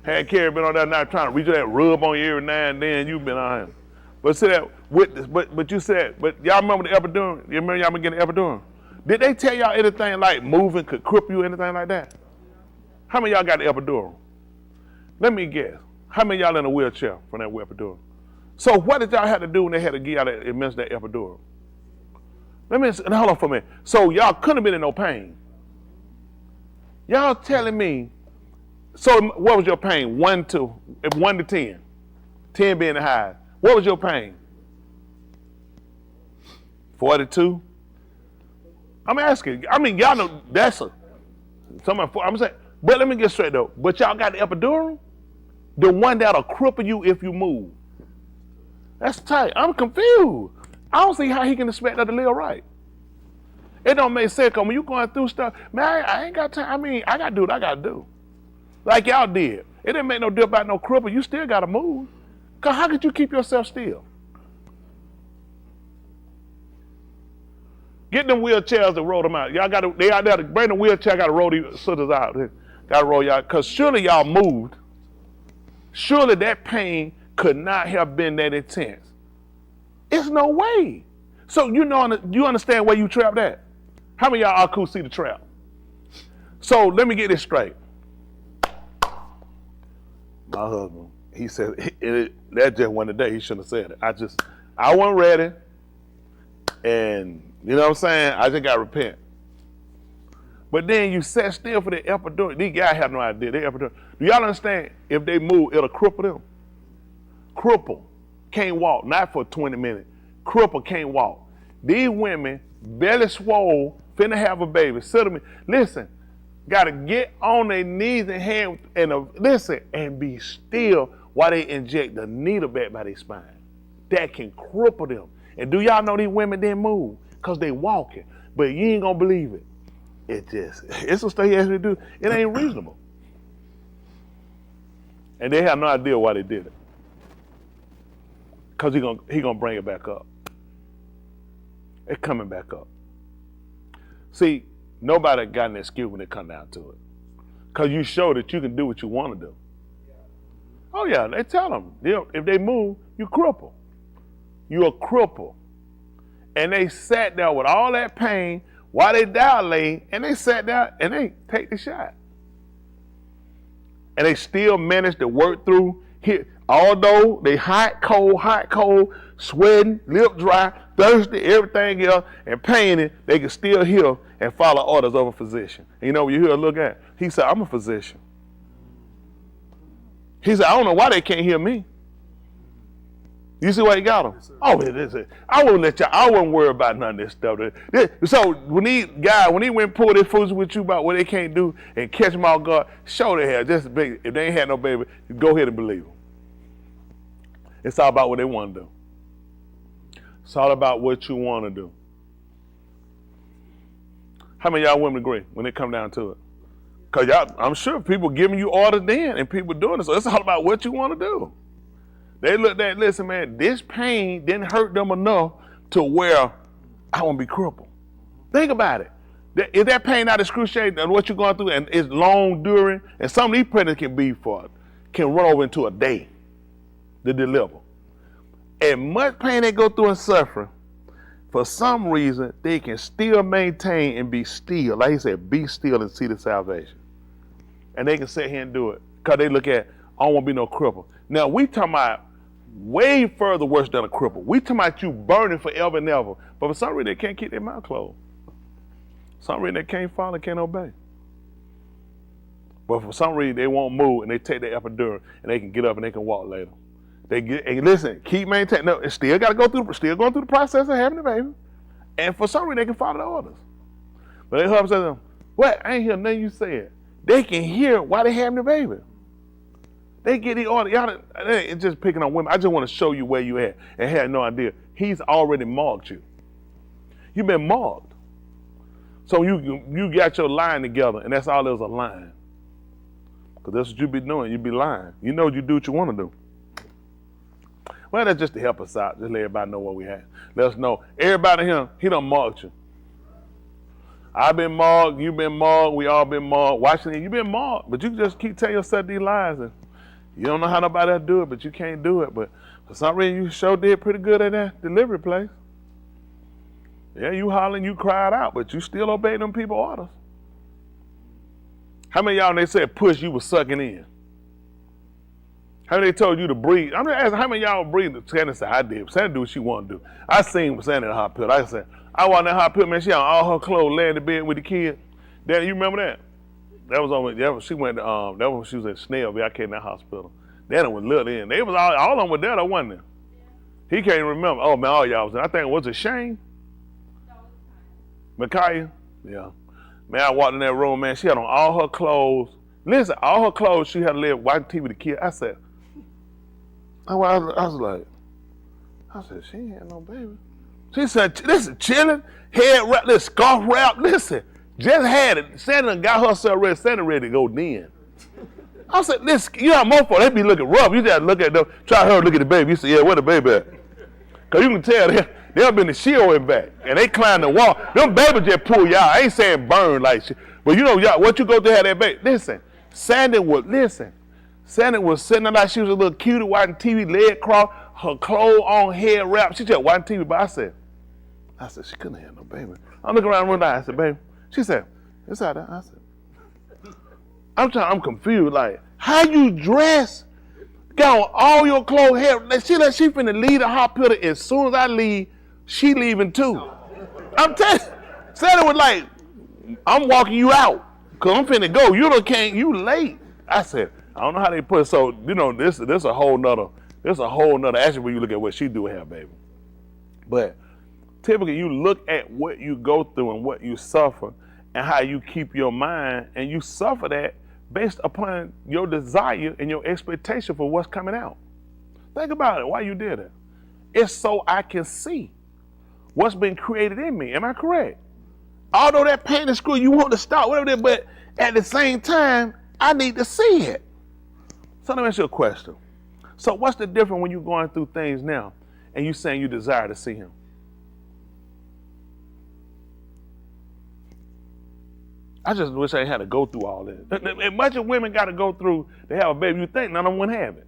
Had Carrie been on that night trying to reach that rub on you every now and then, you've been on him. But see that with this, but you said, but y'all remember the epidural? You remember y'all been getting the epidural? Did they tell y'all anything like moving could cripple you, anything like that? How many of y'all got the epidural? Let me guess. How many of y'all in a wheelchair from that epidural? So what did y'all have to do when they had to give y'all that epidural? Let me hold on for a minute. So y'all couldn't have been in no pain. Y'all telling me. So what was your pain? 1 to 10. 10 being the high. What was your pain? 42? I'm asking. I mean, y'all know that's I'm saying, but let me get straight though. But y'all got the epidural? The one that'll cripple you if you move. That's tight. I'm confused. I don't see how he can expect that to live right. It don't make sense, because when you going through stuff, man, I ain't got time. I mean, I got to do what I got to do. Like y'all did. It didn't make no difference about no cripple. You still got to move. Because how could you keep yourself still? Get them wheelchairs to roll them out. Y'all got to, they out there to bring the wheelchair, got to roll these sisters out. Got to roll y'all, because surely y'all moved. Surely that pain could not have been that intense. It's no way. So you understand where you trapped at? How many of y'all could see the trap? So let me get this straight. My husband, he said, that just wasn't the day. He shouldn't have said it. I wasn't ready. And you know what I'm saying? I just got to repent. But then you sat still for the epidural. These guys have no idea. They epidural. Do y'all understand? If they move, it'll cripple them. Cripple. Can't walk. Not for 20 minutes. Cripple can't walk. These women, belly swole, finna have a baby. Listen, gotta get on their knees and hands and be still while they inject the needle back by their spine. That can cripple them. And do y'all know these women didn't move? Because they walking. But you ain't gonna believe it. It's some stuff he has to do. It ain't reasonable. And they have no idea why they did it. Because he gonna bring it back up. It's coming back up. See, nobody got an excuse when it come down to it. Because you show that you can do what you want to do. Oh yeah, they tell them, if they move, you cripple. You're a cripple. And they sat there with all that pain while they dilate, and they sat there and they take the shot. And they still managed to work through here. Although they hot, cold, sweating, lip dry, thirsty, everything else, and painting, they can still hear and follow orders of a physician. And you know what you hear a look at? He said, I'm a physician. He said, I don't know why they can't hear me. You see why he got them? Yes, oh, it is. I wouldn't let y'all. I wouldn't worry about none of this stuff. So when he went and pulled this fools with you about what they can't do and catch them off guard, show they have. Just big. If they ain't had no baby, go ahead and believe them. It's all about what they want to do. It's all about what you want to do. How many of y'all women agree when it come down to it? Because I'm sure people giving you orders then and people doing it. So it's all about what you want to do. They looked at, listen, man, this pain didn't hurt them enough to where I want to be crippled. Think about it. If that pain not excruciating and what you're going through and it's long during, and some of these pregnancies can run over into a day to deliver. And much pain they go through and suffering, for some reason, they can still maintain and be still. Like he said, be still and see the salvation. And they can sit here and do it because they look at, I don't want to be no cripple. Now, we talking about way further worse than a cripple. We talking about you burning forever and ever. But for some reason, they can't keep their mouth closed. For some reason, they can't follow and can't obey. But for some reason, they won't move and they take their epidural and they can get up and they can walk later. And listen, keep maintaining. No, it's still got to go through. Still going through the process of having a baby. And for some reason, they can follow the orders. But they hub says, "What? I ain't hear nothing you said." They can hear why they having the baby. They get the order. Y'all, it's just picking on women. I just want to show you where you at and had no idea. He's already marked you. You've been marked. So you got your line together, and that's all there's a line. Because that's what you be doing. You be lying. You know you do what you want to do. Well, that's just to help us out. Just let everybody know what we have. Let us know. Everybody here, he done marked you. I've been marked. You've been marked. We all been marked. Washington, you've been marked. But you just keep telling yourself these lies. And you don't know how nobody else do it, but you can't do it. But for some reason, you sure did pretty good at that delivery place. Yeah, you hollering, you cried out, but you still obeyed them people's orders. How many of y'all, when they said push, you was sucking in? How many they told you to breathe? I'm just asking, how many of y'all breathe? Sandra said, I did. Sandra do what she want to do. I seen Sandra in the hospital. I said, I walked in that hospital, man, she had all her clothes laying in bed with the kid. Daddy, you remember that? That was on, she went, that was when she was in Snellville. I came in that hospital. Daddy was little in. They was all of them were there, though, wasn't there? He can't remember. Oh, man, all y'all was there. I think it was a Shane? Micaiah? Yeah. Man, I walked in that room, man, she had on all her clothes. Listen, all her clothes, she had to live watching TV with the kid. I said, I was like, she ain't had no baby. She said, listen, chilling, head wrap, this scarf wrap, listen, just had it. Sandra got herself ready, Sandra ready to go then. I said, listen, you know how mofo, they be looking rough. You just look at them, try her to look at the baby. You say, yeah, where the baby at? Because you can tell they've been the shield in back, and they climb the wall. Them babies just pull y'all. I ain't saying burn like shit. But you know, y'all, what you go to have that baby? Listen, Sandra was sitting there like she was a little cutie watching TV, leg crossed, her clothes on, head wrapped. She just watching TV, but I said, she couldn't have no baby. I'm looking around one night, I said, baby. She said, it's out there. I said, I'm confused, like, how you dress, got on all your clothes, hair. She finna leave the hospital. As soon as I leave, she leaving too. I'm telling you, Sandra was like, I'm walking you out, because I'm finna go. You late. I said, I don't know how they put it. So, you know, this a whole nother action when you look at what she do with her baby. But typically you look at what you go through and what you suffer and how you keep your mind, and you suffer that based upon your desire and your expectation for what's coming out. Think about it, why you did it. It's so I can see what's been created in me. Am I correct? Although that pain is screw, you want to stop, whatever it is, but at the same time, I need to see it. So let me ask you a question. So what's the difference when you're going through things now and you saying you desire to see him? I just wish I had to go through all this. As much as women got to go through to have a baby, you think none of them would have it.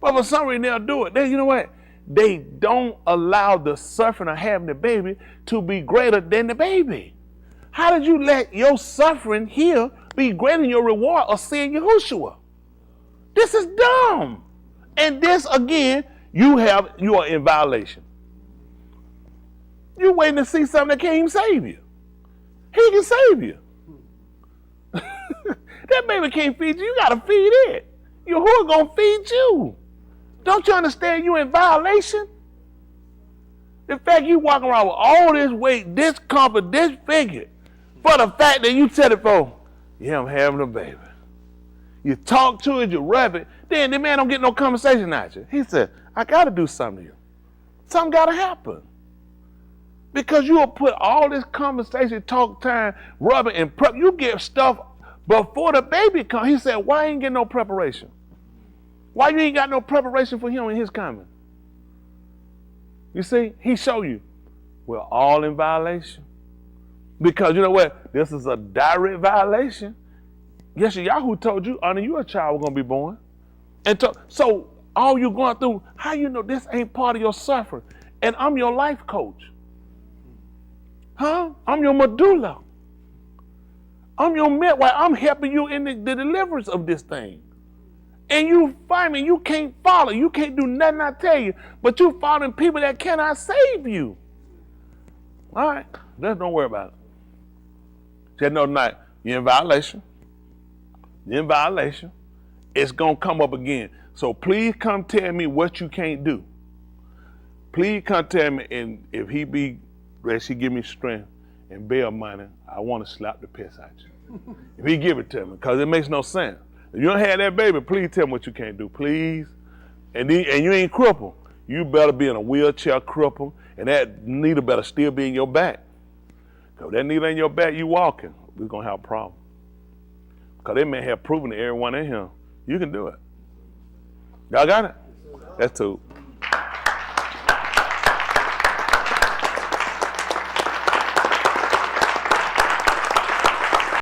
But for some reason they'll do it. You know what? They don't allow the suffering of having the baby to be greater than the baby. How did you let your suffering here be greater than your reward of seeing Yahushua? This is dumb. And this, again, you are in violation. You're waiting to see something that can't even save you. He can save you. That baby can't feed you. You got to feed it. Yahuwah going to feed you. Don't you understand you in violation? The fact you walking around with all this weight, discomfort, disfigured, for the fact that you said it for, yeah, I'm having a baby. You talk to it, you rub it, then the man don't get no conversation out you. He said, I got to do something to you. Something got to happen. Because you will put all this conversation, talk time, rubbing, and prep. You get stuff before the baby comes. He said, why ain't get no preparation? Why you ain't got no preparation for him and his coming? You see, he showed you, we're all in violation. Because you know what? This is a direct violation. Yes, Yahuah told you, under you a child was going to be born. And so all you going through, how you know this ain't part of your suffering? And I'm your life coach. Huh? I'm your medulla. I'm your midwife. I'm helping you in the deliverance of this thing. And you find me, you can't follow. You can't do nothing I tell you. But you following people that cannot save you. All right? Just don't worry about it. Just know tonight, you're in violation. You're in violation. It's going to come up again. So please come tell me what you can't do. Please come tell me, and if he be, that she give me strength and bail money, I want to slap the piss out you. If he give it to me, because it makes no sense. If you don't have that baby, please tell me what you can't do, please. And you ain't crippled. You better be in a wheelchair crippled, and that needle better still be in your back. Because if that needle in your back, you walking, we're going to have a problem. Because they may have proven to everyone in here, you can do it. Y'all got it? That's two.